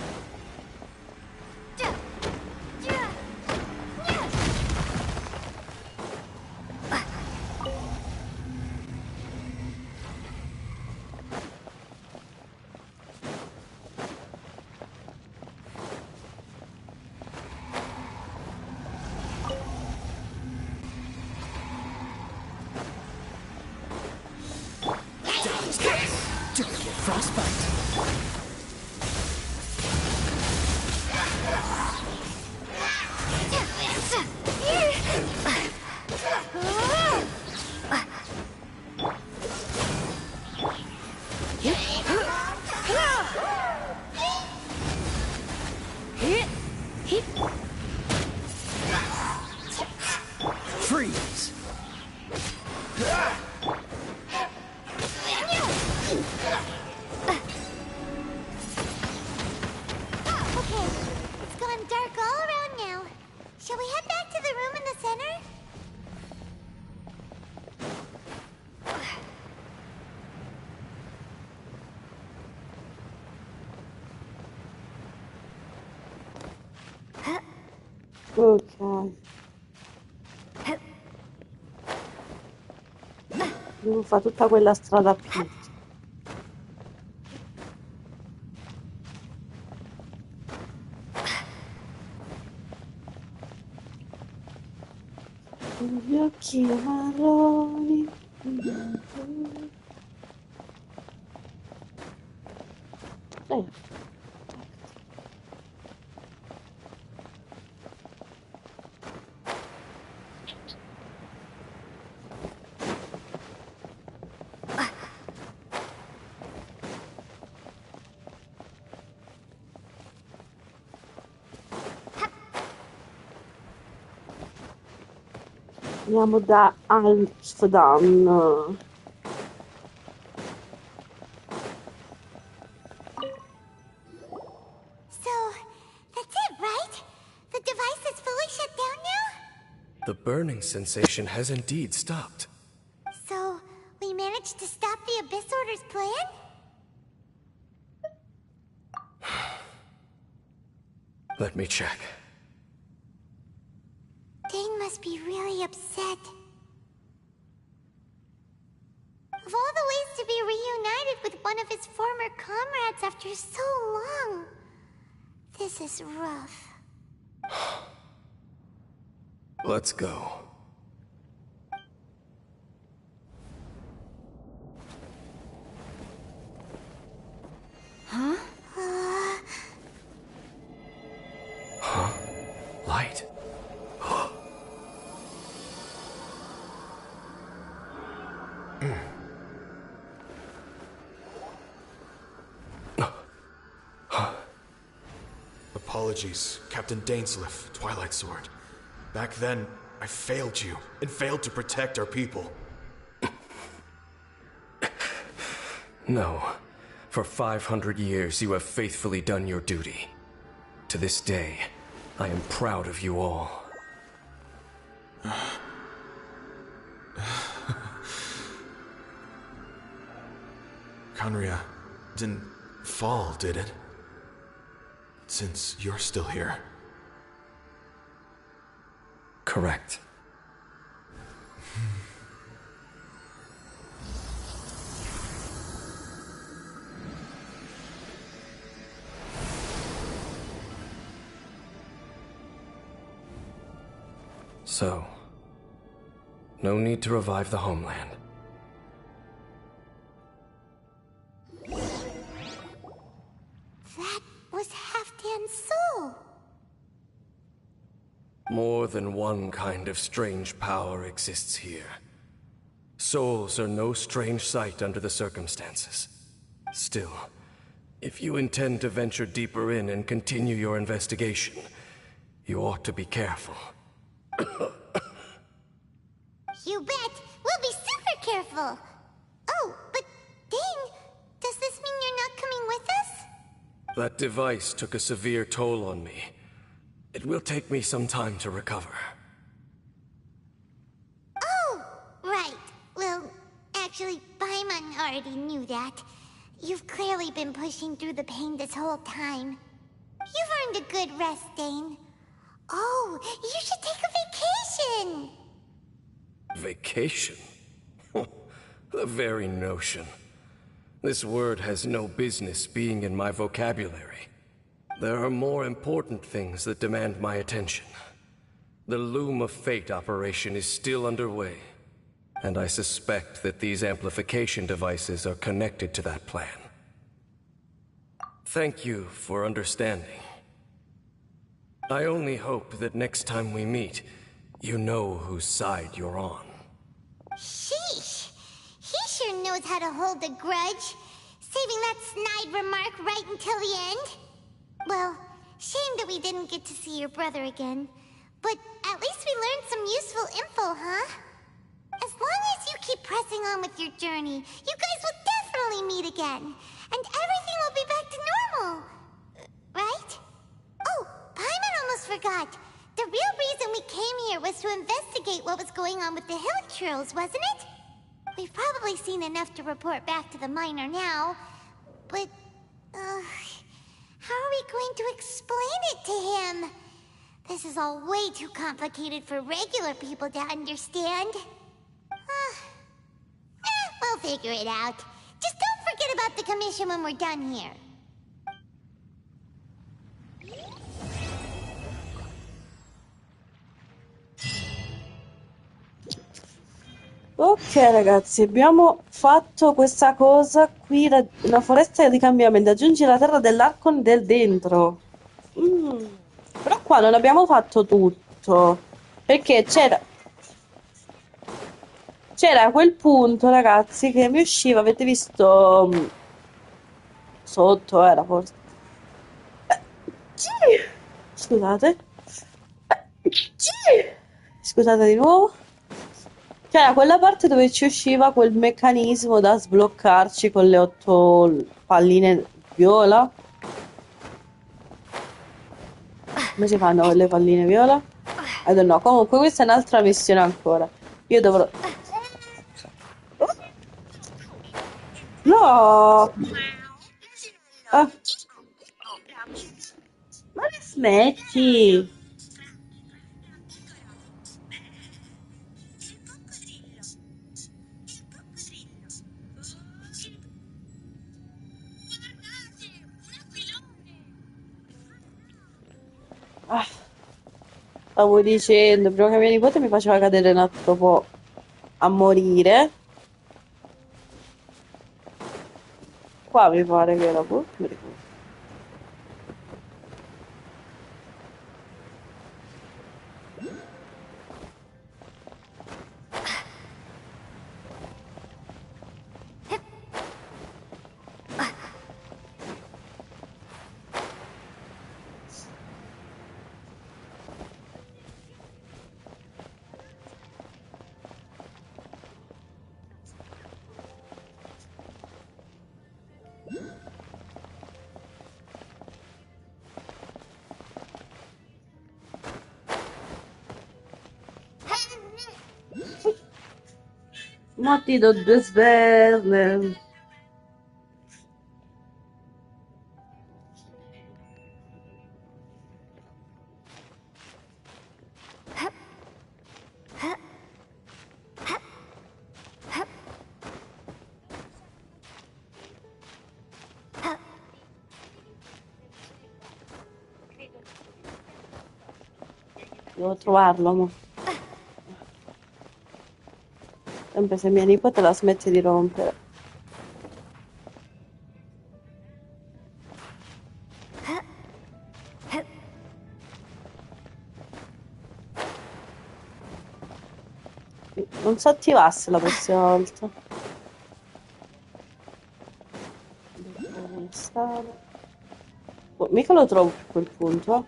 Don't get frostbite. Freeze. Okay, it's gone dark all around now. Shall we head back to the room in the center? Ok. Devo fare tutta quella strada più. Con gli occhi marroni. Andiamo da Amsterdam. So, that's it, right? The device is fully shut down now? The burning sensation has indeed stopped. So, we managed to stop the Abyss Order's plan? Let me check. Dane must be really upset. Of all the ways to be reunited with one of his former comrades after so long, this is rough. Let's go. Huh? Huh? Light. Apologies, Captain Dainsleif, Twilight Sword. Back then, I failed you, and failed to protect our people. No. For 500 years, you have faithfully done your duty. To this day, I am proud of you all. Conria didn't fall, did it? since you're still here. Correct. So, no need to revive the homeland. That was Halfdan's soul. More than one kind of strange power exists here. Souls are no strange sight under the circumstances. Still, if you intend to venture deeper in and continue your investigation, you ought to be careful. You bet! We'll be super careful! Oh, but Dane, does this mean you're not coming with us? That device took a severe toll on me. It will take me some time to recover. Oh, right. Well, actually, Paimon already knew that. You've clearly been pushing through the pain this whole time. You've earned a good rest, Dane. Oh, you should take a vacation! Vacation? The very notion. This word has no business being in my vocabulary. There are more important things that demand my attention. The Loom of Fate operation is still underway, and I suspect that these amplification devices are connected to that plan. Thank you for understanding. I only hope that next time we meet, you know whose side you're on. Sheesh! He sure knows how to hold a grudge, saving that snide remark right until the end. Well, shame that we didn't get to see your brother again, but at least we learned some useful info, huh? As long as you keep pressing on with your journey, you guys will definitely meet again, and everything will be back to normal. Right? Oh, Paimon almost forgot. The real reason we came here was to investigate what was going on with the hill trolls, wasn't it? We've probably seen enough to report back to the miner now, but, how are we going to explain it to him? This is all way too complicated for regular people to understand. We'll figure it out. Just don't forget about the commission when we're done here. Ok ragazzi, abbiamo fatto questa cosa qui, la foresta di cambiamento, aggiungi la terra dell'Arcon del dentro. Però qua non abbiamo fatto tutto, perché c'era quel punto ragazzi che mi usciva, avete visto sotto era forse. Scusate. Scusate di nuovo. C'era quella parte dove ci usciva quel meccanismo da sbloccarci con le 8 palline viola. Come si fanno con le palline viola? I don't know. Comunque questa è un'altra missione ancora. Io dovrò... No! Ah. Ma ne smetti? Ah, stavo dicendo, prima che mia nipote mi faceva cadere un altro po' a morire. Qua mi pare che era mi ricordo. Ma ti do 2 sberle. Devo trovarlo, mo. Sempre se mia nipote la smette di rompere. Non si attivasse la prossima volta. Devo stare. Oh, mica lo trovo più quel punto.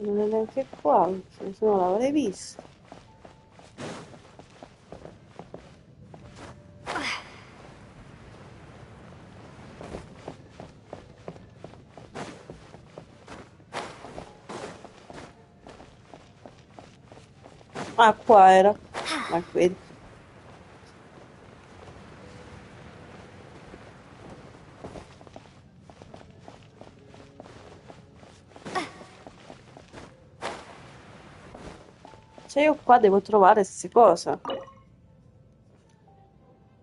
Non è neanche qua, se no l'avrei visto. Ah, qua era. Ma vedi. Cioè io qua devo trovare queste cose.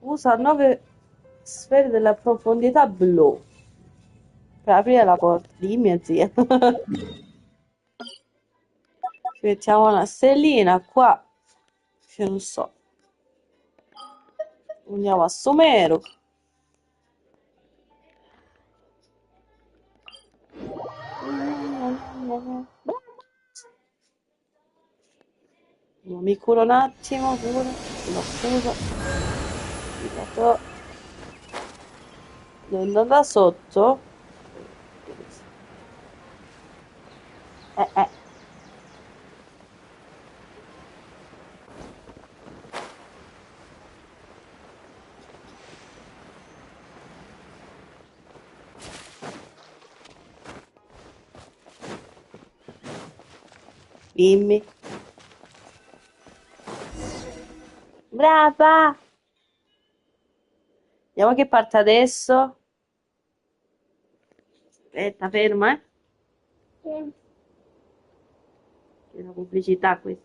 Usa 9 sfere della profondità blu per aprire la porta. Dimmi, zia. Ci mettiamo una stellina qua. Che non so. Andiamo a Sumeru. Mi curo un attimo pure. No, scusa. Devo andare da sotto. Eh. Dimmi. Brava! Vediamo che parte adesso. Aspetta, ferma, eh. C'è una pubblicità qui.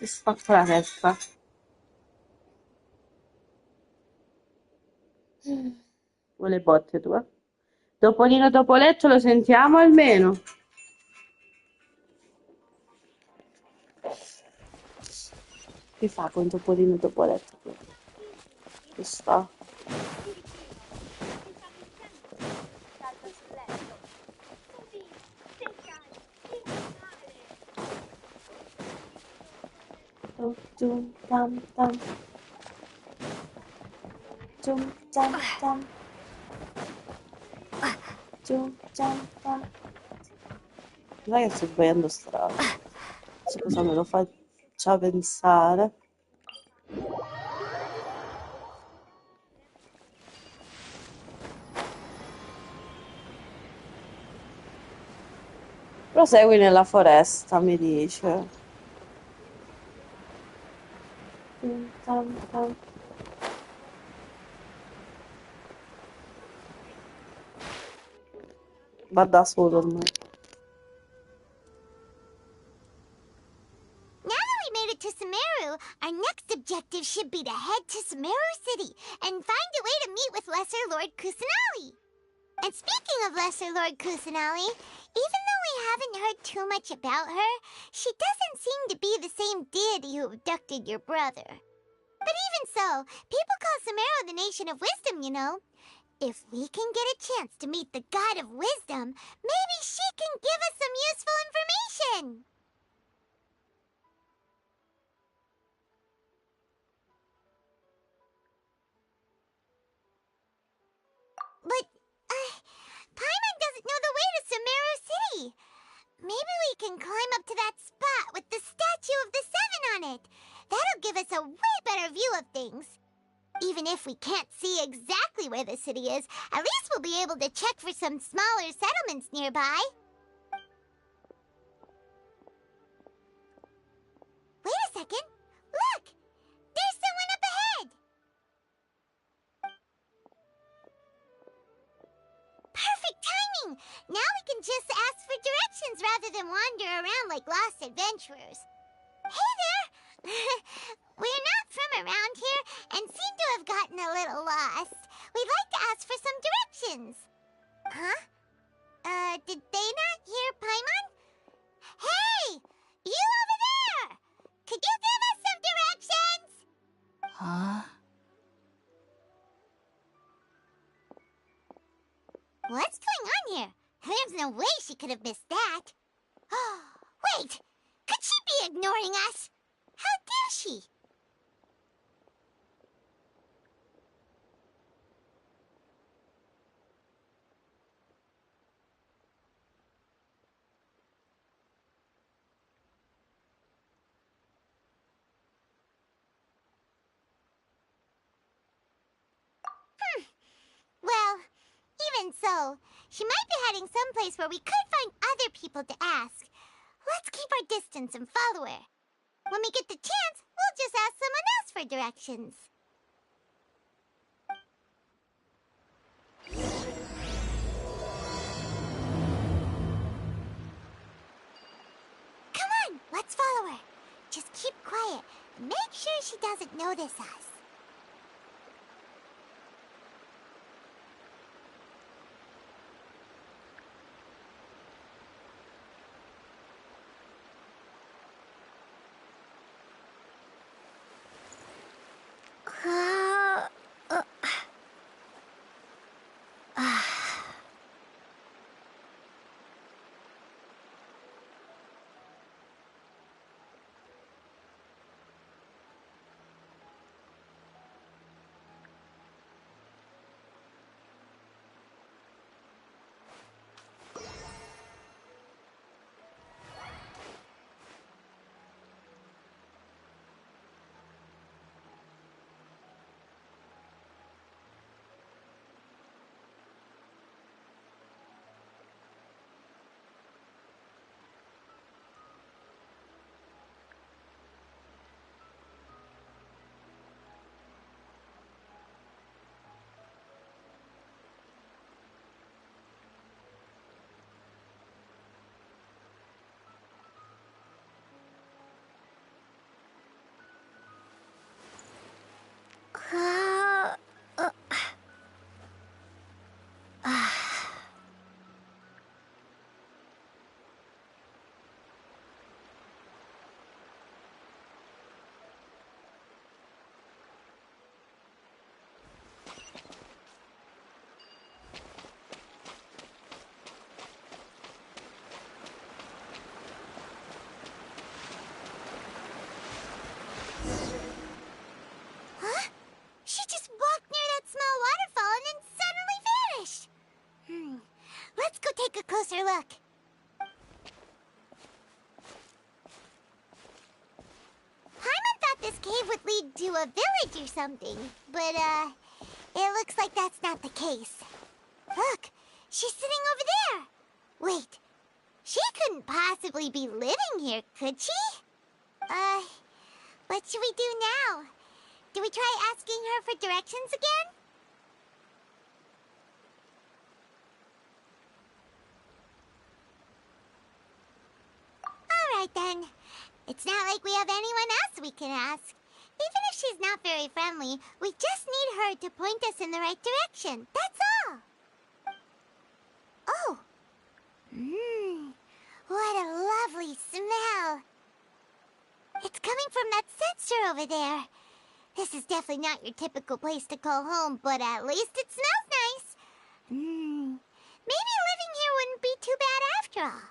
Mi spacco la testa. Vuole botte tu, eh? Topolino Topoletto lo sentiamo almeno. Che fa con Topolino Topoletto? Che sta? Tum tam tam. Tum tam tam. Tum tam tam. Non è che sto sbagliando strada. So cosa me lo faccia pensare. Prosegui nella foresta, mi dice. Tum tam tam. Va da solo ormai. Now that we made it to Sumeru, our next objective should be to head to Sumeru City and find a way to meet with Lesser Lord Kusanali. And speaking of Lesser Lord Kusanali, even though we haven't heard too much about her, she doesn't seem to be the same deity who abducted your brother. But even so, people call Sumeru the Nation of Wisdom, you know. If we can get a chance to meet the God of Wisdom, maybe she can give us some useful information. But, Paimon doesn't know the way to Sumeru City. Maybe we can climb up to that spot with the statue of the Seven on it. That'll give us a way better view of things. Even if we can't see exactly where the city is, at least we'll be able to check for some smaller settlements nearby. just ask for directions rather than wander around like lost adventurers. Hey there! We're not from around here and seem to have gotten a little lost. We'd like to ask for some directions. Huh? Did they not hear Paimon? Hey! You over there! Could you give us some directions? Huh? What's going on here? There's no way she could have missed that. Oh, wait! Could she be ignoring us? How dare she? Well, even so, she might be heading someplace where we could find other people to ask. Let's keep our distance and follow her. When we get the chance, we'll just ask someone else for directions. Come on, let's follow her. Just keep quiet and make sure she doesn't notice us. She just walked near that small waterfall and then suddenly vanished. Let's go take a closer look. Paimon thought this cave would lead to a village or something, but, it looks like that's not the case. Look, she's sitting over there. Wait, she couldn't possibly be living here, could she? What should we do now? Do we try asking her for directions again? Alright then. It's not like we have anyone else we can ask. Even if she's not very friendly, we just need her to point us in the right direction. That's all. Oh. What a lovely smell. It's coming from that sensor over there. This is definitely not your typical place to call home, but at least it smells nice. Maybe living here wouldn't be too bad after all.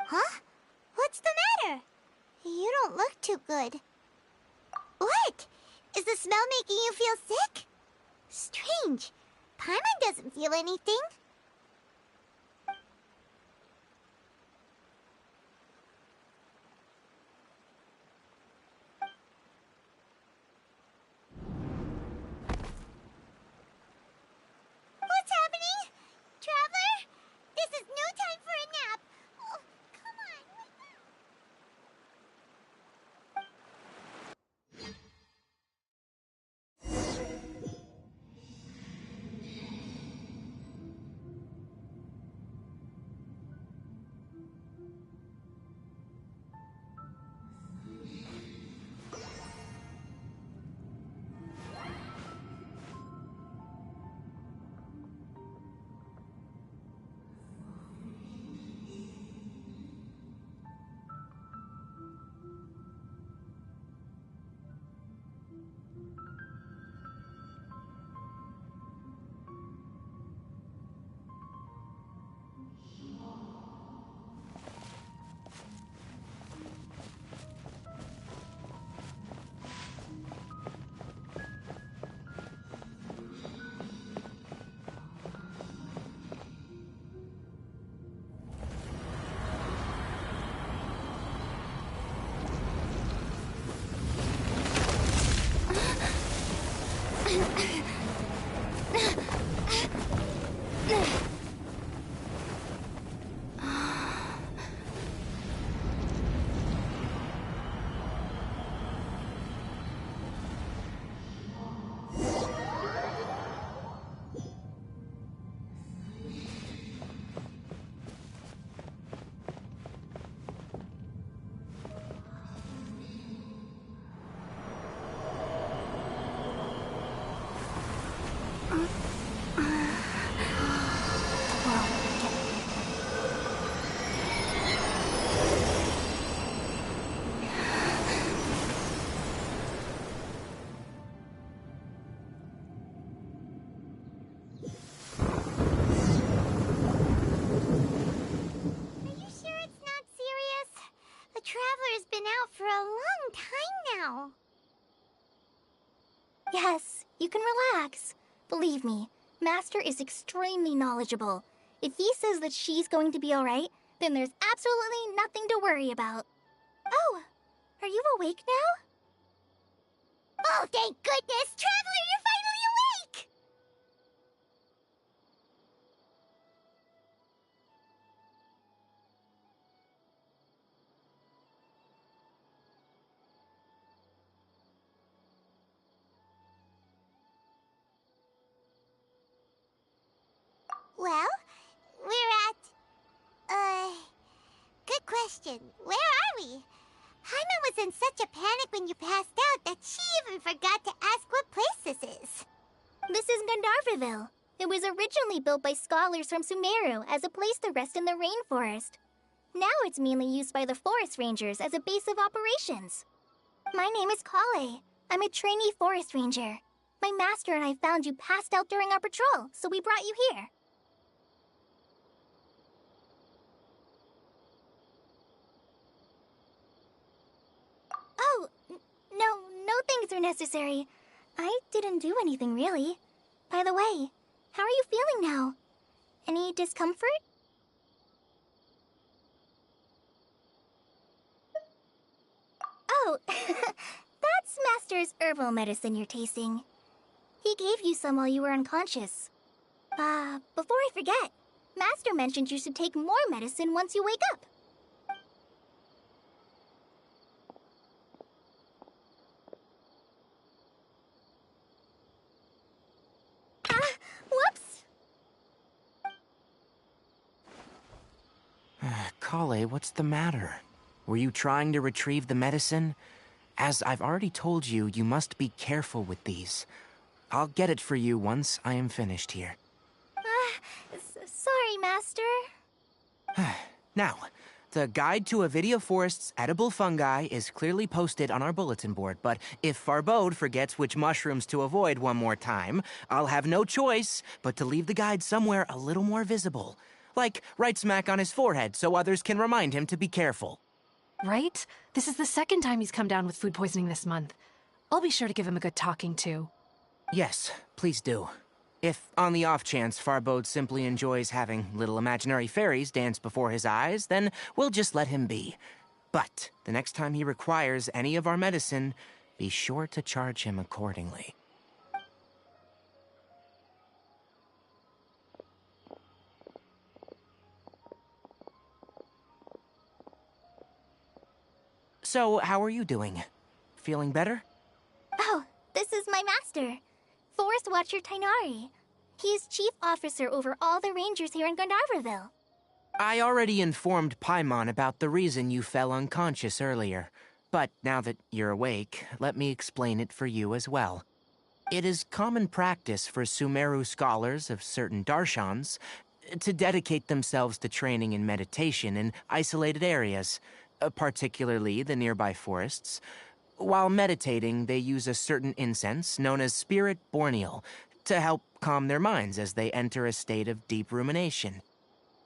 Huh? What's the matter? You don't look too good. What? Is the smell making you feel sick? Strange. Paimon doesn't feel anything. What's happening? Traveler? This is no time for a nap. Oh, come on. Traveler's been out for a long time now. Yes, you can relax. Believe me, Master is extremely knowledgeable. If he says that she's going to be alright, then there's absolutely nothing to worry about. Oh, are you awake now? Oh, thank goodness! Traveler, you're finally awake! Well, we're at... Good question. Where are we? Jaime was in such a panic when you passed out that she even forgot to ask what place this is. This is Gandharvaville. It was originally built by scholars from Sumeru as a place to rest in the rainforest. Now it's mainly used by the forest rangers as a base of operations. My name is Kale. I'm a trainee forest ranger. My master and I found you passed out during our patrol, so we brought you here. Oh, no things are necessary. I didn't do anything, really. By the way, how are you feeling now? Any discomfort? Oh, that's Master's herbal medicine you're tasting. He gave you some while you were unconscious. Before I forget, Master mentioned you should take more medicine once you wake up. Whoops! Kale, what's the matter? Were you trying to retrieve the medicine? As I've already told you, you must be careful with these. I'll get it for you once I am finished here. Sorry, Master. Now, the guide to Obiettivo Forest's edible fungi is clearly posted on our bulletin board, but if Farbode forgets which mushrooms to avoid one more time, I'll have no choice but to leave the guide somewhere a little more visible. Like right smack on his forehead so others can remind him to be careful. Right? This is the second time he's come down with food poisoning this month. I'll be sure to give him a good talking to. Yes, please do. If, on the off chance, Farbode simply enjoys having little imaginary fairies dance before his eyes, then we'll just let him be. But the next time he requires any of our medicine, be sure to charge him accordingly. So, how are you doing? Feeling better? Oh, this is my master, Forest Watcher Tainari. He is chief officer over all the rangers here in Gandharvaville. I already informed Paimon about the reason you fell unconscious earlier. But now that you're awake, let me explain it for you as well. It is common practice for Sumeru scholars of certain darshans to dedicate themselves to training in meditation in isolated areas, particularly the nearby forests. While meditating, they use a certain incense known as Spirit Borneal to help calm their minds as they enter a state of deep rumination.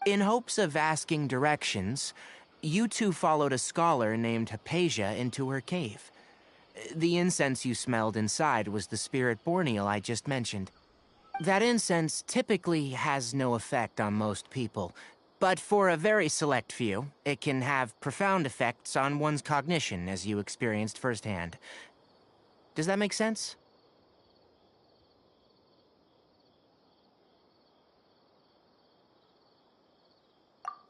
In hopes of asking directions, you two followed a scholar named Hypatia into her cave. The incense you smelled inside was the Spirit Borneal I just mentioned. That incense typically has no effect on most people, but for a very select few, it can have profound effects on one's cognition, as you experienced firsthand. Does that make sense?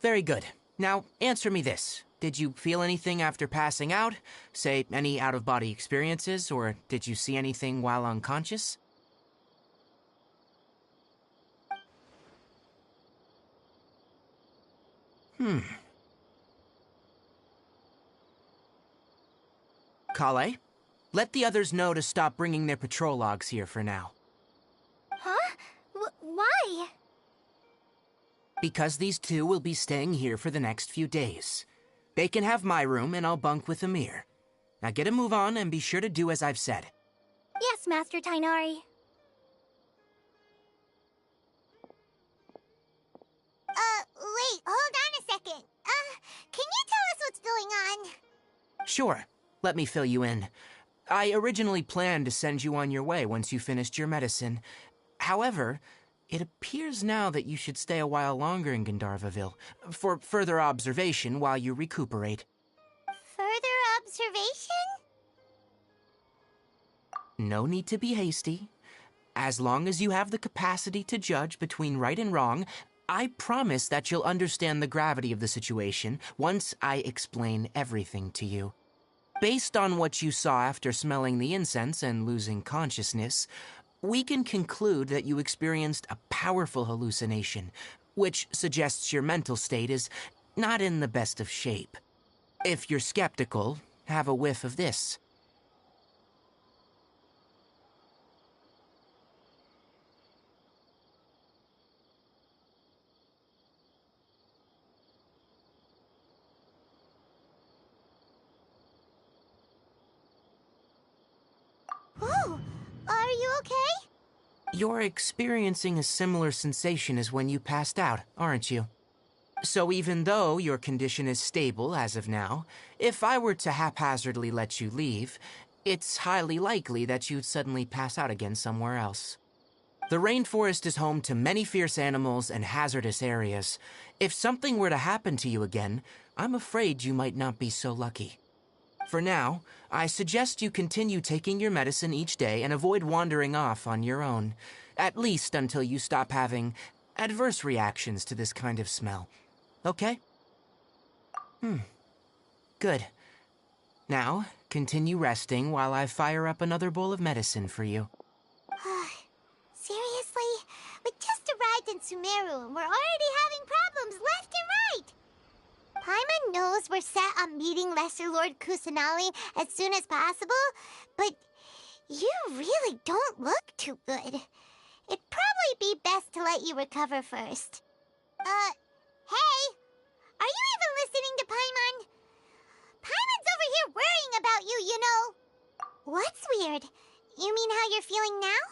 Very good. Now, answer me this. Did you feel anything after passing out? Say, any out-of-body experiences, or did you see anything while unconscious? Kale, let the others know to stop bringing their patrol logs here for now. Huh? Why? Because these two will be staying here for the next few days. They can have my room, and I'll bunk with Amir. Now get a move on, and be sure to do as I've said. Yes, Master Tainari. Wait, hold on a second. Can you tell us what's going on? Sure. Let me fill you in. I originally planned to send you on your way once you finished your medicine. However, it appears now that you should stay a while longer in Gandharvaville for further observation while you recuperate. Further observation? No need to be hasty. As long as you have the capacity to judge between right and wrong, I promise that you'll understand the gravity of the situation once I explain everything to you. Based on what you saw after smelling the incense and losing consciousness, we can conclude that you experienced a powerful hallucination, which suggests your mental state is not in the best of shape. If you're skeptical, have a whiff of this. Whoa! Are you okay? You're experiencing a similar sensation as when you passed out, aren't you? So even though your condition is stable as of now, if I were to haphazardly let you leave, it's highly likely that you'd suddenly pass out again somewhere else. The rainforest is home to many fierce animals and hazardous areas. If something were to happen to you again, I'm afraid you might not be so lucky. For now, I suggest you continue taking your medicine each day and avoid wandering off on your own, at least until you stop having adverse reactions to this kind of smell. Okay? Good. Now, continue resting while I fire up another bowl of medicine for you. Seriously? We just arrived in Sumeru and we're already having problems left and right! Paimon knows we're set on meeting Lesser Lord Kusanali as soon as possible, but you really don't look too good. It'd probably be best to let you recover first. Hey! Are you even listening to Paimon? Paimon's over here worrying about you, you know. What's weird? You mean how you're feeling now?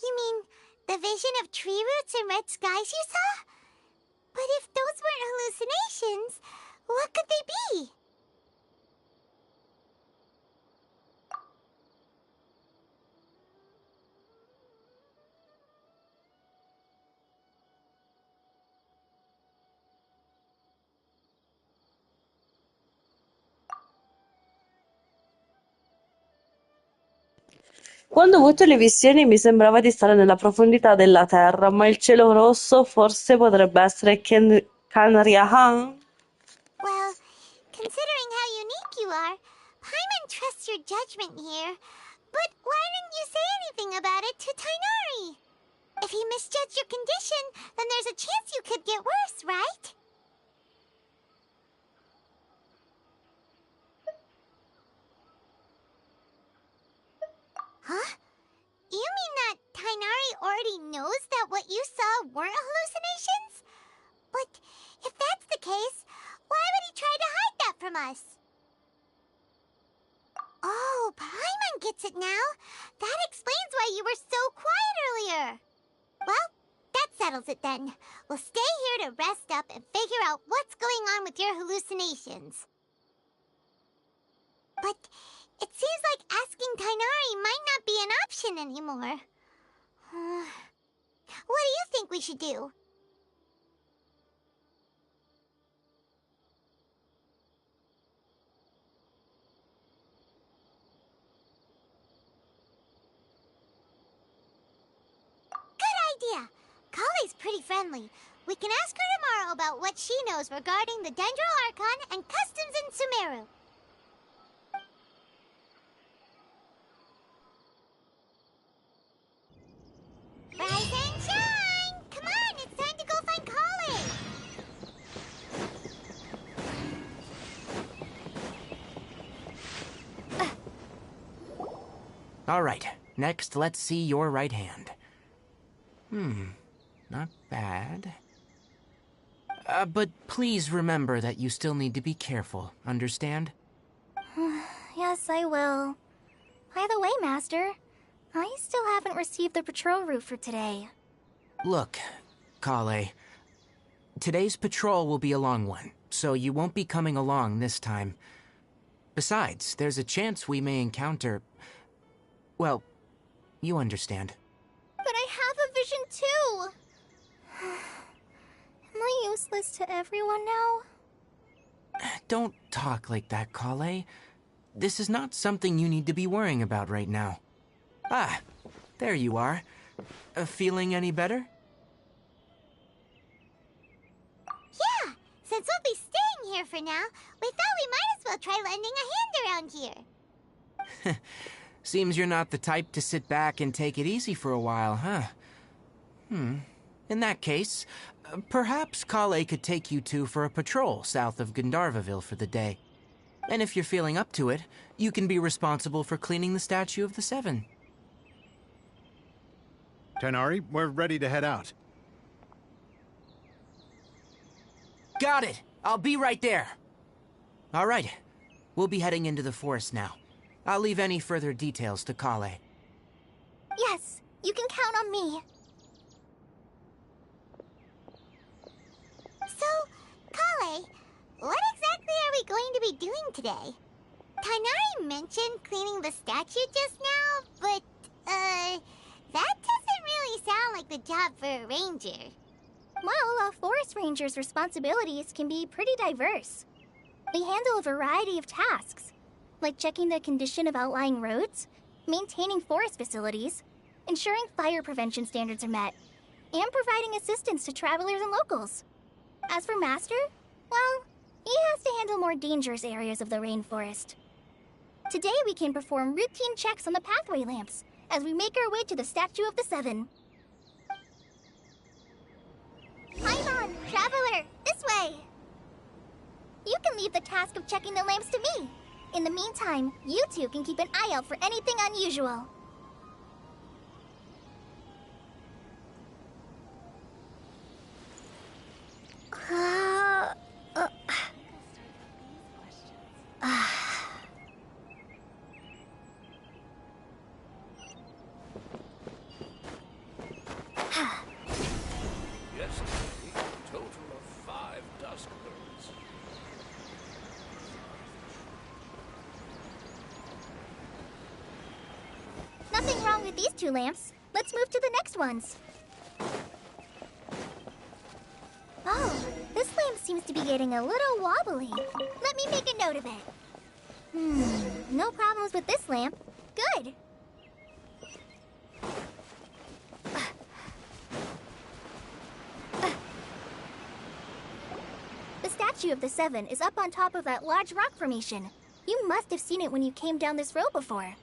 You mean the vision of tree roots and red skies you saw? But if those weren't hallucinations, what could they be? Quando ho avuto le visioni mi sembrava di stare nella profondità della terra, ma il cielo rosso forse potrebbe essere Kanriahan? Well, considering how unique you are, Paimon trusts your judgment here. But why didn't you say anything about it to Tainari? If he misjudged your condition, then there's a chance you could get worse, right? Huh? You mean that Tainari already knows that what you saw weren't hallucinations? But if that's the case, why would he try to hide that from us? Oh, Paimon gets it now. That explains why you were so quiet earlier. Well, that settles it then. We'll stay here to rest up and figure out what's going on with your hallucinations. But it seems like asking Tainari might not be an option anymore. What do you think we should do? pretty friendly. We can ask her tomorrow about what she knows regarding the Dendro Archon and customs in Sumeru. Rise and shine! Come on, it's time to go find Kale! All right, next let's see your right hand. Not bad. But please remember that you still need to be careful, understand? Yes, I will. By the way, Master, I still haven't received the patrol route for today. Look, Kale, today's patrol will be a long one, so you won't be coming along this time. Besides, there's a chance we may encounter... Well, you understand. But I have a vision too! Am I useless to everyone now? Don't talk like that, Kale. This is not something you need to be worrying about right now. Ah, there you are. Feeling any better? Yeah, since we'll be staying here for now, we thought we might as well try lending a hand around here. Seems you're not the type to sit back and take it easy for a while, huh? In that case, perhaps Kale could take you two for a patrol south of Gandharvaville for the day. And if you're feeling up to it, you can be responsible for cleaning the Statue of the Seven. Tighnari, we're ready to head out. Got it! I'll be right there! All right, we'll be heading into the forest now. I'll leave any further details to Kale. Yes, you can count on me. So, Kale, what exactly are we going to be doing today? Tighnari mentioned cleaning the statue just now, but, that doesn't really sound like the job for a ranger. Well, a forest ranger's responsibilities can be pretty diverse. They handle a variety of tasks, like checking the condition of outlying roads, maintaining forest facilities, ensuring fire prevention standards are met, and providing assistance to travelers and locals. As for Master, well, he has to handle more dangerous areas of the rainforest. Today we can perform routine checks on the pathway lamps as we make our way to the Statue of the Seven. Paimon, traveler, this way! You can leave the task of checking the lamps to me. In the meantime, you two can keep an eye out for anything unusual. Yesterday, a total of 5 dusk birds. Nothing wrong with these 2 lamps. Let's move to the next ones. Oh, this lamp seems to be getting a little wobbly. Let me make a note of it. No problems with this lamp. Good. The Statue of the Seven is up on top of that large rock formation. You must have seen it when you came down this road before.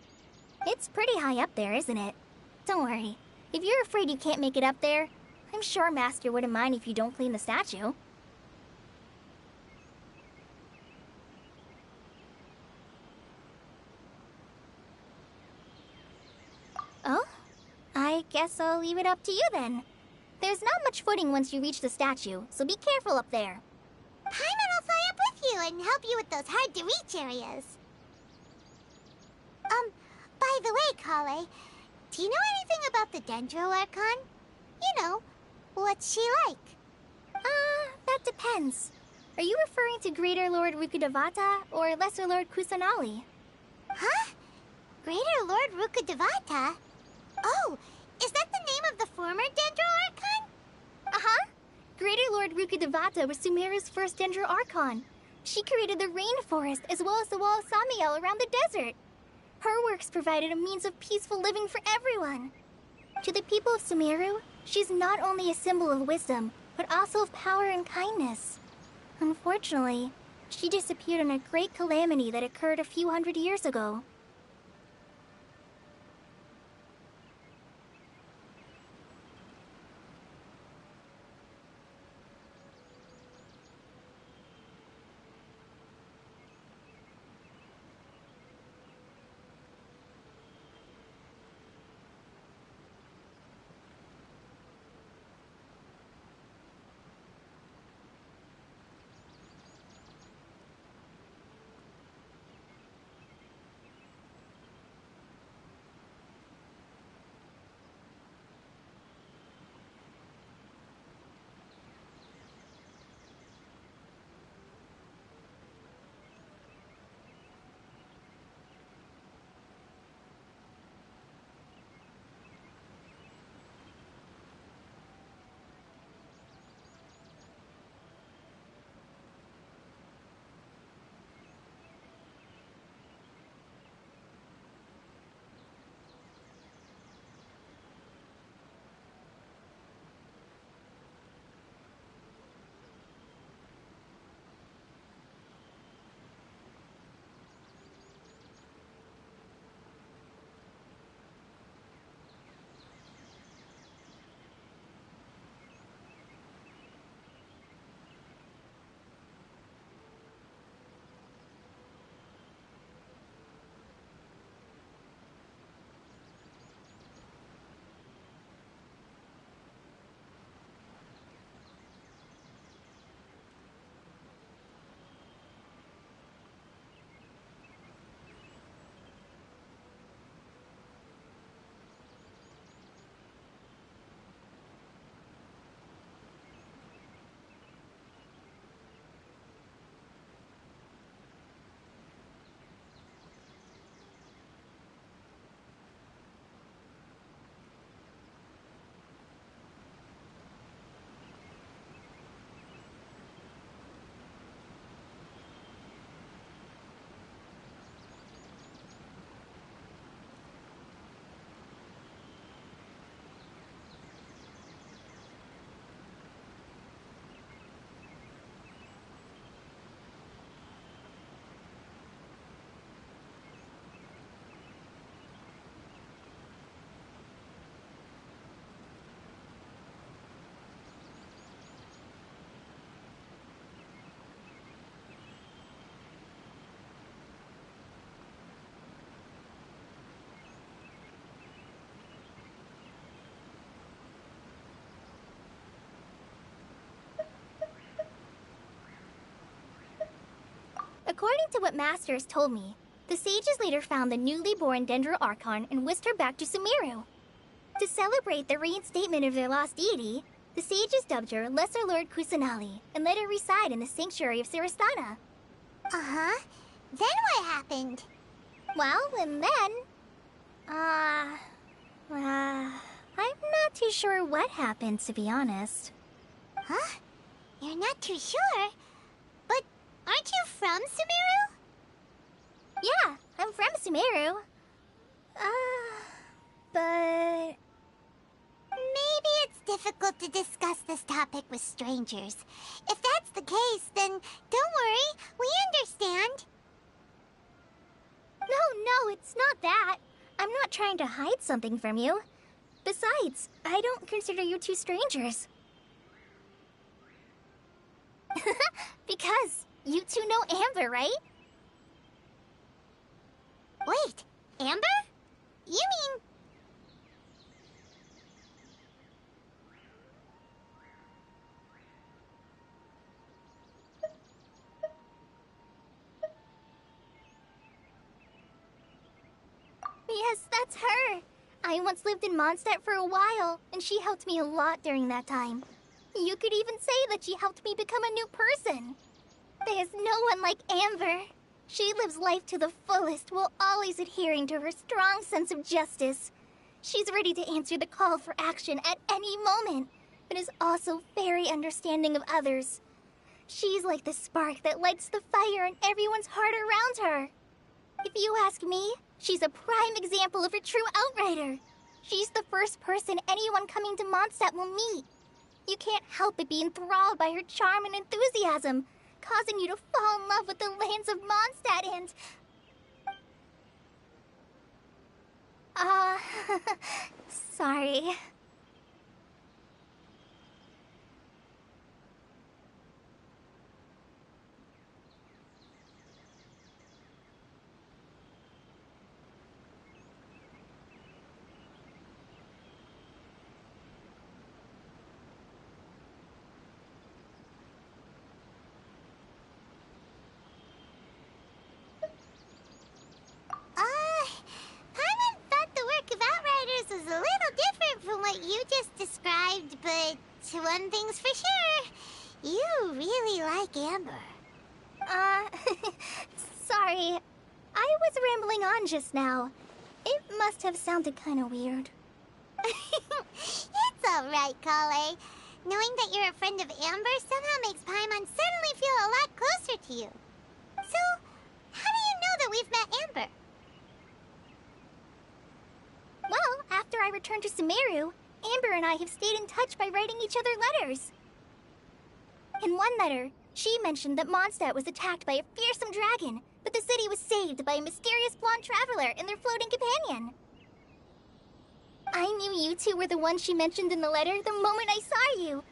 It's pretty high up there, isn't it? Don't worry. If you're afraid you can't make it up there, I'm sure Master wouldn't mind if you don't clean the statue. Oh? I guess I'll leave it up to you then. There's not much footing once you reach the statue, so be careful up there. Paimon will fly up with you and help you with those hard-to-reach areas. By the way, Kale, do you know anything about the Dendro Archon? You know, what's she like? That depends. Are you referring to Greater Lord Rukkhadevata or Lesser Lord Kusanali? Huh? Greater Lord Rukkhadevata? Oh, is that the name of the former Dendro Archon? Uh-huh. Greater Lord Rukkhadevata was Sumeru's first Dendro Archon. She created the rainforest as well as the wall of Samiel around the desert. Her works provided a means of peaceful living for everyone. To the people of Sumeru, She's not only a symbol of wisdom, but also of power and kindness. Unfortunately, she disappeared in a great calamity that occurred a few hundred years ago. According to what Masters told me, the sages later found the newly born Dendro Archon and whisked her back to Sumeru. To celebrate the reinstatement of their lost deity, the sages dubbed her Lesser Lord Kusanali and let her reside in the sanctuary of Sarastana. Uh-huh. Then what happened? Well, and then... I'm not too sure what happened, to be honest. Huh? You're not too sure? But aren't you from Sumeru? Yeah, I'm from Sumeru. But... Maybe it's difficult to discuss this topic with strangers. If that's the case, then don't worry, we understand. No, it's not that. I'm not trying to hide something from you. Besides, I don't consider you two strangers. Because you two know Amber, right? Wait, Amber? You mean... Yes, that's her. I once lived in Mondstadt for a while, and she helped me a lot during that time. You could even say that she helped me become a new person. There's no one like Amber. She lives life to the fullest while always adhering to her strong sense of justice. She's ready to answer the call for action at any moment, but is also very understanding of others. She's like the spark that lights the fire in everyone's heart around her. If you ask me, she's a prime example of a true outrider. She's the first person anyone coming to Mondstadt will meet. You can't help but be enthralled by her charm and enthusiasm, causing you to fall in love with the lands of Mondstadt and... sorry. Paimon thought the work of Outriders was a little different from what you just described, but one thing's for sure. You really like Amber. Sorry. I was rambling on just now. It must have sounded kind of weird. It's alright, Kale. Knowing that you're a friend of Amber somehow makes Paimon suddenly feel a lot closer to you. So, how do you know that we've met Amber? Well, after I returned to Sumeru, Amber and I have stayed in touch by writing each other letters. In one letter, she mentioned that Mondstadt was attacked by a fearsome dragon, but the city was saved by a mysterious blonde traveler and their floating companion. I knew you two were the ones she mentioned in the letter the moment I saw you.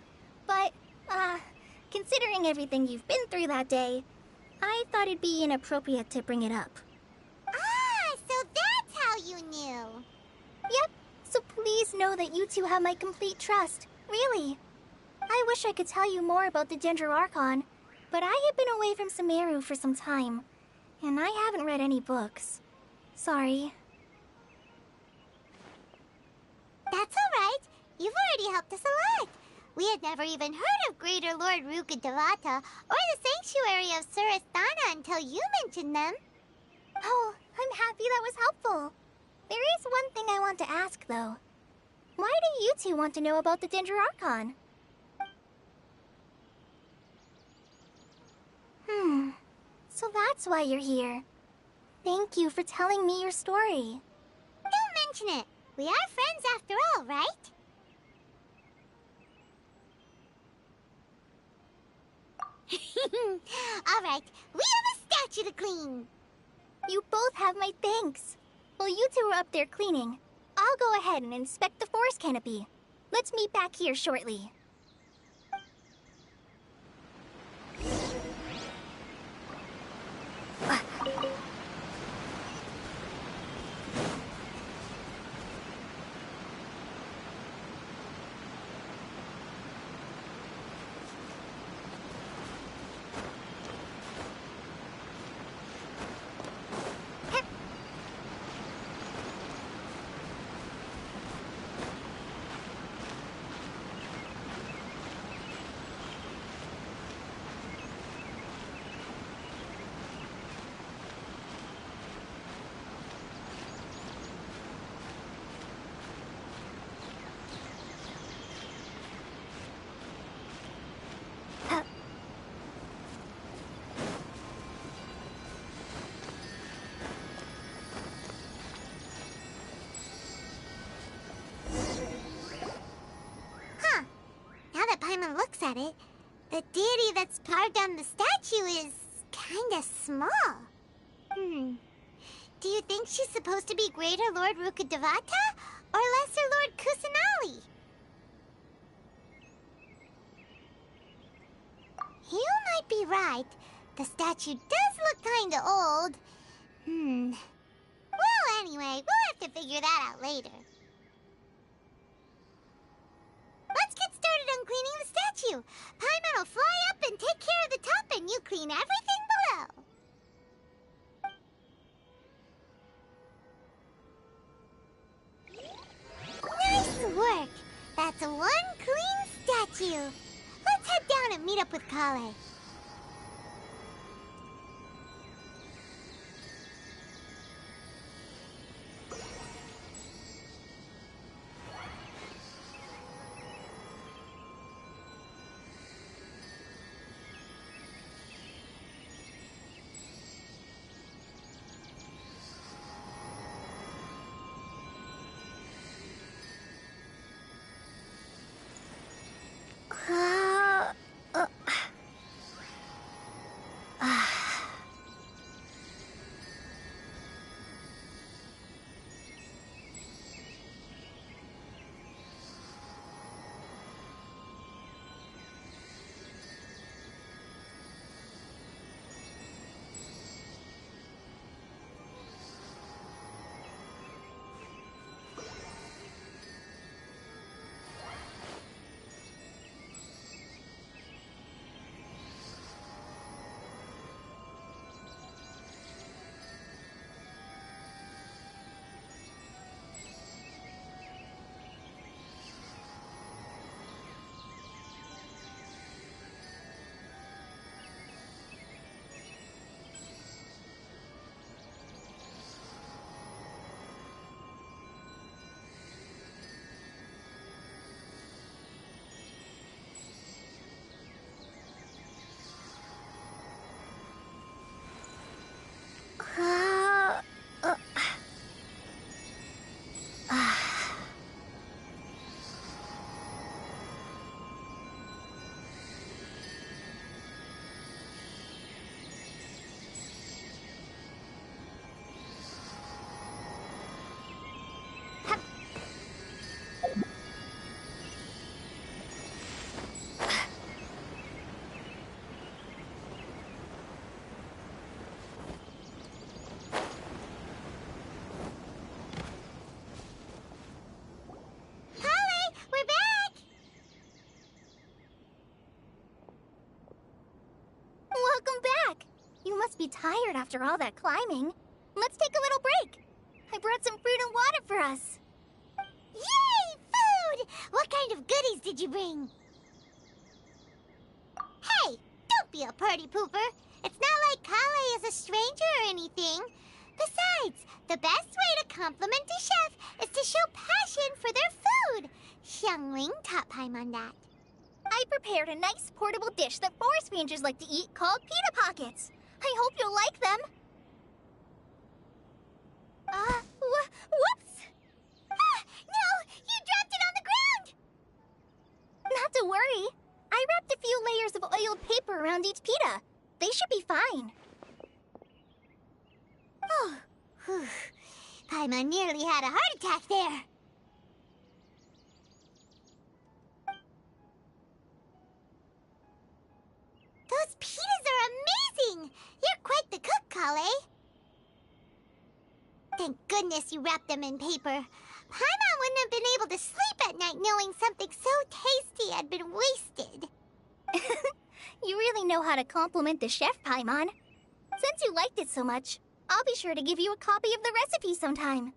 But, considering everything you've been through that day, I thought it'd be inappropriate to bring it up. Ah, so that's how you knew. Yep, so please know that you two have my complete trust. Really. I wish I could tell you more about the Dendro Archon, but I have been away from Sumeru for some time, and I haven't read any books. Sorry. That's alright. You've already helped us a lot. We had never even heard of Greater Lord Ruka Devata or the Sanctuary of Surasthana until you mentioned them. Oh, I'm happy that was helpful. There is one thing I want to ask, though. Why do you two want to know about the Dendro Archon? So that's why you're here. Thank you for telling me your story. Don't mention it. We are friends after all, right? Alright, we have a statue to clean. You both have my thanks. While you two are up there cleaning, I'll go ahead and inspect the forest canopy. Let's meet back here shortly. Now that Paimon looks at it, the deity that's carved on the statue is kinda small. Do you think she's supposed to be Greater Lord Ruka Devata or Lesser Lord Kusanali? You might be right. The statue does look kinda old. Well, anyway, we'll have to figure that out later. Let's get started on cleaning the statue. Paimon will fly up and take care of the top, and you clean everything below. Nice work. That's one clean statue. Let's head down and meet up with Kale. Welcome back! You must be tired after all that climbing. Let's take a little break. I brought some fruit and water for us. Yay! Food! What kind of goodies did you bring? Hey! Don't be a party pooper. It's not like Kale is a stranger or anything. Besides, the best way to compliment a chef is to show passion for their food. Xiangling taught Paimon that. I prepared a nice portable dish that forest rangers like to eat called pita pockets. I hope you'll like them. Whoops! Ah, no! You dropped it on the ground! Not to worry. I wrapped a few layers of oiled paper around each pita. They should be fine. Oh, whew. Paimon nearly had a heart attack there. Those pitas are amazing! You're quite the cook, Kale. Thank goodness you wrapped them in paper. Paimon wouldn't have been able to sleep at night knowing something so tasty had been wasted. You really know how to compliment the chef, Paimon. Since you liked it so much, I'll be sure to give you a copy of the recipe sometime.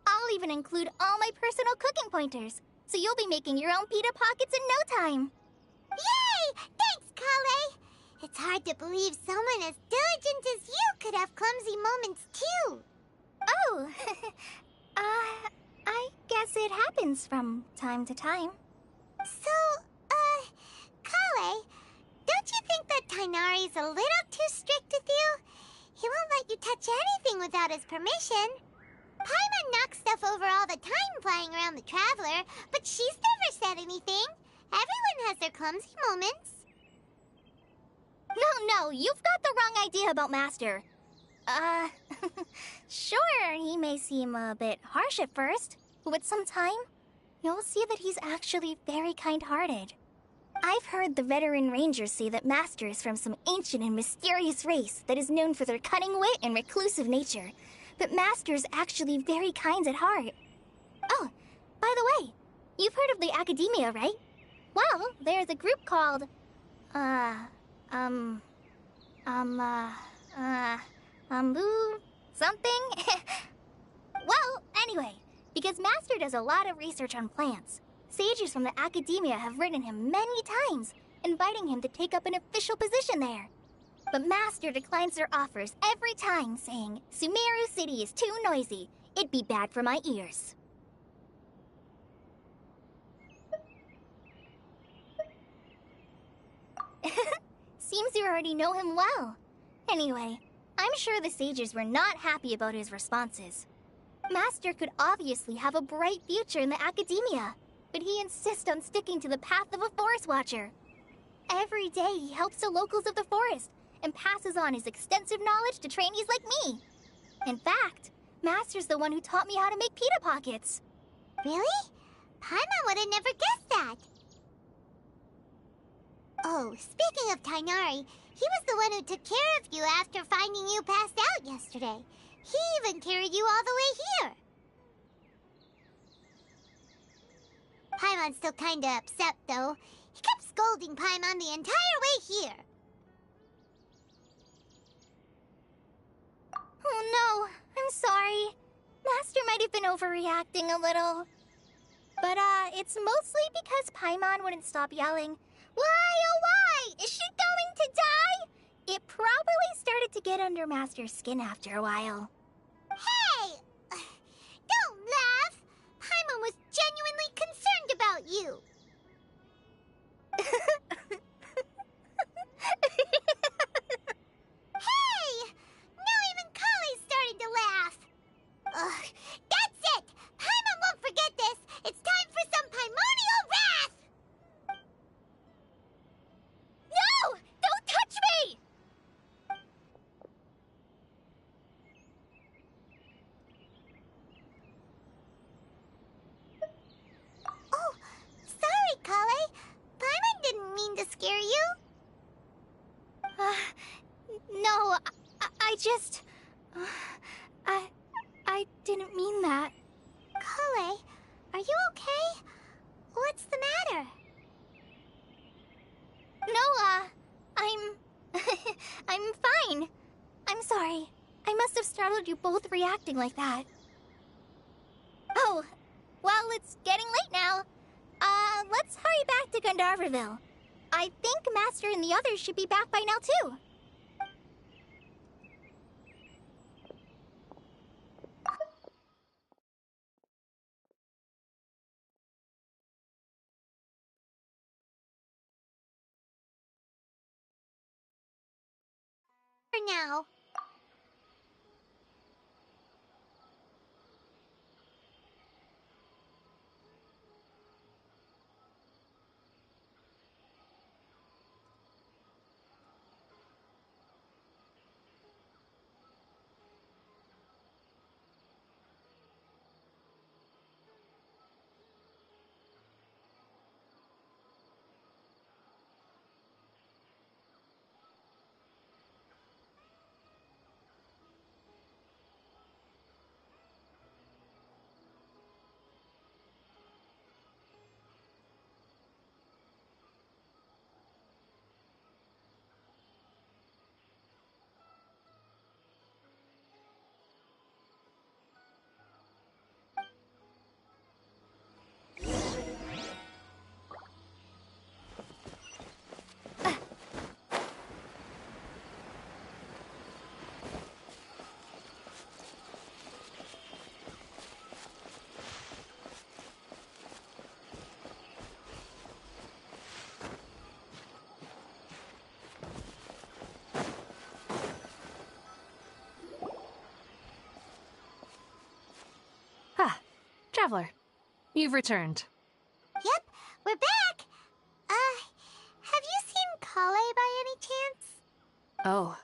I'll even include all my personal cooking pointers, so you'll be making your own pita pockets in no time. Yay! Thanks, Kale! It's hard to believe someone as diligent as you could have clumsy moments, too. Oh, I guess it happens from time to time. So, Kale, don't you think that Tainari's a little too strict with you? He won't let you touch anything without his permission. Paimon knocks stuff over all the time flying around the Traveler, but she's never said anything. Everyone has their clumsy moments. No, you've got the wrong idea about Master. Sure, he may seem a bit harsh at first, but with some time, you'll see that he's actually very kind-hearted. I've heard the veteran rangers say that Master is from some ancient and mysterious race that is known for their cunning wit and reclusive nature, but Master's actually very kind at heart. Oh, by the way, you've heard of the Academia, right? Well, there's a group called, something? Well, anyway, because Master does a lot of research on plants, sages from the Academia have written him many times, inviting him to take up an official position there. But Master declines their offers every time, saying, Sumeru City is too noisy. It'd be bad for my ears. Seems you already know him well. Anyway, I'm sure the sages were not happy about his responses. Master could obviously have a bright future in the Academia, but he insists on sticking to the path of a forest watcher. Every day he helps the locals of the forest and passes on his extensive knowledge to trainees like me. In fact, Master's the one who taught me how to make pita pockets. Really? Paimon would have never guessed that. Oh, speaking of Tainari, he was the one who took care of you after finding you passed out yesterday. He even carried you all the way here. Paimon's still kinda upset, though. He kept scolding Paimon the entire way here. Oh no, I'm sorry. Master might have been overreacting a little. But, it's mostly because Paimon wouldn't stop yelling, Why, oh why? Is she going to die? It probably started to get under Master's skin after a while. Hey! Don't laugh! Paimon was genuinely concerned about you. Hey! Now even Kale's I didn't mean that. Kale, are you okay? What's the matter? No, I'm fine. I'm sorry. I must have startled you both reacting like that. Oh, well, it's getting late now. Let's hurry back to Gandharville. I think Master and the others should be back by now, too. For now. Traveler, you've returned. Yep, we're back. Have you seen Kale by any chance? Oh,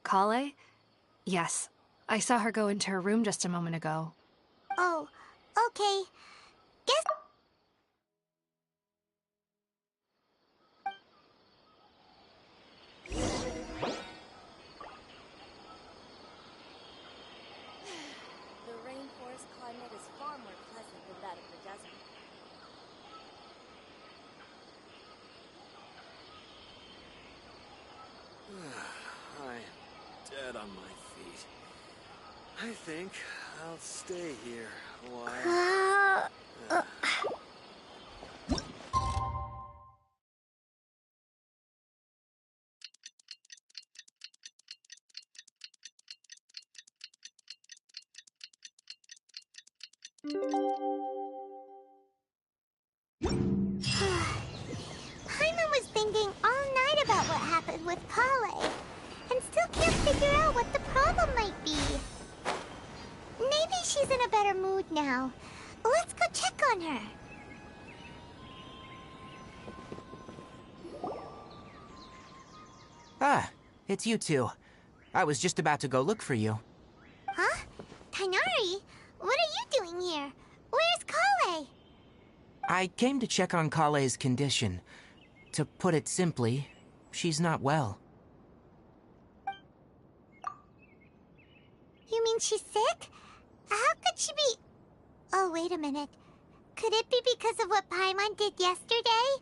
Kale? Yes, I saw her go into her room just a moment ago. Oh, okay. Guess... The rainforest climate is far more pleasant than that of the desert. I'm dead on my feet. I think I'll stay here a while. Paimon was thinking all night about what happened with Kale, and still can't figure out what the problem might be. Maybe she's in a better mood now. Let's go check on her. Ah, it's you two. I was just about to go look for you. Huh? Tighnari? What are you doing here? Where's Kale? I came to check on Kale's condition. To put it simply, she's not well. You mean she's sick? How could she be... Oh, wait a minute. Could it be because of what Paimon did yesterday?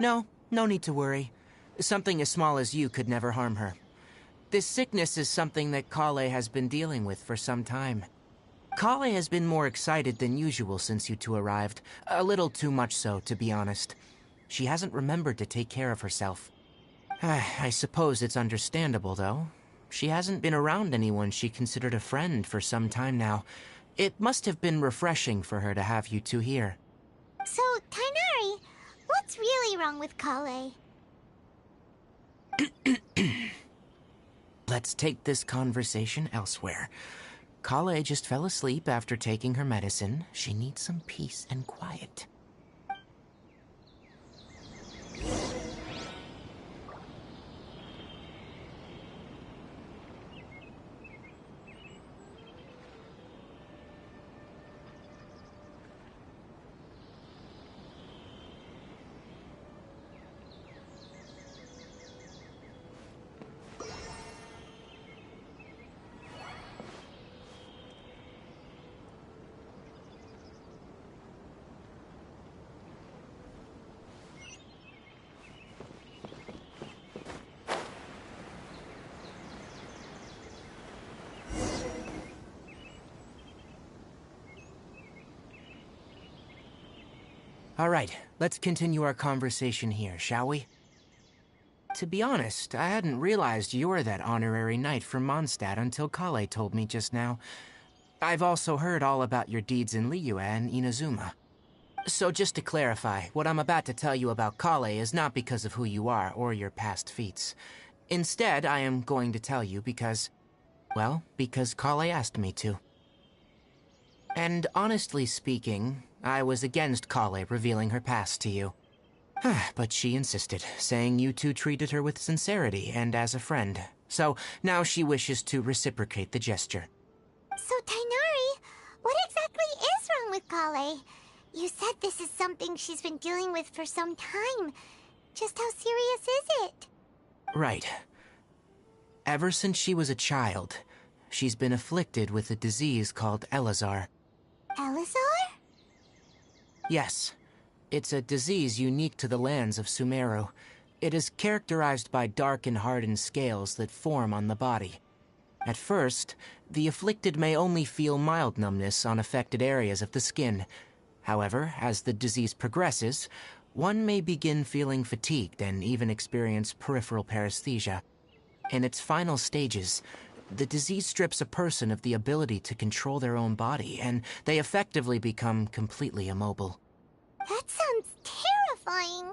No need to worry. Something as small as you could never harm her. This sickness is something that Kale has been dealing with for some time. Kale has been more excited than usual since you two arrived. A little too much so, to be honest. She hasn't remembered to take care of herself. I suppose it's understandable, though. She hasn't been around anyone she considered a friend for some time now. It must have been refreshing for her to have you two here. So, Tainari, what's really wrong with Kale? Let's take this conversation elsewhere. Kale just fell asleep after taking her medicine. She needs some peace and quiet. All right, let's continue our conversation here, shall we? To be honest, I hadn't realized you were that honorary knight from Mondstadt until Kale told me just now. I've also heard all about your deeds in Liyue and Inazuma. So just to clarify, what I'm about to tell you about Kale is not because of who you are or your past feats. Instead, I am going to tell you because Kale asked me to. And honestly speaking, I was against Kale revealing her past to you. But she insisted, saying you two treated her with sincerity and as a friend. So now she wishes to reciprocate the gesture. So, Tainari, what exactly is wrong with Kale? You said this is something she's been dealing with for some time. Just how serious is it? Right. Ever since she was a child, she's been afflicted with a disease called Elazar. Elazar? Yes. It's a disease unique to the lands of Sumeru. It is characterized by dark and hardened scales that form on the body. At first, the afflicted may only feel mild numbness on affected areas of the skin. However, as the disease progresses, one may begin feeling fatigued and even experience peripheral paresthesia. In its final stages, the disease strips a person of the ability to control their own body, and they effectively become completely immobile. That sounds terrifying.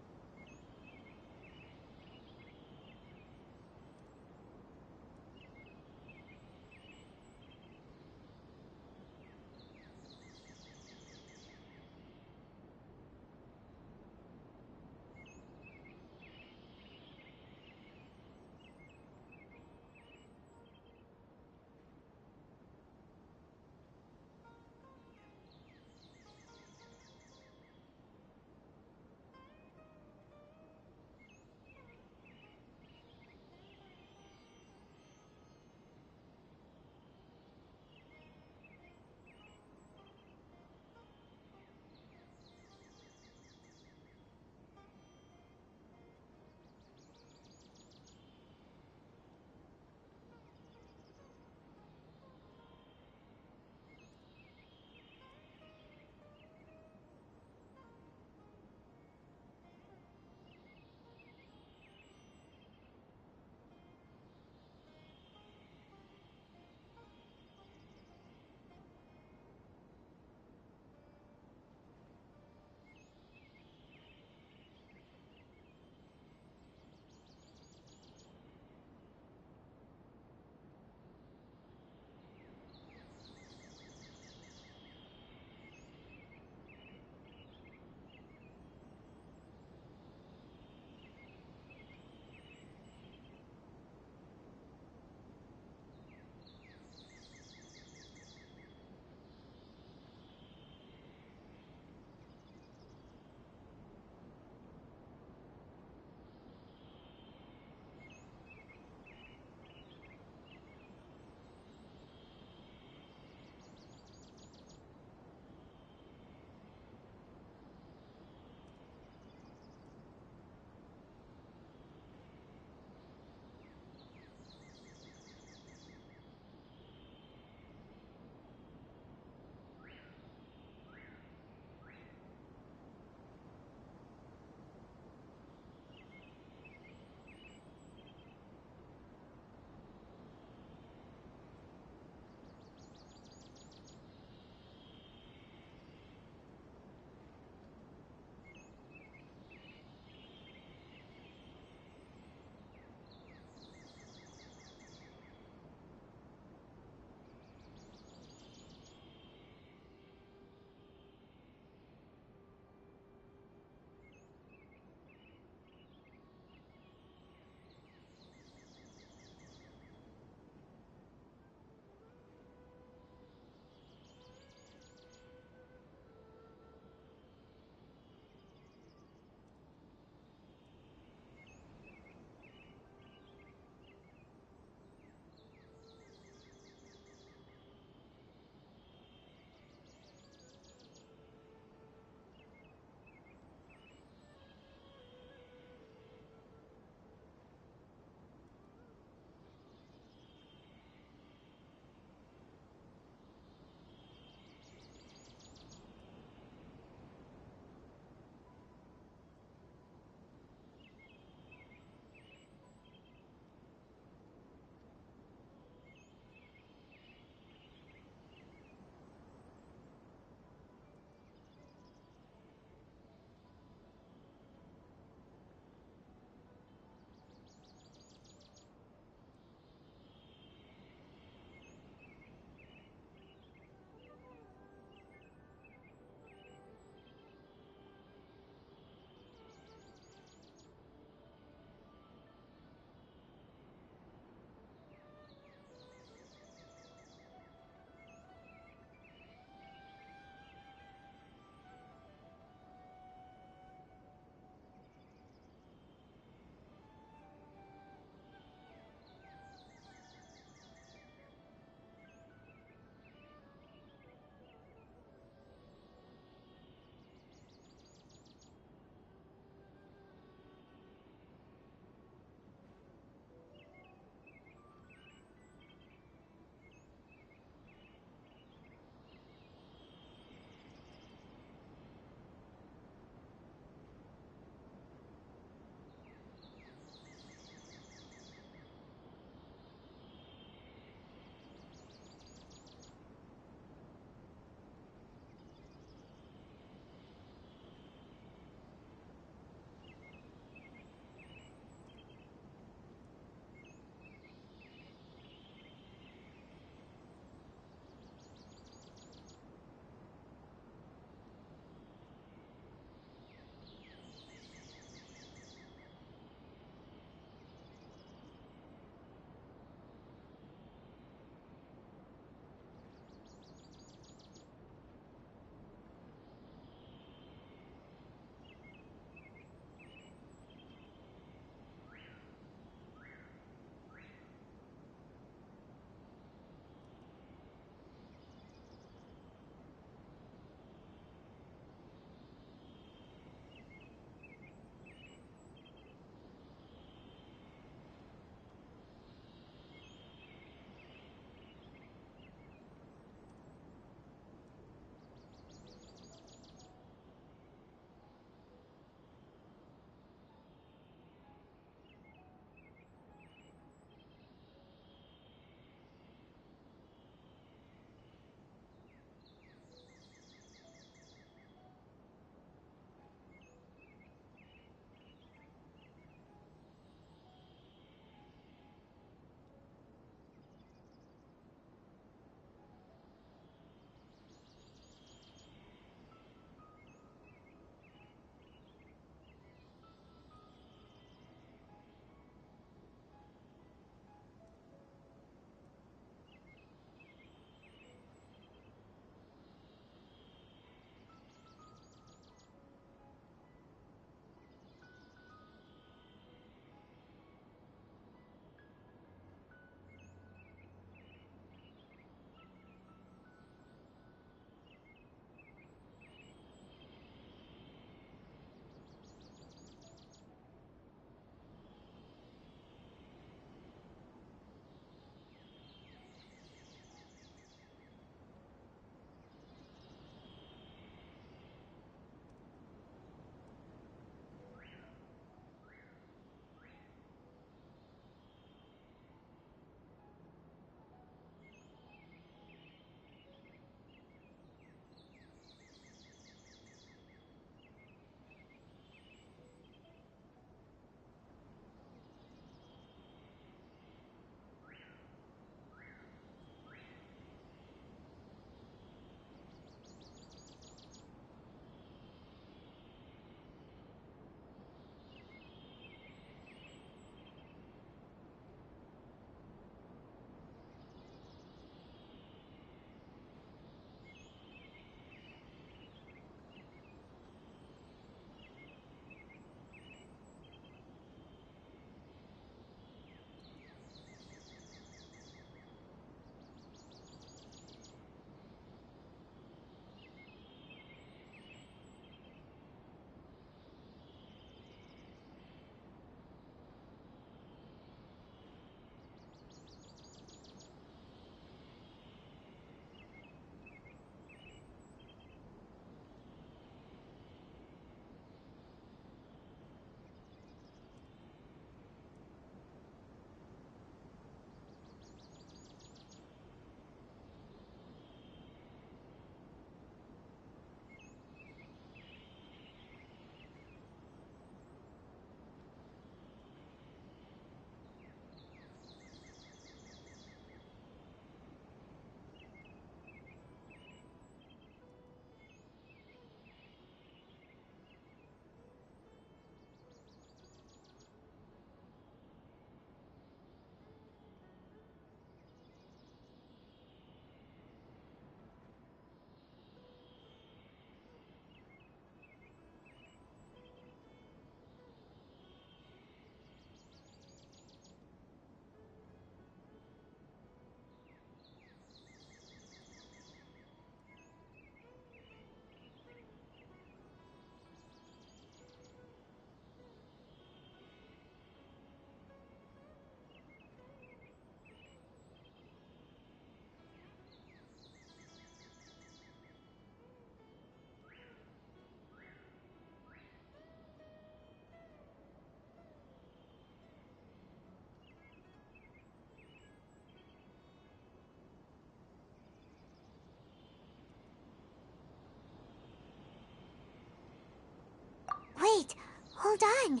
Hold on.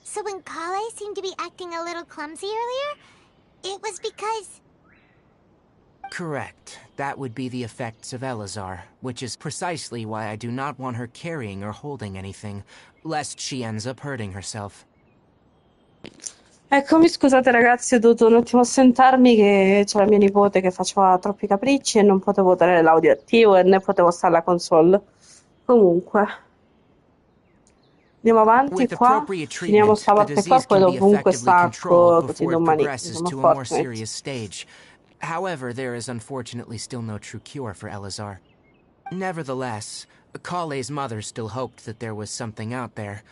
So when Kale seemed to be acting a little clumsy earlier, it was because... Correct. That would be the effects of Elazar, which is precisely why I do not want her carrying or holding anything, lest she ends up hurting herself. Eccomi, scusate ragazzi, ho dovuto un attimo assentarmi che c'è la mia nipote che faceva troppi capricci e non potevo tenere l'audio attivo e né potevo stare alla console. Comunque, andiamo avanti With qua, appropriate finiamo treatment, sta the parte qua, disease poi can be dovunque effectively controlled stacco, così before it domani progresses giochiamo a to a more Fortnite. serious stage. However, there is unfortunately still no true cure for Elazar. Nevertheless, Kale's mother still hoped that there was something out there.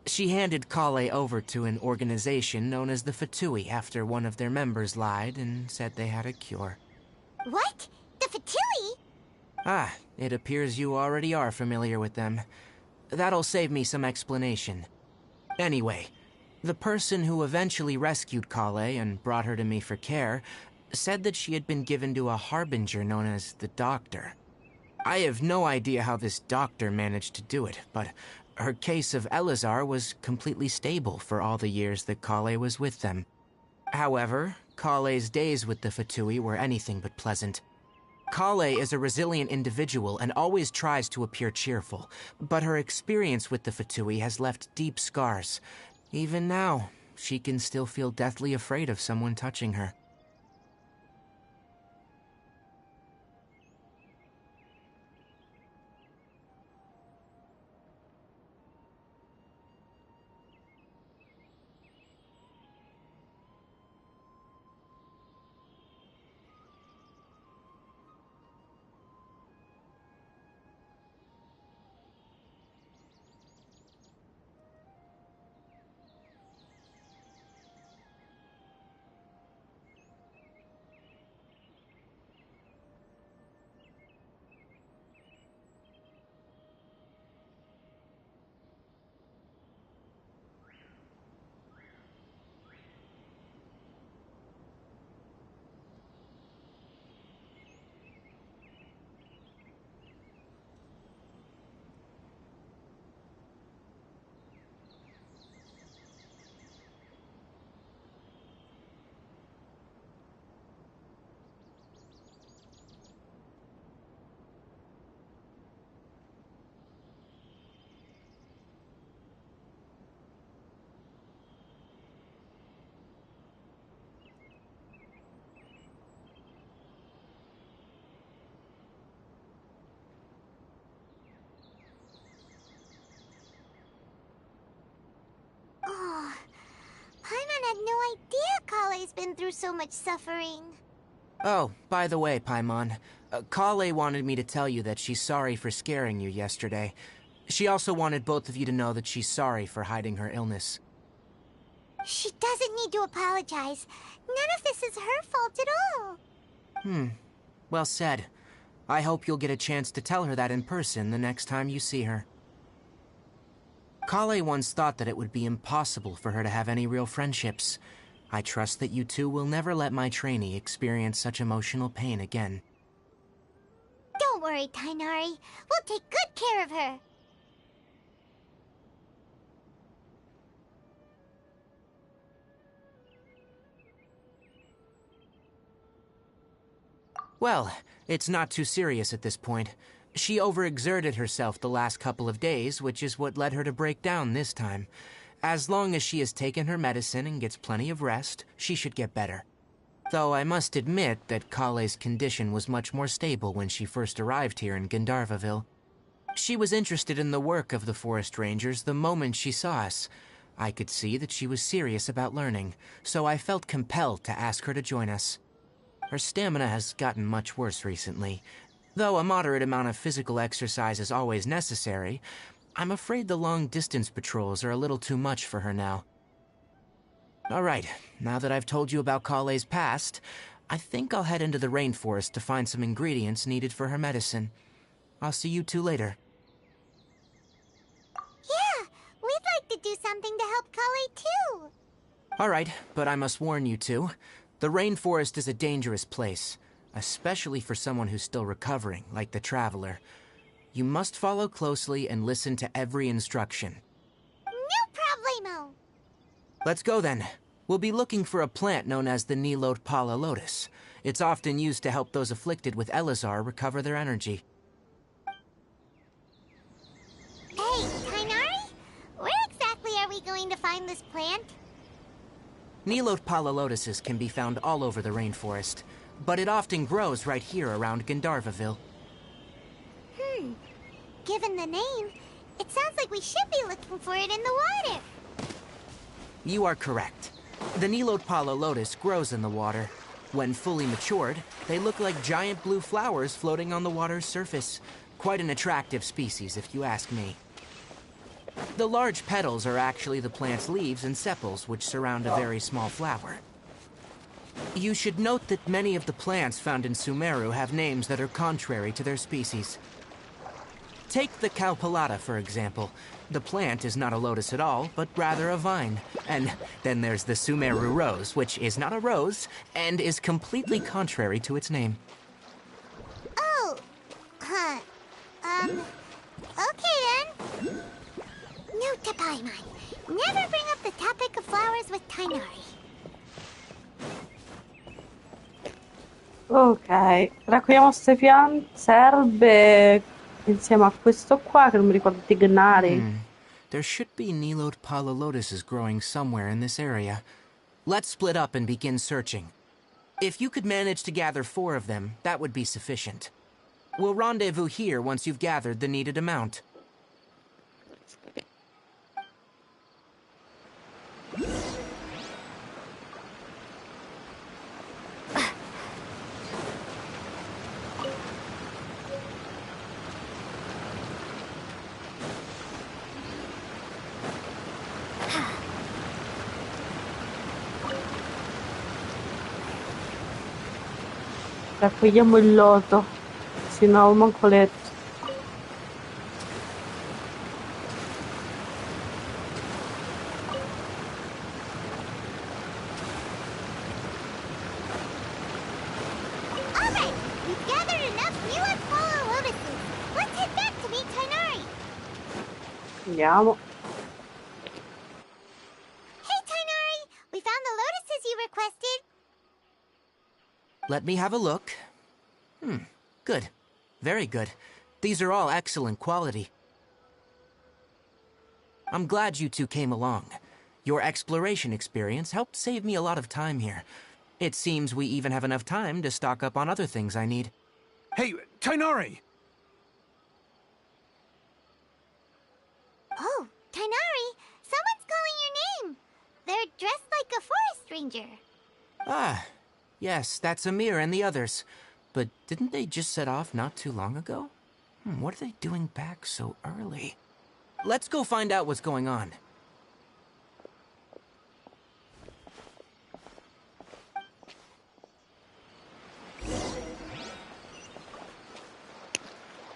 She handed Kale over to an organization known as the Fatui after one of their members lied and said they had a cure. What? The Fatui? Ah, it appears you already are familiar with them. That'll save me some explanation. Anyway, the person who eventually rescued Kale and brought her to me for care said that she had been given to a harbinger known as the Doctor. I have no idea how this doctor managed to do it, but her case of Elazar was completely stable for all the years that Kale was with them. However, Kale's days with the Fatui were anything but pleasant. Kale is a resilient individual and always tries to appear cheerful, but her experience with the Fatui has left deep scars. Even now, she can still feel deathly afraid of someone touching her. Oh, Paimon had no idea Kale's been through so much suffering. Oh, by the way, Paimon, Kale wanted me to tell you that she's sorry for scaring you yesterday. She also wanted both of you to know that she's sorry for hiding her illness. She doesn't need to apologize. None of this is her fault at all. Well said. I hope you'll get a chance to tell her that in person the next time you see her. Kale once thought that it would be impossible for her to have any real friendships. I trust that you two will never let my trainee experience such emotional pain again. Don't worry, Tainari. We'll take good care of her. Well, it's not too serious at this point. She overexerted herself the last couple of days, which is what led her to break down this time. As long as she has taken her medicine and gets plenty of rest, she should get better. Though I must admit that Kale's condition was much more stable when she first arrived here in Gandharvaville. She was interested in the work of the forest rangers the moment she saw us. I could see that she was serious about learning, so I felt compelled to ask her to join us. Her stamina has gotten much worse recently. Though a moderate amount of physical exercise is always necessary, I'm afraid the long-distance patrols are a little too much for her now. Alright, now that I've told you about Kale's past, I think I'll head into the rainforest to find some ingredients needed for her medicine. I'll see you two later. Yeah, we'd like to do something to help Kale too. Alright, but I must warn you two. The rainforest is a dangerous place, especially for someone who's still recovering, like the Traveler. You must follow closely and listen to every instruction. No Let's go then. We'll be looking for a plant known as the Nilot Pala lotus. It's often used to help those afflicted with Elazar recover their energy. Hey, Tainari? Where exactly are we going to find this plant? Nilot Pala lotuses can be found all over the rainforest, but it often grows right here around Gandharvaville. Given the name, it sounds like we should be looking for it in the water. You are correct. The Nilot Pala lotus grows in the water. When fully matured, they look like giant blue flowers floating on the water's surface. Quite an attractive species, if you ask me. The large petals are actually the plant's leaves and sepals, which surround a very small flower. You should note that many of the plants found in Sumeru have names that are contrary to their species. Take the Calpulata, for example. The plant is not a lotus at all, but rather a vine. And then there's the Sumeru rose, which is not a rose, and is completely contrary to its name. Oh, okay then. Note to Paimon. Never bring up the topic of flowers with Tainari. Ok, raccogliamo queste piante, erbe insieme a questo qua che non mi ricordo di Gnari. There should be Nilot Pala lotuses growing somewhere in this area. Let's split up and begin searching. If you could manage to gather 4 of them, that would be sufficient. We'll rendezvous here once you've gathered the needed amount. Raccogliamo il loto. Sì, no, manco letto. Alright, we've gathered enough Nilot Pala lotuses. Let's head back to meet Tainari. Andiamo. Hey, Tainari! We found the lotuses you requested. Let me have a look. Good. Very good. These are all excellent quality. I'm glad you two came along. Your exploration experience helped save me a lot of time here. It seems we even have enough time to stock up on other things I need. Hey, Tainari! Oh, Tainari! Someone's calling your name. They're dressed like a forest ranger. Ah, yes, that's Amir and the others. But didn't they just set off not too long ago? What are they doing back so early? Let's go find out what's going on.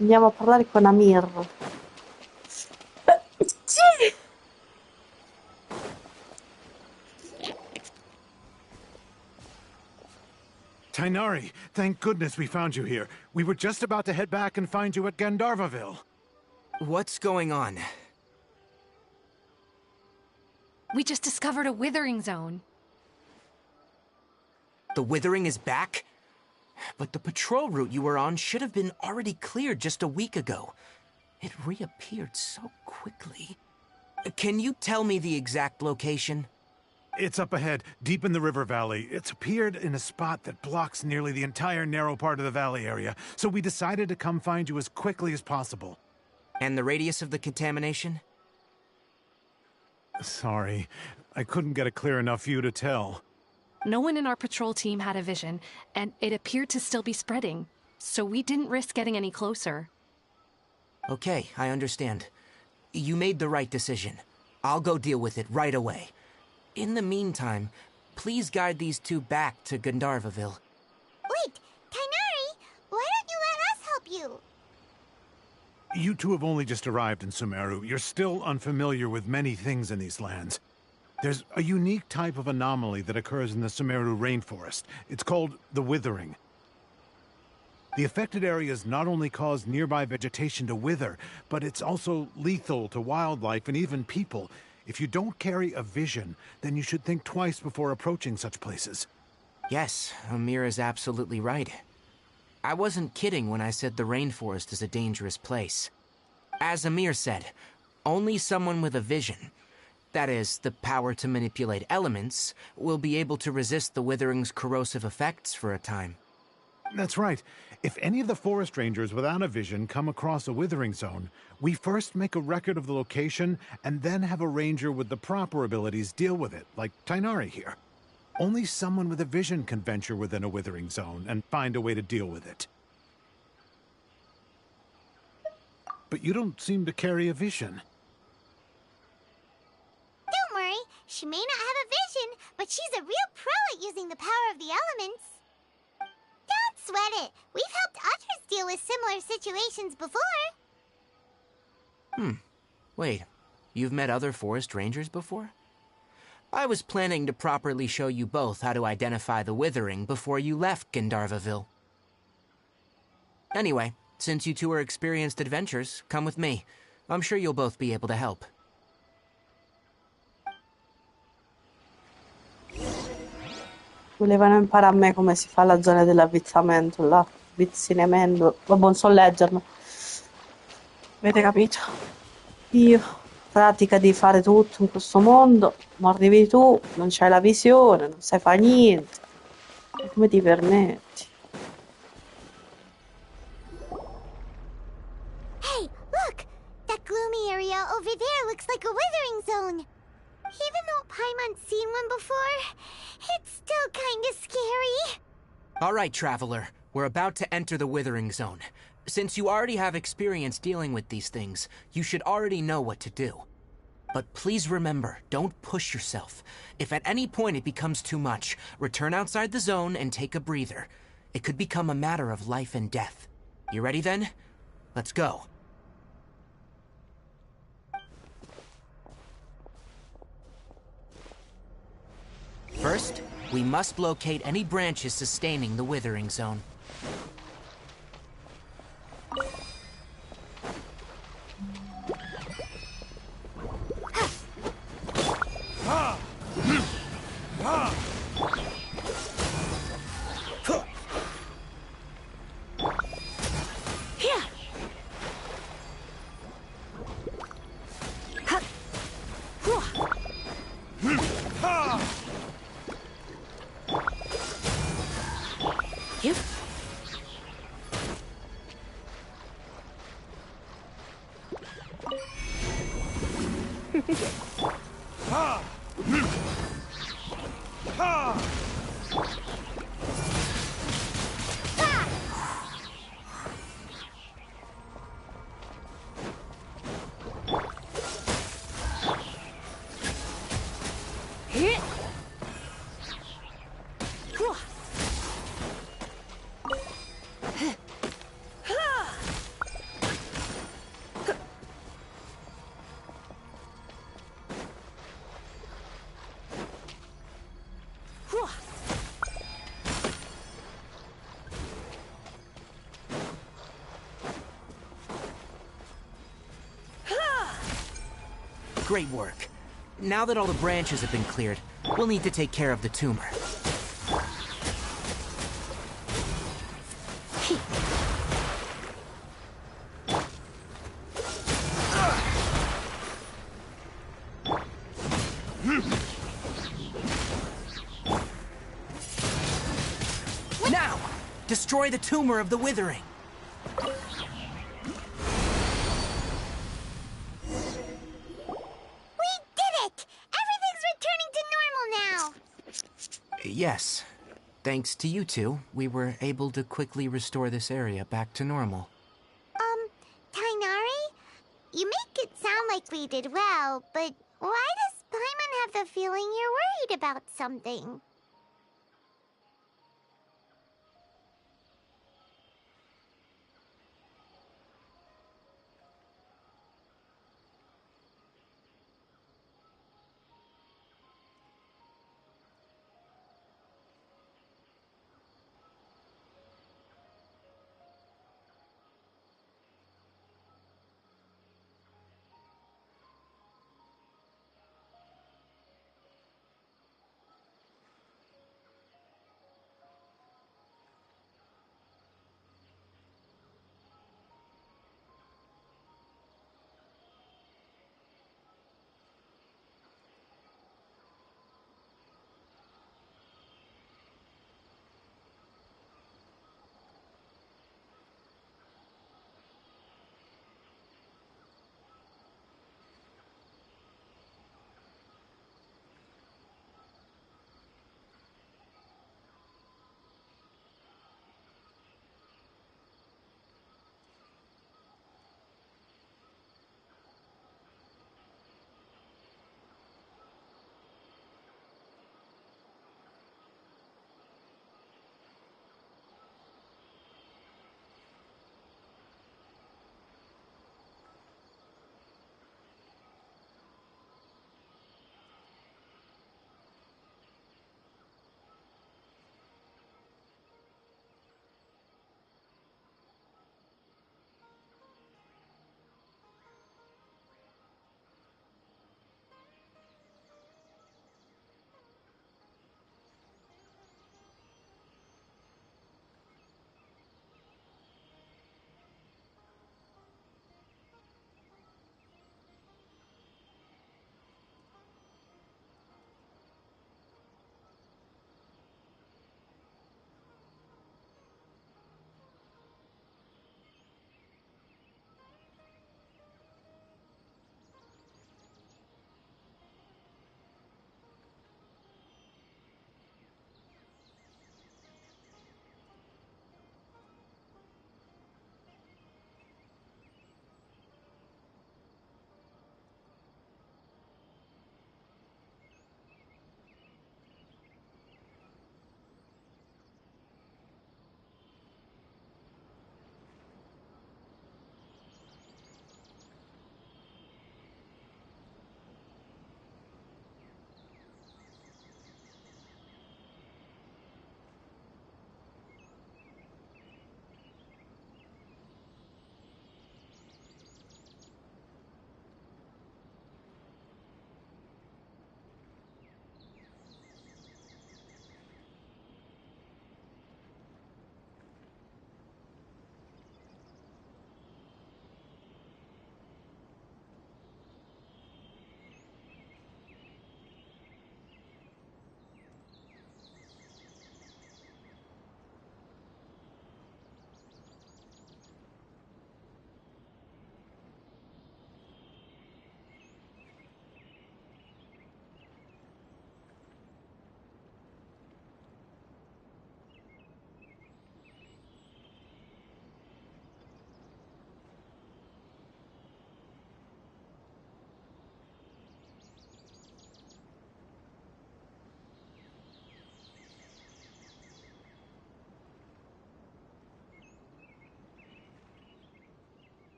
Andiamo a parlare con Amir. Sì! Tainari, thank goodness we found you here. We were just about to head back and find you at Gandharvaville. What's going on? We just discovered a withering zone. The withering is back? But the patrol route you were on should have been already cleared just a week ago. It reappeared so quickly. Can you tell me the exact location? It's up ahead, deep in the river valley. It's appeared in a spot that blocks nearly the entire narrow part of the valley area, so we decided to come find you as quickly as possible. And the radius of the contamination? Sorry, I couldn't get a clear enough view to tell. No one in our patrol team had a vision, and it appeared to still be spreading, so we didn't risk getting any closer. Okay, I understand. You made the right decision. I'll go deal with it right away. In the meantime, please guide these two back to Gandharvaville. Wait, Tainari! Why don't you let us help you? You two have only just arrived in Sumeru. You're still unfamiliar with many things in these lands. There's a unique type of anomaly that occurs in the Sumeru rainforest. It's called the withering. The affected areas not only cause nearby vegetation to wither, but it's also lethal to wildlife and even people. If you don't carry a vision, then you should think twice before approaching such places. Yes, Amir is absolutely right. I wasn't kidding when I said the rainforest is a dangerous place. As Amir said, only someone with a vision, that is, the power to manipulate elements, will be able to resist the withering's corrosive effects for a time. That's right. If any of the forest rangers without a vision come across a withering zone, we first make a record of the location and then have a ranger with the proper abilities deal with it, like Tainari here. Only someone with a vision can venture within a withering zone and find a way to deal with it. But you don't seem to carry a vision. Don't worry, she may not have a vision, but she's a real pro at using the power of the elements. Don't sweat it. We've helped others deal with similar situations before. Wait, you've met other forest rangers before? I was planning to properly show you both how to identify the withering before you left Gandharvaville. Anyway, since you two are experienced adventurers, come with me. I'm sure you'll both be able to help. Volevano imparare a me come si fa la zona dell'avvizzamento, là, avvizzinamento. Vabbè, non so leggerlo. Avete capito? Io, pratica di fare tutto in questo mondo, ma arrivi tu, non c'hai la visione, non sai fare niente. Come ti permetti? Hey, look! That gloomy area over there looks like a withering zone. Even though Paimon's seen one before, it's still kinda scary. All right, Traveler. We're about to enter the withering zone. Since you already have experience dealing with these things, you should already know what to do. But please remember, don't push yourself. If at any point it becomes too much, return outside the zone and take a breather. It could become a matter of life and death. You ready then? Let's go. First, we must locate any branches sustaining the withering zone. Great work. Now that all the branches have been cleared, we'll need to take care of the tumor. Now, destroy the tumor of the withering. Yes. Thanks to you two, we were able to quickly restore this area back to normal. Tainari? You make it sound like we did well, but why does Paimon have the feeling you're worried about something?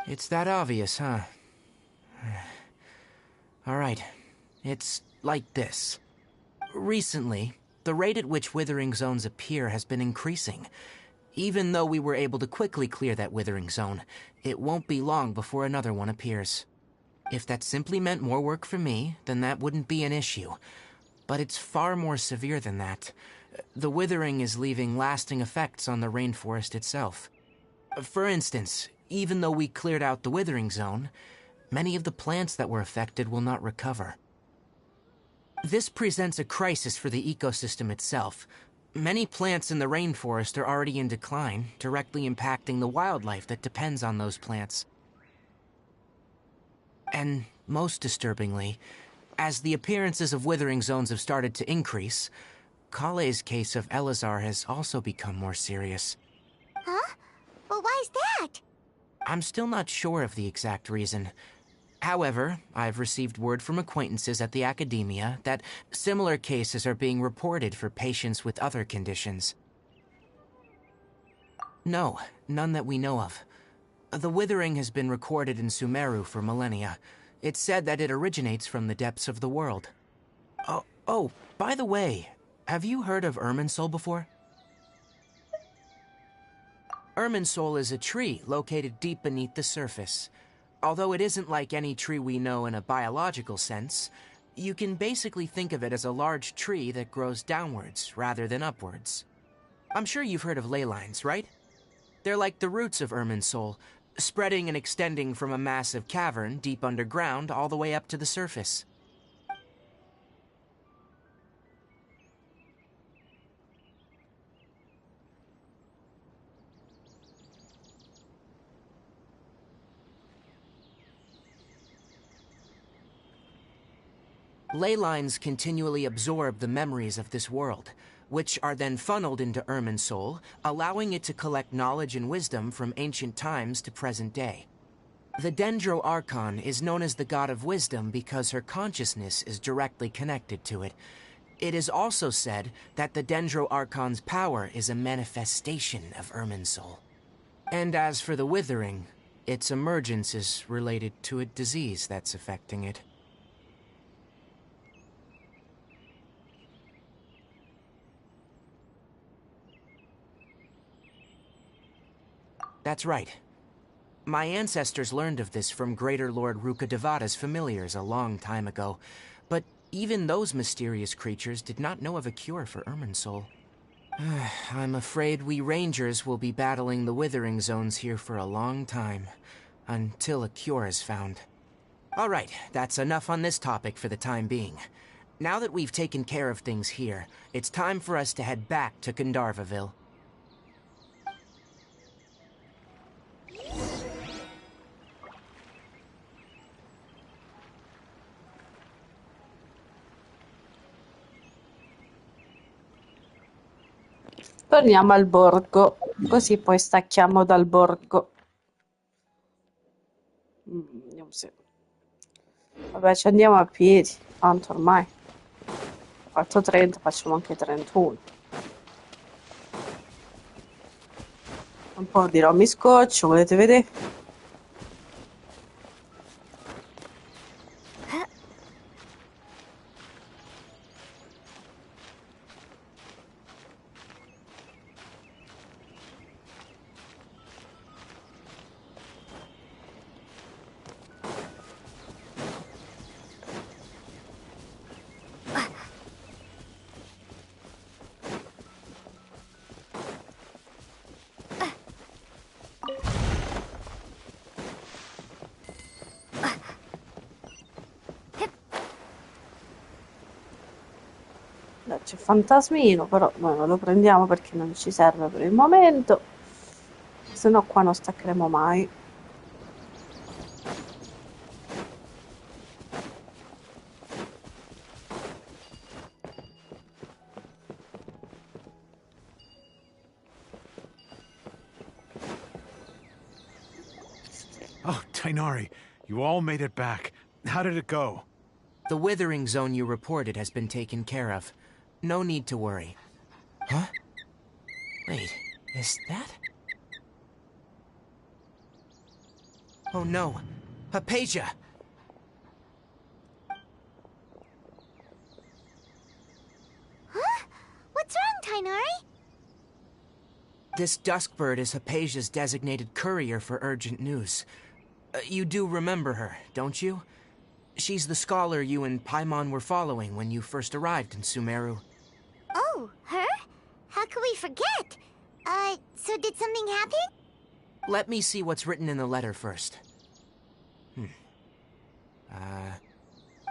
It's that obvious, huh? Alright, it's like this. Recently, the rate at which withering zones appear has been increasing. Even though we were able to quickly clear that withering zone, it won't be long before another one appears. If that simply meant more work for me, then that wouldn't be an issue. But it's far more severe than that. The withering is leaving lasting effects on the rainforest itself. For instance, even though we cleared out the withering zone, many of the plants that were affected will not recover. This presents a crisis for the ecosystem itself. Many plants in the rainforest are already in decline, directly impacting the wildlife that depends on those plants. And most disturbingly, as the appearances of withering zones have started to increase, Kale's case of Elazar has also become more serious. Huh? But why's that? I'm still not sure of the exact reason. However, I've received word from acquaintances at the academia that similar cases are being reported for patients with other conditions. No, none that we know of. The withering has been recorded in Sumeru for millennia. It's said that it originates from the depths of the world. Oh, by the way, have you heard of Irminsul before? Irminsul is a tree located deep beneath the surface. Although it isn't like any tree we know in a biological sense, you can basically think of it as a large tree that grows downwards rather than upwards. I'm sure you've heard of ley lines, right? They're like the roots of Irminsul, spreading and extending from a massive cavern deep underground all the way up to the surface. Ley lines continually absorb the memories of this world, which are then funneled into Irminsul, allowing it to collect knowledge and wisdom from ancient times to present day. The Dendro Archon is known as the God of Wisdom because her consciousness is directly connected to it. It is also said that the Dendro Archon's power is a manifestation of Irminsul. And as for the Withering, its emergence is related to a disease that's affecting it. That's right. My ancestors learned of this from Greater Lord Rukkhadevata's familiars a long time ago, but even those mysterious creatures did not know of a cure for Irminsul. I'm afraid we Rangers will be battling the Withering Zones here for a long time, until a cure is found. Alright, that's enough on this topic for the time being. Now that we've taken care of things here, it's time for us to head back to Gandharvaville. Torniamo al borgo, così poi stacchiamo dal borgo. Vediamo se... Vabbè, ci andiamo a piedi, tanto ormai. Ho fatto 30, facciamo anche 31. Un po' di mi scoccio, volete vedere? C'è fantasmino, però noi non lo prendiamo perché non ci serve per il momento, se no qua non staccheremo mai. Oh, Tainari, you all made it back. How did it go? The Withering Zone you reported has been taken care of. No need to worry. Huh? Wait, is that? Oh no. Hypatia! Huh? What's wrong, Tainari? This Duskbird is Hypatia's designated courier for urgent news. You do remember her, don't you? She's the scholar you and Paimon were following when you first arrived in Sumeru. Oh, her? How could we forget? So did something happen? Let me see what's written in the letter first.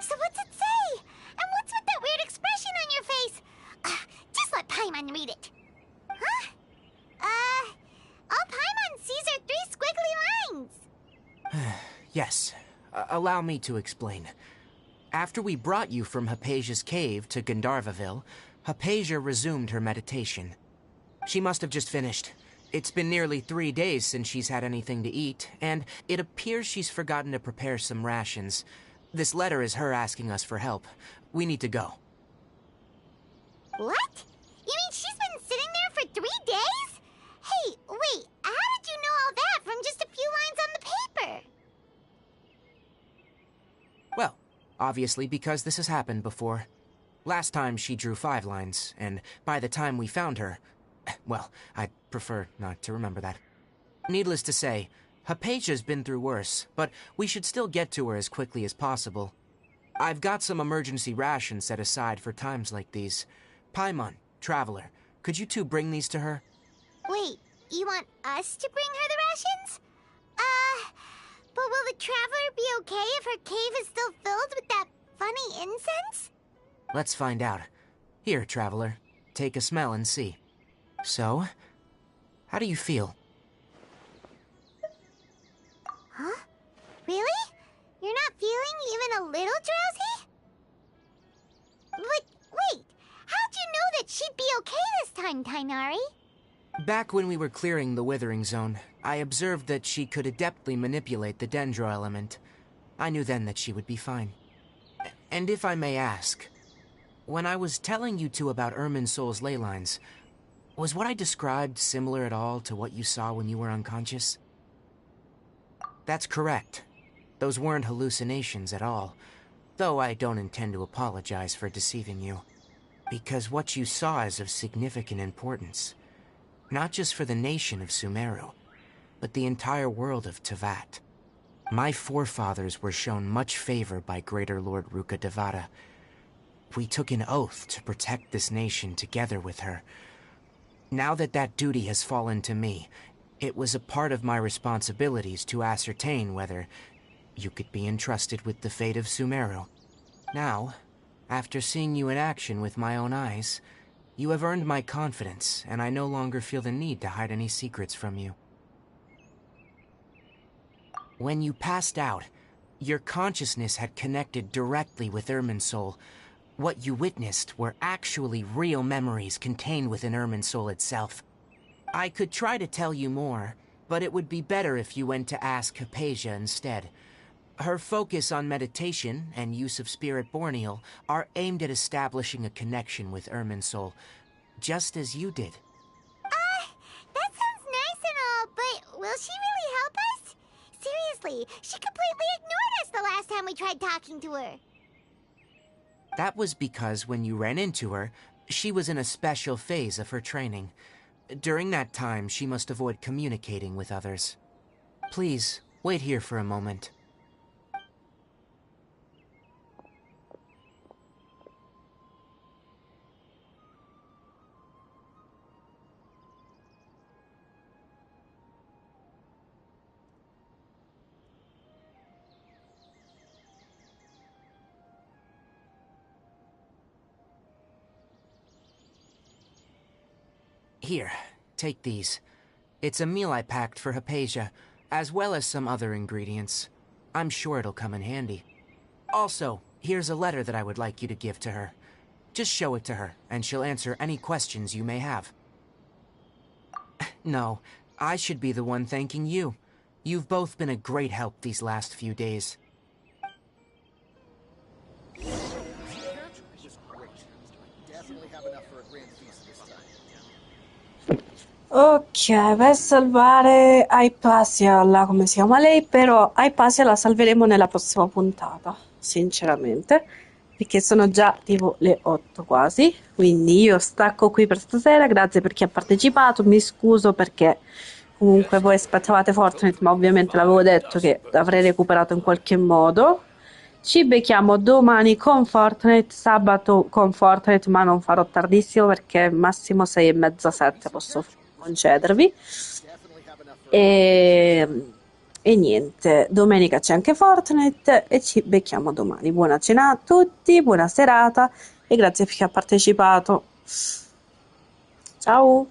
So what's it say? And what's with that weird expression on your face? Just let Paimon read it. Huh? All Paimon sees are 3 squiggly lines. Yes. Allow me to explain. After we brought you from Hypatia's cave to Gandharvaville, Hypatia resumed her meditation. She must have just finished. It's been nearly 3 days since she's had anything to eat, and it appears she's forgotten to prepare some rations. This letter is her asking us for help. We need to go. What? You mean she's been sitting there for 3 days? Hey, wait, how did you know all that from just a few lines on the paper? Well, obviously because this has happened before. Last time she drew 5 lines, and by the time we found her... Well, I'd prefer not to remember that. Needless to say, Hypatia's been through worse, but we should still get to her as quickly as possible. I've got some emergency rations set aside for times like these. Paimon, Traveler, could you two bring these to her? Wait, you want us to bring her the rations? But will the Traveler be okay if her cave is still filled with that funny incense? Let's find out. Here, Traveler, take a smell and see. So, how do you feel? Huh? Really? You're not feeling even a little drowsy? But wait, how'd you know that she'd be okay this time, Tainari? Back when we were clearing the Withering Zone, I observed that she could adeptly manipulate the Dendro element. I knew then that she would be fine. And if I may ask, when I was telling you two about Irminsol's ley lines, was what I described similar at all to what you saw when you were unconscious? That's correct. Those weren't hallucinations at all, though I don't intend to apologize for deceiving you. Because what you saw is of significant importance. Not just for the nation of Sumeru, but the entire world of Teyvat. My forefathers were shown much favor by Greater Lord Rukkhadevata. We took an oath to protect this nation together with her. Now that that duty has fallen to me, it was a part of my responsibilities to ascertain whether you could be entrusted with the fate of Sumeru. Now, after seeing you in action with my own eyes, you have earned my confidence, and I no longer feel the need to hide any secrets from you. When you passed out, your consciousness had connected directly with Irminsul. What you witnessed were actually real memories contained within Irminsul itself. I could try to tell you more, but it would be better if you went to ask Hypatia instead. Her focus on meditation and use of Spirit Borneal are aimed at establishing a connection with Irminsul, just as you did. That sounds nice and all, but will she really help us? Seriously, she completely ignored us the last time we tried talking to her. That was because when you ran into her, she was in a special phase of her training. During that time, she must avoid communicating with others. Please, wait here for a moment. Here, take these. It's a meal I packed for Hypatia, as well as some other ingredients. I'm sure it'll come in handy. Also, here's a letter that I would like you to give to her. Just show it to her, and she'll answer any questions you may have. No, I should be the one thanking you. You've both been a great help these last few days. Definitely have enough for a grand feast this time. Ok, vai a salvare Hypatia, là come si chiama lei, però Hypatia la salveremo nella prossima puntata, sinceramente, perché sono già tipo le 8 quasi, quindi io stacco qui per stasera, grazie per chi ha partecipato, mi scuso perché comunque voi aspettavate Fortnite, ma ovviamente l'avevo detto che l'avrei recuperato in qualche modo. Ci becchiamo domani con Fortnite, sabato con Fortnite, ma non farò tardissimo perché massimo 6 e mezza, 7 posso concedervi. E, e niente, domenica c'è anche Fortnite e ci becchiamo domani. Buona cena a tutti, buona serata e grazie per chi ha partecipato. Ciao!